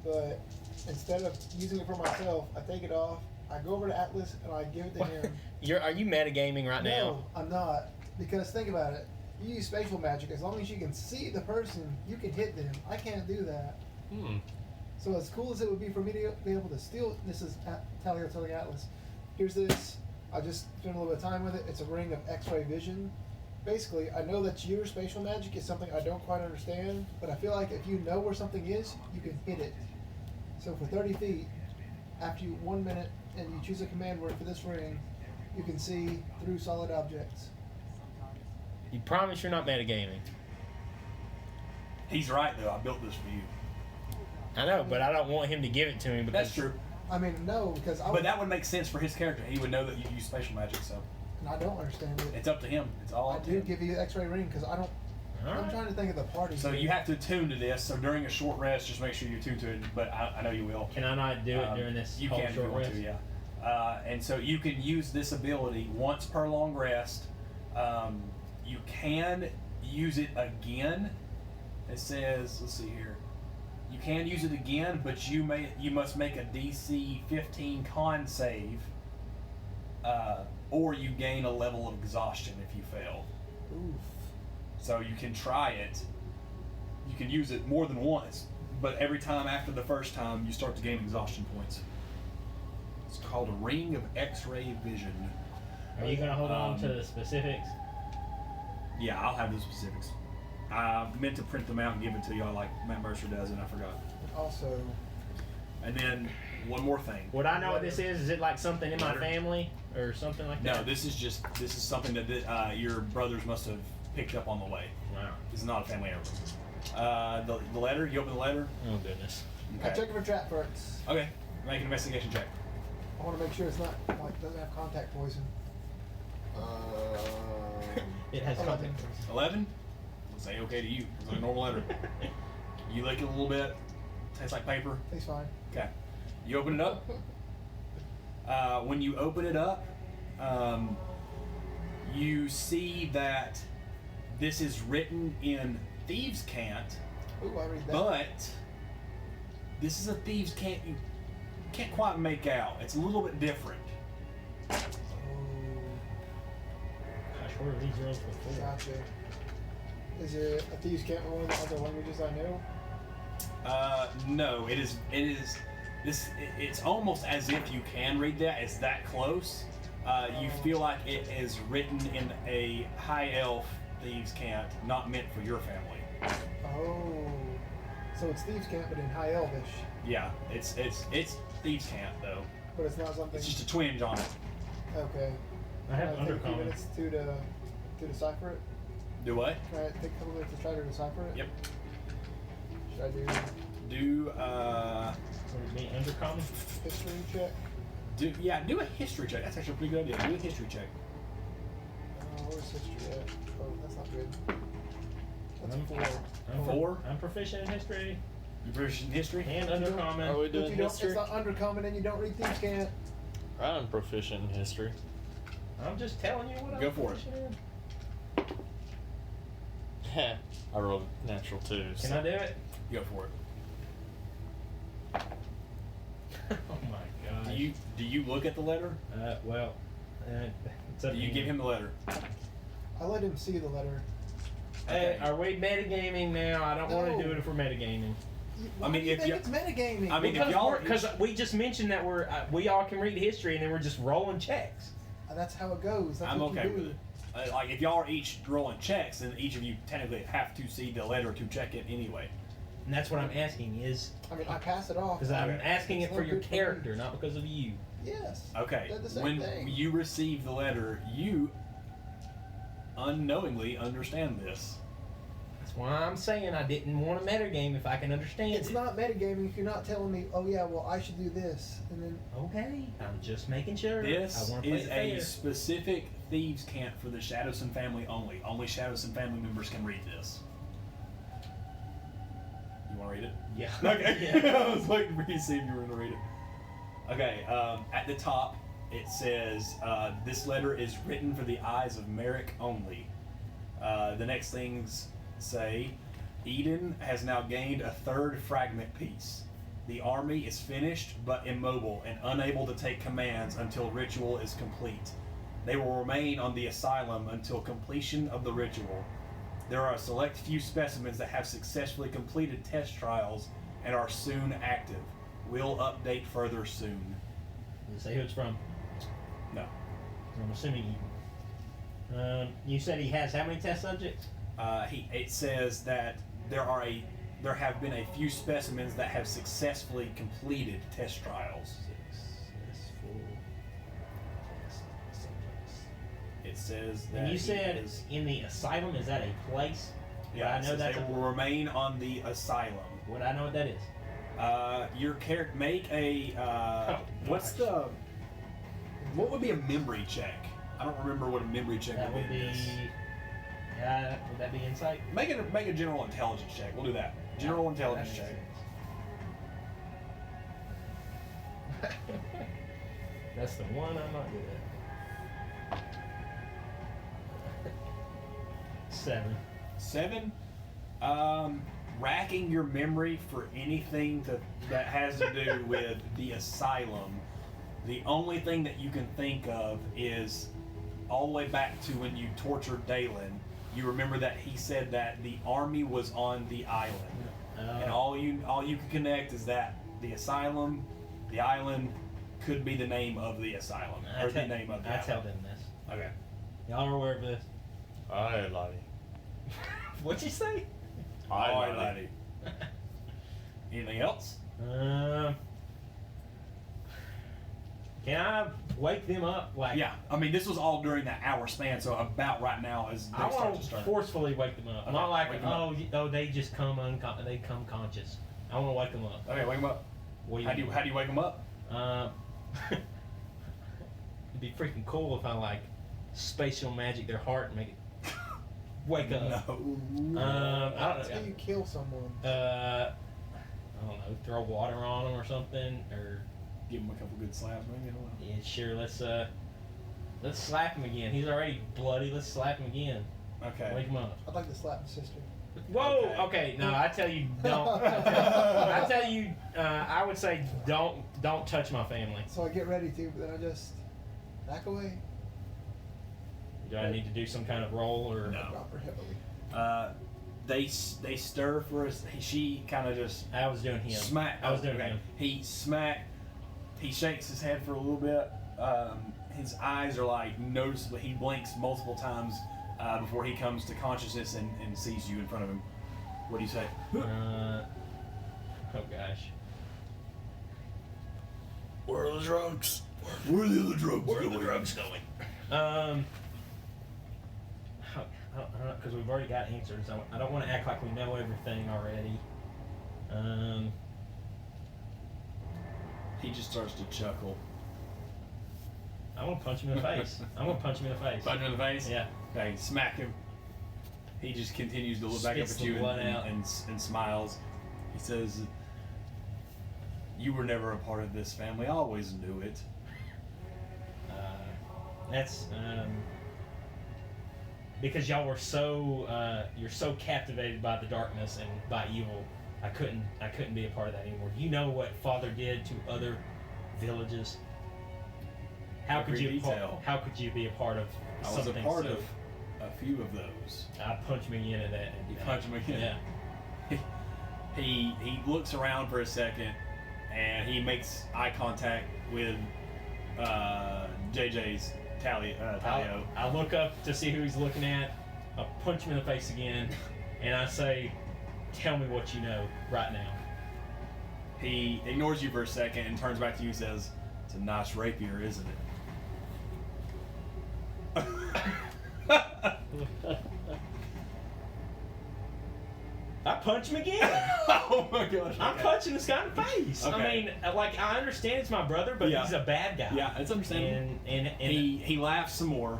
but instead of using it for myself, I take it off, I go over to Atlas, and I give it to him. Are you metagaming right now? No, I'm not. Because think about it. You use spatial magic. As long as you can see the person, you can hit them. I can't do that. So as cool as it would be for me to be able to steal, this is Talio'sin Atlas. Here's this. I just spent a little bit of time with it. It's a ring of X-ray vision. Basically, I know that your spatial magic is something I don't quite understand, but I feel like if you know where something is, you can hit it. So for 30 feet, after 1 minute, and you choose a command word for this ring, you can see through solid objects. You promise you're not metagaming? He's right, though. I built this for you. I know, but I don't want him to give it to me because... That's true. I mean, no, because But that would make sense for his character. He would know that you use spatial magic, so... And I don't understand it. It's up to him. It's all I up to do him. give you the X-ray ring because I don't... I'm trying to think of the party. So you have to attune to this. So during a short rest, just make sure you attune to it. But I know you will. Can I not do it during this You whole can if short you want rest? to, yeah. And so you can use this ability once per long rest. You can use it again. It says, let's see here. You can use it again, but you must make a DC 15 con save, or you gain a level of exhaustion if you fail. Oof. So you can try it. You can use it more than once, but every time after the first time, you start to gain exhaustion points. It's called a Ring of X-Ray Vision. Are you going to hold on to the specifics? Yeah, I'll have the specifics. I meant to print them out and give it to y'all like Matt Mercer does, and I forgot. Also... And then one more thing. Would I know what this is? Is it like something in my Letter. family or something like that? No, this is something that your brothers must have picked up on the way. Wow. This is not a family heirloom. The letter. You open the letter. Oh, goodness. I check it for trap first. Okay. Make an investigation check. I want to make sure it's not, like, doesn't have contact poison. It has 11. contact poison. 11. Say okay to you. It's like a normal letter. You lick it a little bit. Tastes like paper. Tastes fine. Okay. You open it up. When you open it up, you see that this is written in Thieves' Cant, Ooh, I read that. but this is a Thieves' Cant you can't quite make out. It's a little bit different. Oh, Gosh, where are these girls before? gotcha. Is it a thieves' cant in one of the other languages I know? No, it is. It's almost as if you can read that. It's that close. You feel like it is written in a high elf thieves' camp, not meant for your family. Oh. So it's Thieves' Camp, but in High Elvish. Yeah, it's thieves' camp though. But it's not something. It's just a twinge on it. Okay. I have Can I take a few undercommon. minutes to decipher it? Do what? Can I take a couple minutes to try to decipher it? Yep. Should I Do Would it be undercommon? history check? do a history check. That's actually a pretty good idea. Do a history check. Where's history at? Oh, that's not good. That's I'm- 4. I'm Four? I'm proficient in history You proficient in history? and Are undercommon. we But doing you don't, history? it's not undercommon and you don't read Thieves' Camp. I'm proficient in history. I'm just telling you what I'm Go for it. proficient in. Heh. I rolled natural 2. Can So. I do it? Go for it. Oh my god. Do you look at the letter? Well, it's up Do to you give him the letter? I let him see the letter. Hey, Okay. are we metagaming now? I don't want No. to do it if we're metagaming. Why mean, do you if think you- it's metagaming? I mean, if y'all- Because we just mentioned that we all can read history and then we're just rolling checks. That's how it goes. That's I'm what okay you do. with it. Like if y'all are each rolling checks, then each of you technically have to see the letter to check it anyway. And that's what I'm asking is I mean, I pass it off. because I'm Okay. asking It's it for not your good for me. character, not because of you. Yes. Okay. They're the same When thing. you receive the letter, you unknowingly understand this. That's why I'm saying I didn't want a metagame if I can understand It's it. not metagaming if you're not telling me, oh yeah, well I should do this, and then Okay, I'm just making sure. This I want to play is it a fair. specific thieves' camp for the Shadowson family only. Only Shadowson family members can read this. You want to read it? Yeah. Okay. Yeah. I was waiting for you to see if you were going to read it. Okay. At the top, it says, "This letter is written for the eyes of Merrick only." The next things say, "Eden has now gained a third fragment piece. The army is finished but immobile and unable to take commands until ritual is complete. They will remain on the asylum until completion of the ritual. There are a select few specimens that have successfully completed test trials and are soon active. We'll update further soon." Does it say who it's from? No. I'm assuming you. You said he has how many test subjects? It says that there have been a few specimens that have successfully completed test trials. Successful test subjects. It says that And you he said is- in the asylum, is that a place? yeah, I it know says that's they a- will remain on the asylum. Would I know what that is? Your character make a what would be a memory check? I don't remember what a memory check That would be. in be. this. Would that be insight? Make a general intelligence check. We'll do that. General intelligence check. That's the one I'm not good at. 7. 7. Racking your memory for anything that has to do with the asylum. The only thing that you can think of is all the way back to when you tortured Dalen. You remember that he said that the army was on the island, and all you can connect is that the asylum, the island, could be the name of the asylum or the name of the I island. tell them this. Okay. Y'all are aware of this. I lie. What'd you say? I All right, lie. laddie. Anything else? Can I wake them up? Like, Yeah, I mean, this was all during that hour span, so about right now as they I start want to to start. forcefully wake them up. Okay, Not like, wake them up. they just come they come conscious. I want to wake them up. Okay, wake them up. What How do you wake them up? It'd be freaking cool if I like spatial magic their heart and make it wake up. No. I That's don't how know. you kill someone. I don't know. Throw water on them or something, or Give them a couple good slaps, maybe. I don't know. yeah, sure. Let's slap him again. He's already bloody. Let's slap him again. Okay. Wake him up. I'd like to slap my sister. Whoa. Okay. Okay. No, I tell you, don't. I tell you, I would say don't touch my family. So I get ready to, but then I just back away. Do I need to do some kind of roll or? No. Drop her heavily. They stir for us. She kind of just I was doing him. smack. I was doing okay. him. He smack. He shakes his head for a little bit. His eyes are like noticeably. He blinks multiple times. before he comes to consciousness and sees you in front of him. What do you say? Oh gosh. Where are the drugs? Where are the other drugs Where are going? the drugs going? I don't know, because we've already got answers. I don't want to act like we know everything already. He just starts to chuckle. I want to punch him in the face. I'm going to punch him in the face. Punch him in the face? Yeah. Okay, smack him. He just continues to look back up Spits at the you blood out. and smiles. He says, "You were never a part of this family. I always knew it." That's because y'all were so you're so captivated by the darkness and by evil. I couldn't be a part of that anymore. Do you know what Father did to other villages? How could Every you detail. how could you be a part of I was a something part so? of a few of those. I punch him again at that. You punch him again? Yeah. He looks around for a second, and he makes eye contact with JJ's Talio. I look up to see who he's looking at. I punch him in the face again, and I say, "Tell me what you know right now." He ignores you for a second and turns back to you and says, "It's a nice rapier, isn't it?" I punch him again. Oh my gosh. I'm okay. punching this guy in the face. Okay. I mean, like, I understand it's my brother, but Yeah. he's a bad guy. Yeah, it's understandable. And He laughs some more.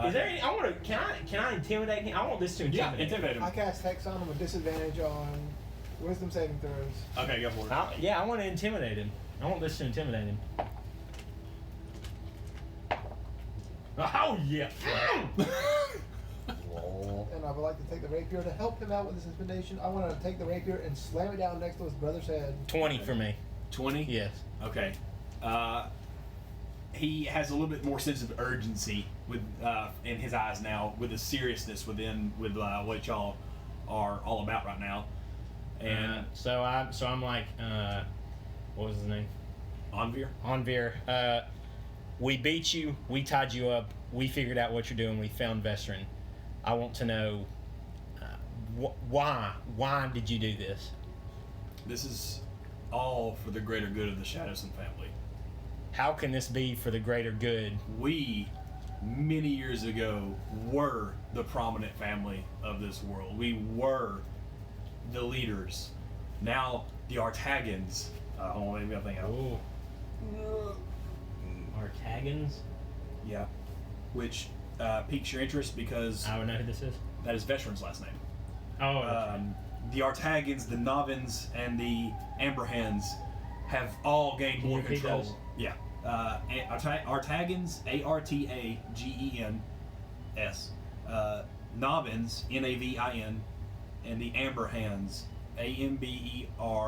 is there any, I want to, can I intimidate him? I want this to Yeah, intimidate him. intimidate him. I cast Hex on him with disadvantage on Wisdom saving throws. Okay, go for it. I want to intimidate him. I want this to intimidate him. Oh, yeah. Lol. And I would like to take the rapier to help him out with this intimidation. I want to take the rapier and slam it down next to his brother's head. 20 for me. 20? Yes. Okay. He has a little bit more sense of urgency with in his eyes now, with the seriousness with what y'all are all about right now. And So I'm like, what was his name? Anvir? Anvir. We beat you. We tied you up. We figured out what you're doing. We found Vestrin. I want to know why. Why did you do this? This is all for the greater good of the Shadowson family. How can this be for the greater good? We, many years ago, were the prominent family of this world. We were the leaders. Now, the Artagans. Hold on, maybe I think Oh. Artagans? Yeah. Which piques your interest because I would know who this is. that is Vestrin's last name. Oh, okay. The Artagans, the Novins, and the Amberhands have all gained Can you more repeat control. those? Yeah. Artagans, Artagans. Novins, Navin, and the Amberhands, Amberhands.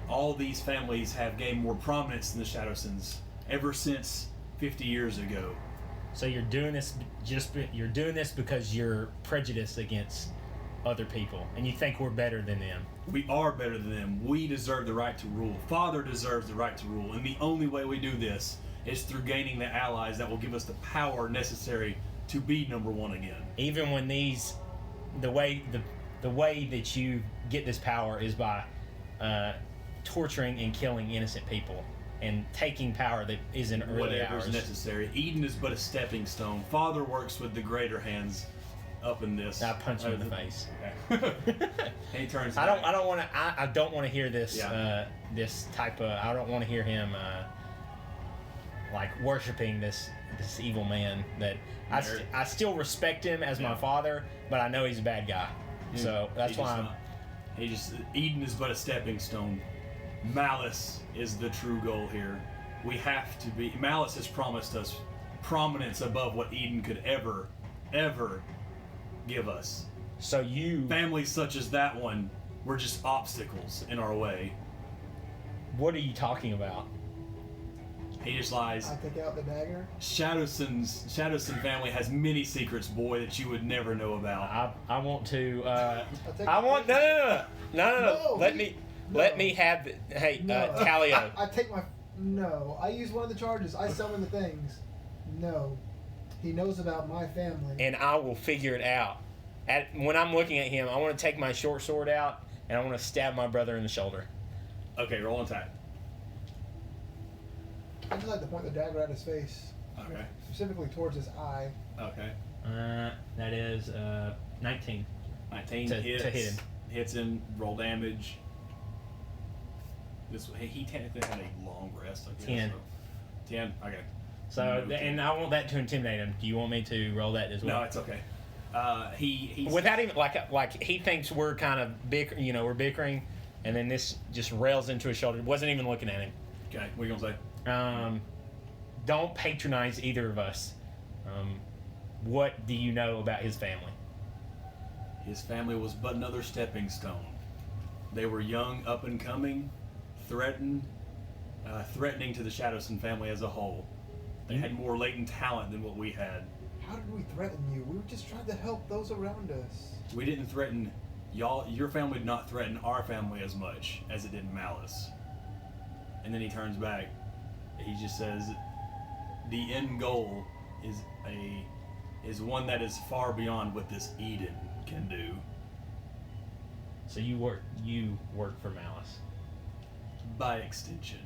All these families have gained more prominence than the Shadowsons ever since 50 years ago. So you're doing this because you're prejudiced against other people, and you think we're better than them. We are better than them. We deserve the right to rule. Father deserves the right to rule, and the only way we do this is through gaining the allies that will give us the power necessary to be number one again. Even when the way that you get this power is by torturing and killing innocent people and taking power that isn't really Whatever's ours. necessary. Eden is but a stepping stone. Father works with the greater hands up in this. I punch him in the face. Okay. And he turns. I back. don't want to. I don't want to hear this. Yeah. This type of. I don't want to hear him like worshiping this evil man. That I still respect him as my father, but I know he's a bad guy. So that's why Eden is but a stepping stone. Malice is the true goal here. We have to be. Malice has promised us prominence above what Eden could ever give us. So you. Families such as that one were just obstacles in our way. What are you talking about? He just lies. I take out the dagger. Shadowson family has many secrets, boy, that you would never know about. I want to. I want no. No, Let he- me have. Hey, No. Talio. I take my. No, I use one of the charges. I summon the things. No. He knows about my family. And I will figure it out. When I'm looking at him, I want to take my short sword out and I want to stab my brother in the shoulder. Okay, roll attack. I just like to point the dagger at his face. Okay. Specifically towards his eye. Okay. That is 19. 19 to hits. hit him. Hits him. Roll damage. He technically had a long rest. I guess, 10. So 10. Okay. So, and I want that to intimidate him. Do you want me to roll that as well? No, it's okay. He's Without even like he thinks we're kind of we're bickering, and then this just rails into his shoulder. Wasn't even looking at him. Okay. What are you gonna say? Don't patronize either of us. What do you know about his family? His family was but another stepping stone. They were young, up and coming, threatening to the Shadowson family as a whole. They had more latent talent than what we had. How did we threaten you? We were just trying to help those around us. We didn't threaten y'all. Your family did not threaten our family as much as it did Malice. And then he turns back. He just says, "The end goal is one that is far beyond what this Eden can do." So you work for Malice. By extension.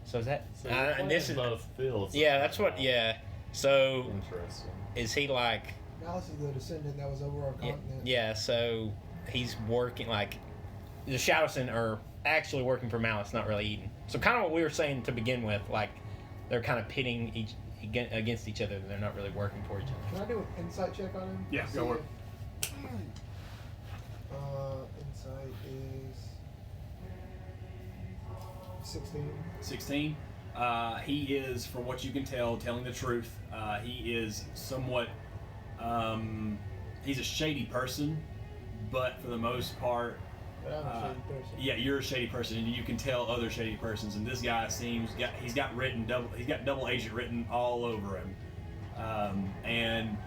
So is that? So And this is both fields. that's what. Yeah. So Interesting. is he like? Malice is the descendant that was over our continent. Yeah. So he's working like the Shadowson are actually working for Malice, not really Eden. So kind of what we were saying to begin with, like they're kind of pitting against each other. They're not really working for each other. Can I do an insight check on him? Yeah, See go work. if- Insight is 16. 16. He is, from what you can tell, telling the truth. He is somewhat. He's a shady person, but for the most part, But I'm a shady person. yeah, you're a shady person, and you can tell other shady persons. And this guy he's got double agent written all over him. And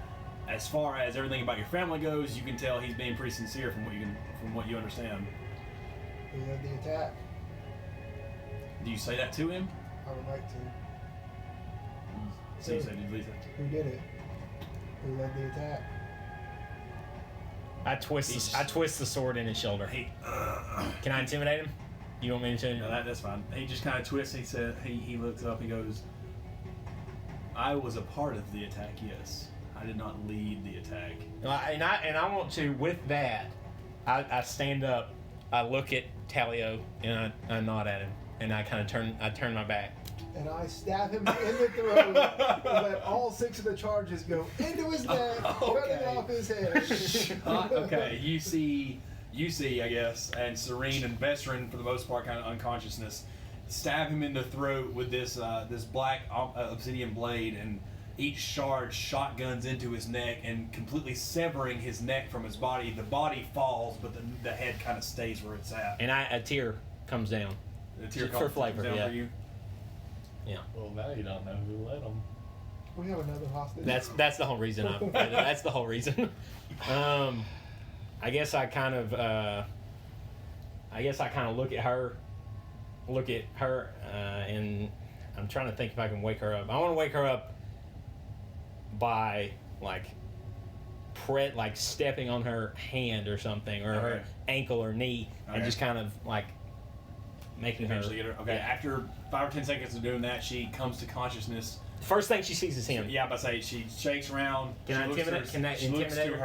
as far as everything about your family goes, you can tell he's being pretty sincere from what you understand. We led the attack. Do you say that to him? I would like to. So you said you believe that. Who did it? Who led the attack? I twist the sword in his shoulder. Can I intimidate him? You want me to? No, that's fine. He just kind of twists. He said he looks up. He goes, "I was a part of the attack. Yes, I did not lead the attack." And I want to. With that, I stand up. I look at Talio and I nod at him, and I kind of turn my back. And I stab him in the throat and let all 6 of the charges go into his neck, cutting off his head. Okay, you see, I guess, and Serene and Veteran, for the most part, kind of unconsciousness, stab him in the throat with this black obsidian blade, and each shard shotguns into his neck and completely severing his neck from his body. The body falls, but the head kind of stays where it's at. And a tear comes down. The tear For comes flavor, down yeah. for you. Yeah. Well, now you don't know who led them. We have another hostage. That's the whole reason. That's the whole reason. I guess I kind of look at her, and I'm trying to think if I can wake her up. I want to wake her up by like stepping on her hand or something, or her ankle or knee, and just kind of like making her. Eventually get her. Okay, after 5 or 10 seconds of doing that, she comes to consciousness. First thing she sees is him. Yeah, but say she shakes around. Can I intimidate? Can that She looks intimidate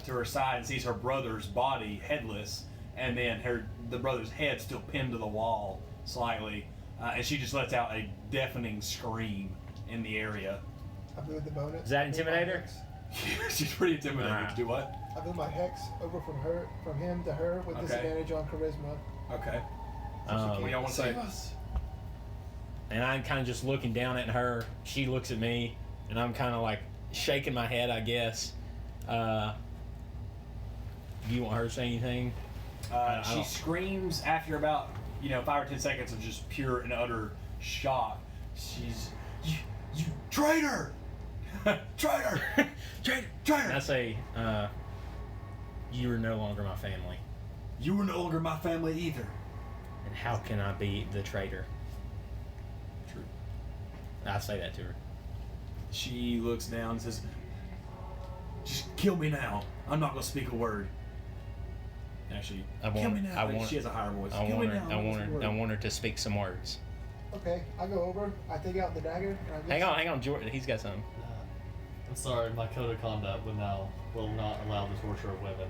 to her side and sees her brother's body headless, and then the brother's head still pinned to the wall slightly, and she just lets out a deafening scream in the area. I moved the bonus. Is that intimidator? She's pretty intimidating. Alright. Do what? I moved my hex over from him to her with Okay. disadvantage on charisma. Okay. What do y'all want to say? And I'm kind of just looking down at her. She looks at me, and I'm kind of like shaking my head, I guess. Do you want her to say anything? She screams after about 5 or 10 seconds of just pure and utter shock. She's, you traitor, traitor, traitor. And I say, you are no longer my family. You were no longer my family either. And how can I be the traitor? True. I say that to her. She looks down and says, "Just kill me now. I'm not gonna speak a word." Actually, kill me now. She has a higher voice. I want her to speak some words. Okay, I go over. I take out the dagger. And Hang on, Jordan. He's got something. I'm sorry, my code of conduct will not allow the torture of women,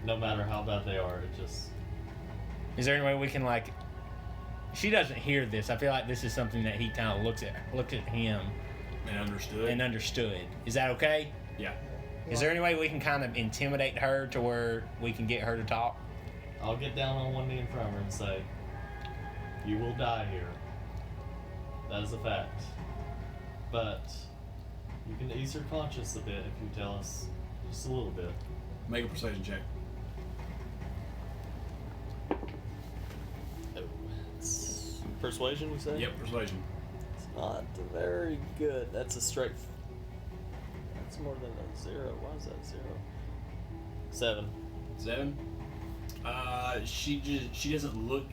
no matter how bad they are. It just. Is there any way we can like? She doesn't hear this. I feel like this is something that he kind of looked at him And understood. Is that okay? Yeah. Is there any way we can kind of intimidate her to where we can get her to talk? I'll get down on one knee in front of her and say, "You will die here. That is a fact. But you can ease her conscience a bit if you tell us just a little bit." Make a persuasion check. It's persuasion, we say? Yep, persuasion. It's not very good. That's a straight. That's more than a 0. Why is that 0? 7. 7. She doesn't look.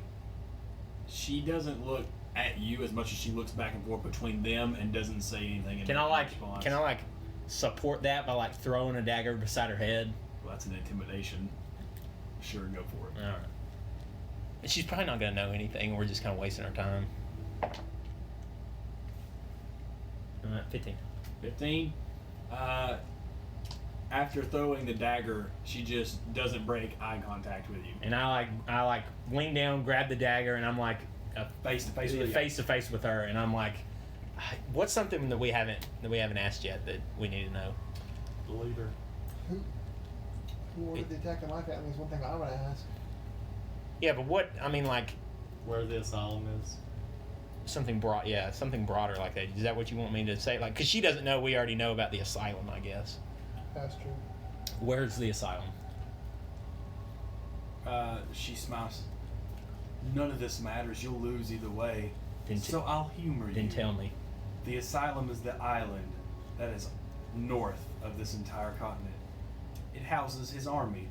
She doesn't look at you as much as she looks back and forth between them and doesn't say anything. Can I support that by like throwing a dagger beside her head? Well, that's an intimidation. Sure, go for it. All right. She's probably not gonna know anything. We're just kind of wasting our time. 15. 15. After throwing the dagger, she just doesn't break eye contact with you. And I lean down, grab the dagger, and I'm like Face to face with you. face to face with her, and I'm like, what's something that we haven't asked yet that we need to know? The leader. Who ordered the attack on my family is one thing I would ask. Yeah, but what I mean, like Where the asylum is. something broader like that. Is that what you want me to say? Like, because she doesn't know. We already know about the asylum, I guess. That's true. Where's the asylum? She smiles. None of this matters. You'll lose either way. So I'll humor you. Then tell me. The asylum is the island that is north of this entire continent. It houses his army.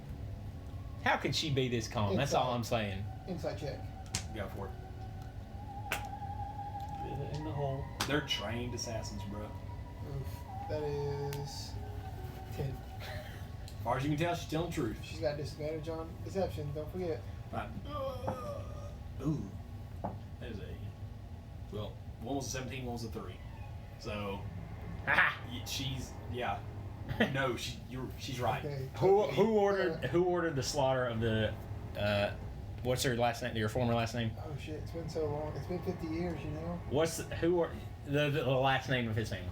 How can she be this calm? That's all I'm saying. Inside check. Go for it. Get it in the hole. They're trained assassins, bro. Oof. That is 10. As far as you can tell, she's telling the truth. She's got disadvantage on deception. Don't forget. Right. Ooh. That is a. Well, one was a 17, one was a 3. So. She's. Yeah. No, she's right. Okay. Who ordered the slaughter of the what's her last name? Your former last name? Oh shit! It's been so long. It's been 50 years, you know. The last name of his family?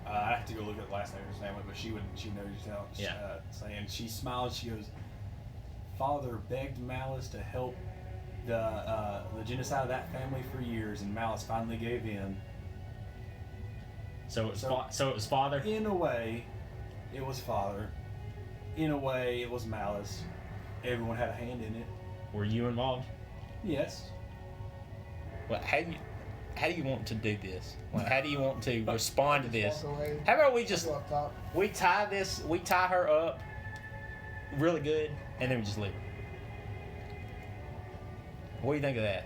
I have to go look at the last name of his family, but she would know you tell. Yeah. Saying she smiled. She goes, "Father begged Malice to help the genocide of that family for years, and Malice finally gave in." So it was father. In a way, it was father. In a way, it was Malice. Everyone had a hand in it. Were you involved? Yes. Well, how do you want to do this? Like, how do you want to respond to this? Walk away. How about we just Go up top. we tie her up really good, and then we just leave her. What do you think of that?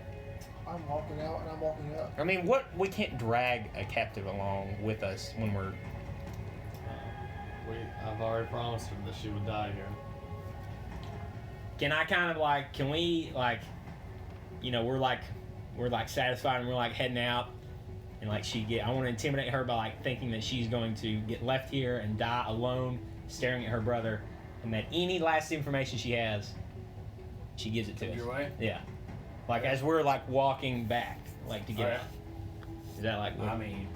I'm walking out and I'm walking up. I mean, we can't drag a captive along with us when we're. I've already promised her that she would die here. Can I kind of like? Can we like? You know, we're like satisfied and we're like heading out, and like I want to intimidate her by like thinking that she's going to get left here and die alone, staring at her brother, and that any last information she has, she gives it to us. Your way? Yeah. Like as we're like walking back, like to get out. Is that like? I mean,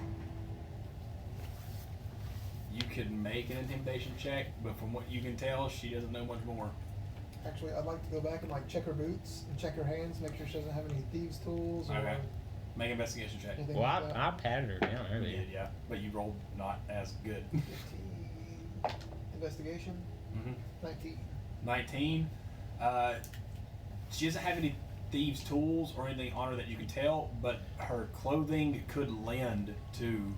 you could make an intimidation check, but from what you can tell, she doesn't know much more. Actually, I'd like to go back and like check her boots and check her hands, make sure she doesn't have any thieves' tools or Okay. Make an investigation check. anything Well, like that. I patted her down You earlier. did, yeah, but you rolled not as good. 15. Investigation. Mm-hmm. 19. 19. She doesn't have any thieves' tools or anything on her that you can tell, but her clothing could lend to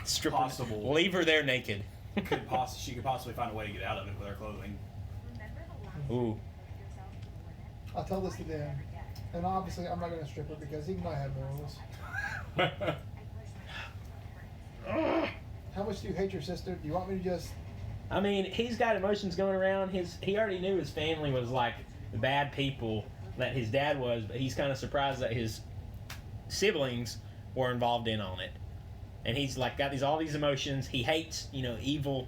Strip possible. Leave her there naked. She could possibly find a way to get out of it with her clothing. Ooh. I'll tell this to Dan. And obviously, I'm not going to strip her because he might have morals. much do you hate your sister? Do you want me to just... I mean, he's got emotions going around. He already knew his family was like the bad people that his dad was, but he's kind of surprised that his siblings were involved in on it. And he's like got all these emotions. He hates, evil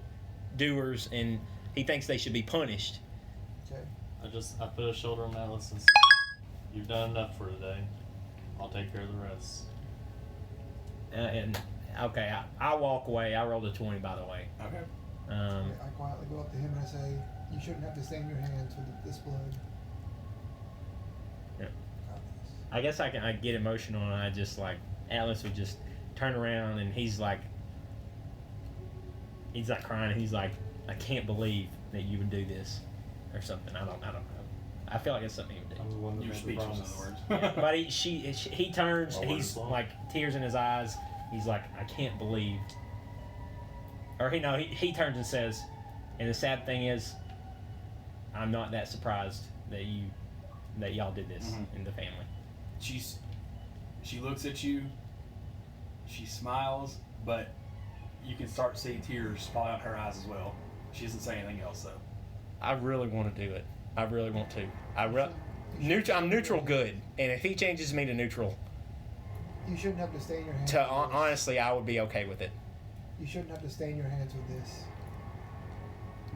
doers, and he thinks they should be punished. Okay. I put a shoulder on Atlas and said, "You've done enough for today. I'll take care of the rest." Okay, I walk away. I rolled a 20, by the way. Okay. I quietly go up to him and I say, "You shouldn't have to stain your hands with this blood." Yeah. I guess I get emotional, and I just like Atlas would just turn around, and he's like crying, and he's like, "I can't believe that you would do this," or something. I don't know. I feel like it's something he would do. I'm the one that You're made the speechless, in promise. other words. Yeah, but he turns, Oh, he's well. like tears in his eyes. He's like, "I can't believe," or he turns and says, "And the sad thing is, I'm not that surprised that y'all did this in the family." She looks at you. She smiles, but you can start to see tears fall out her eyes as well. She doesn't say anything else though. I really want to do it. I really want to. I'm neutral good, and if he changes me to neutral, You shouldn't have to stain your hands. to with this. honestly, I would be okay with it. You shouldn't have to stain your hands with this.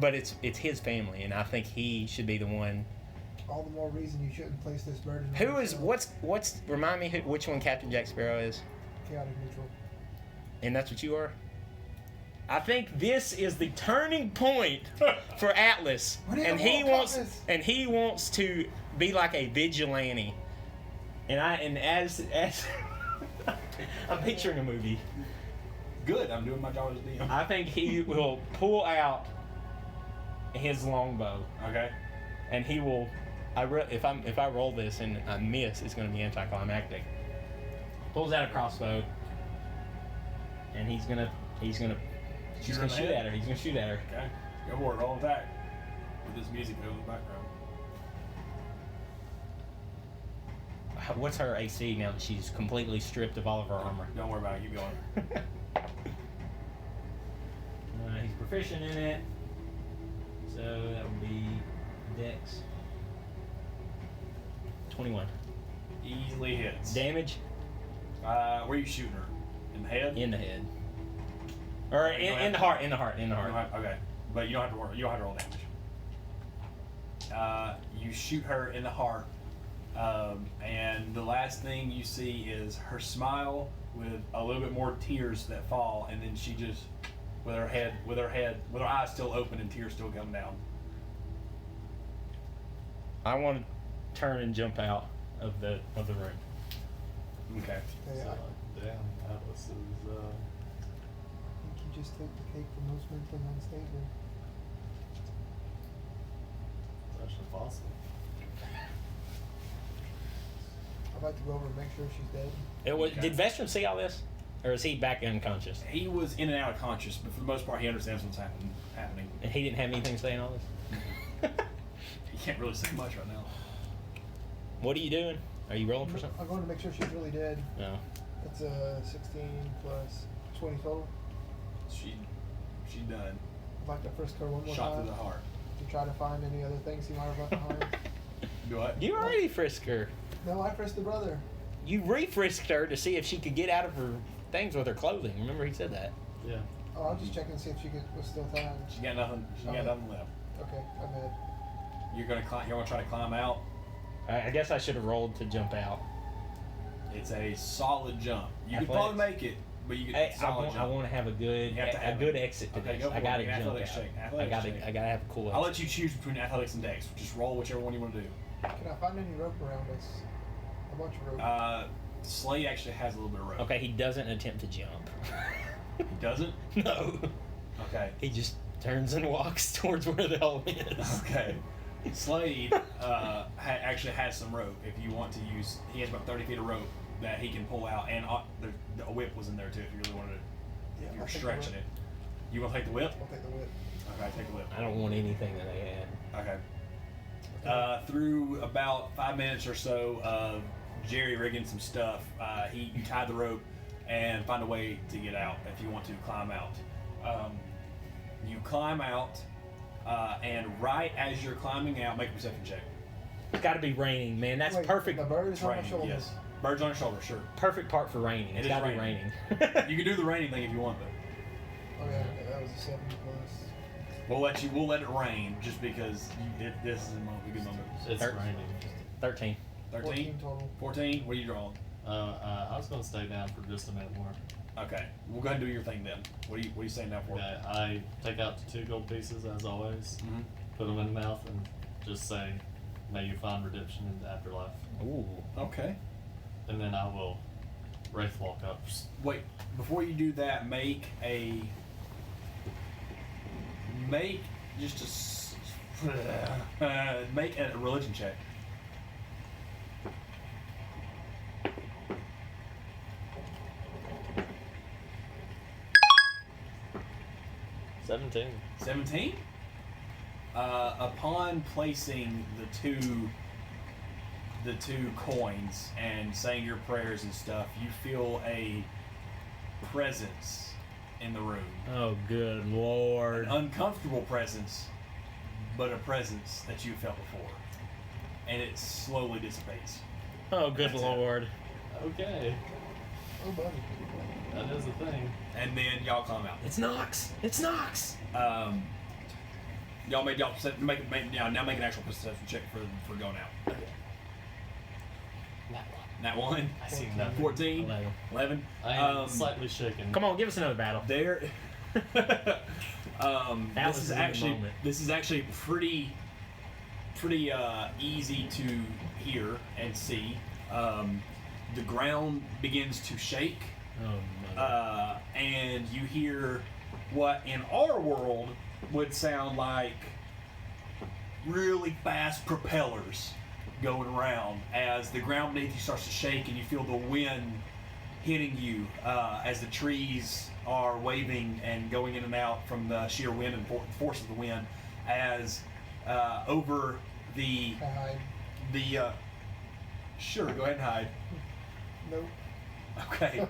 But it's his family, and I think he should be the one. All the more reason you shouldn't place this burden on Who is yourself. remind me which one Captain Jack Sparrow is? Chaotic neutral. And that's what you are? I think this is the turning point for Atlas. We need And a he moral wants compass. he wants to be like a vigilante. And as I'm picturing a movie. Good. I'm doing my job as DM. I think he will pull out his longbow, Okay. and he will. If I roll this and I miss, it's going to be anticlimactic. Pulls out a crossbow, and he's gonna Shoot her in the shoot head? at her. He's gonna shoot at her. Okay. Go for it. Roll attack. With this music in the background. What's her AC now that she's completely stripped of all of her armor? Don't worry about it. Keep going. He's proficient in it, so that would be Dex. 21. Easily hits. Damage Where are you shooting her? In the head? in the head, or in the heart. In the heart. Okay, but you don't have to worry. You don't have to roll damage. You shoot her in the heart, and the last thing you see is her smile with a little bit more tears that fall, and then she just, with her eyes still open and tears still coming down. I want to turn and jump out of the room. Okay. Okay, So, I damn, Atlas is, think you just take the cake for most mentally unstable. it's actually possible. I'd like to go over and make sure she's dead. Okay. Did Vestron see all this, or is he back unconscious? He was in and out of conscious, but for the most part, he understands what's happening. And he didn't have anything to say in all this. He can't really say much right now. What are you doing? Are you rolling for something? I'm going to make sure she's really dead. No. That's a 16 plus 20 total. She's done. I'd like to frisk her one more Shot time through the heart. to try to find any other things he might have left behind. Do what? You already frisked her. No, I frisked the brother. You re-frisked her to see if she could get out of her things with her clothing. Remember he said that. Yeah. Oh, I'll just check and see if she was still tied. She got nothing. She got nothing left. Okay, I'm dead. You're gonna try to climb out. I guess I should have rolled to jump out. It's a solid jump. You could Athletics. probably make it, but you Hey, get solid I jump. want to have a good You have to have good it. exit to Okay, this. go for I it. gotta Make an jump out. athletics check. I Athletics check. gotta have a cool exit. I'll let you choose between athletics and dex. Just roll whichever one you want to do. Can I find any rope around us? A bunch of rope. Slade actually has a little bit of rope. Okay, he doesn't attempt to jump. He doesn't? No. Okay. He just turns and walks towards where the hole is. Okay. Slade actually has some rope. If you want to use, he has about 30 feet of rope that he can pull out, and a whip was in there too. If you really wanted to, Yeah, if you I'll were take the stretching whip. it, you want to take the whip? I'll take the whip. Okay, take the whip. I don't want anything that they had. Okay. Through about 5 minutes or so of Jerry rigging some stuff, you tie the rope and find a way to get out if you want to climb out. You climb out, and right as you're climbing out, make a perception check. It's got to be raining, man. That's Wait, perfect. The bird is on my Raining, shoulder. yes. Birds on your shoulder, sure. Perfect part for raining. It It's is got to be raining. raining. You can do the raining thing if you want, though. Oh yeah, that was a 7 plus. We'll let it rain just because this is a good moment. It's raining. 13. 13? 14 total. 14? What are you drawing? I was gonna stay down for just a minute more. Okay, we'll go ahead and do your thing then. What are you saying now for? Okay, I take out the 2 gold pieces as always, Mhm. put them in the mouth, and just say, "May you find redemption in the afterlife." Ooh. Okay. And then I will wraith walk up. Wait, before you do that, make just make a religion check. $17. 17. Upon placing the two coins and saying your prayers and stuff, you feel a presence in the room. Oh, good lord. An uncomfortable presence, but a presence that you felt before. And it slowly dissipates. Oh, good That's it. lord. Okay, Oh, buddy. that is a thing. And then y'all climb out. It's Nox. It's Nox. Y'all make now make an actual perception check for going out. That one. I see nothing. 14. 11. I am slightly shaken. Come on, give us another battle. There. That this was is in the actually moment. pretty easy to hear and see. The ground begins to shake, Oh, mother. and you hear what in our world would sound like really fast propellers going around as the ground beneath you starts to shake and you feel the wind hitting you as the trees are waving and going in and out from the sheer wind and force of the wind as over the Hide. sure, go ahead and hide. Nope. Okay.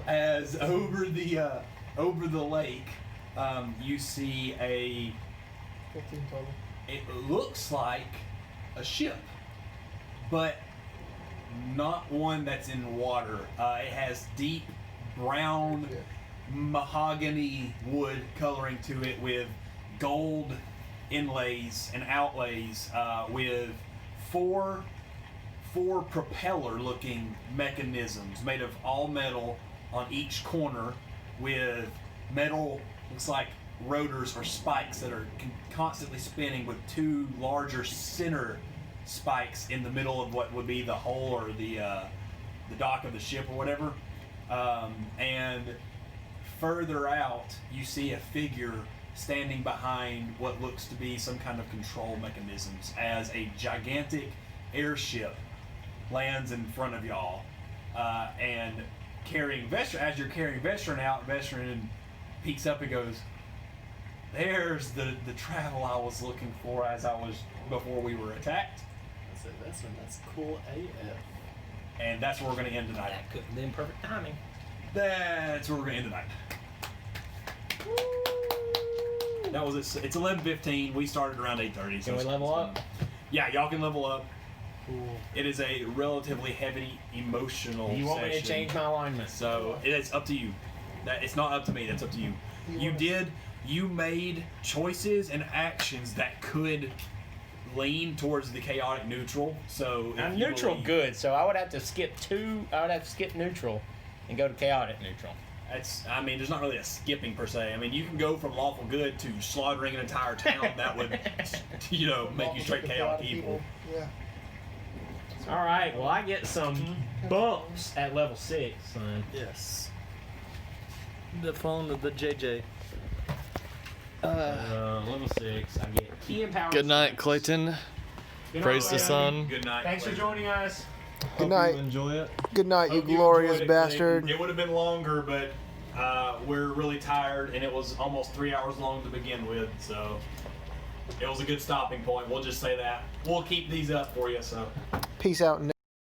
As over the lake, you see 15 total. it looks like a ship, but not one that's in water. It has deep brown Yeah. mahogany wood coloring to it with gold inlays and outlays with four propeller looking mechanisms made of all metal on each corner with metal, looks like rotors or spikes that are constantly spinning with 2 larger center spikes in the middle of what would be the hull or the dock of the ship or whatever. And further out, you see a figure standing behind what looks to be some kind of control mechanisms as a gigantic airship lands in front of y'all, and carrying Vestron. As you're carrying Vestron out, Vestron peeks up and goes, "There's the travel I was looking for before we were attacked." I said, that's cool AF. And that's where we're going to end tonight. That could have been perfect timing. That's where we're going to end tonight. That was it. It's 11:15. We started around 8:30. Can we level up? Yeah, y'all can level up. Cool. It is a relatively heavy emotional You want me to session. change my alignment? So it's up to you. It's not up to me. That's up to you. You made choices and actions that could lean towards the chaotic neutral. So if I'm you neutral believe- good, so I would have to skip neutral and go to chaotic neutral. There's not really a skipping per se. I mean, you can go from lawful good to slaughtering an entire town. That would, make you straight chaotic evil. Yeah. All right, well I get some bumps at level 6, son. Yes. The phone of the JJ. Level 6, I get key and power. Good night, Clayton. Good Praise night, the Clayton. sun. Good night. Thanks for Clayton. joining us. Good night. You enjoy it. Good night, you Hope you glorious enjoyed it, Clayton. bastard. It would have been longer, but we're really tired, and it was almost 3 hours long to begin with, so it was a good stopping point. We'll just say that. We'll keep these up for you, so. Peace out.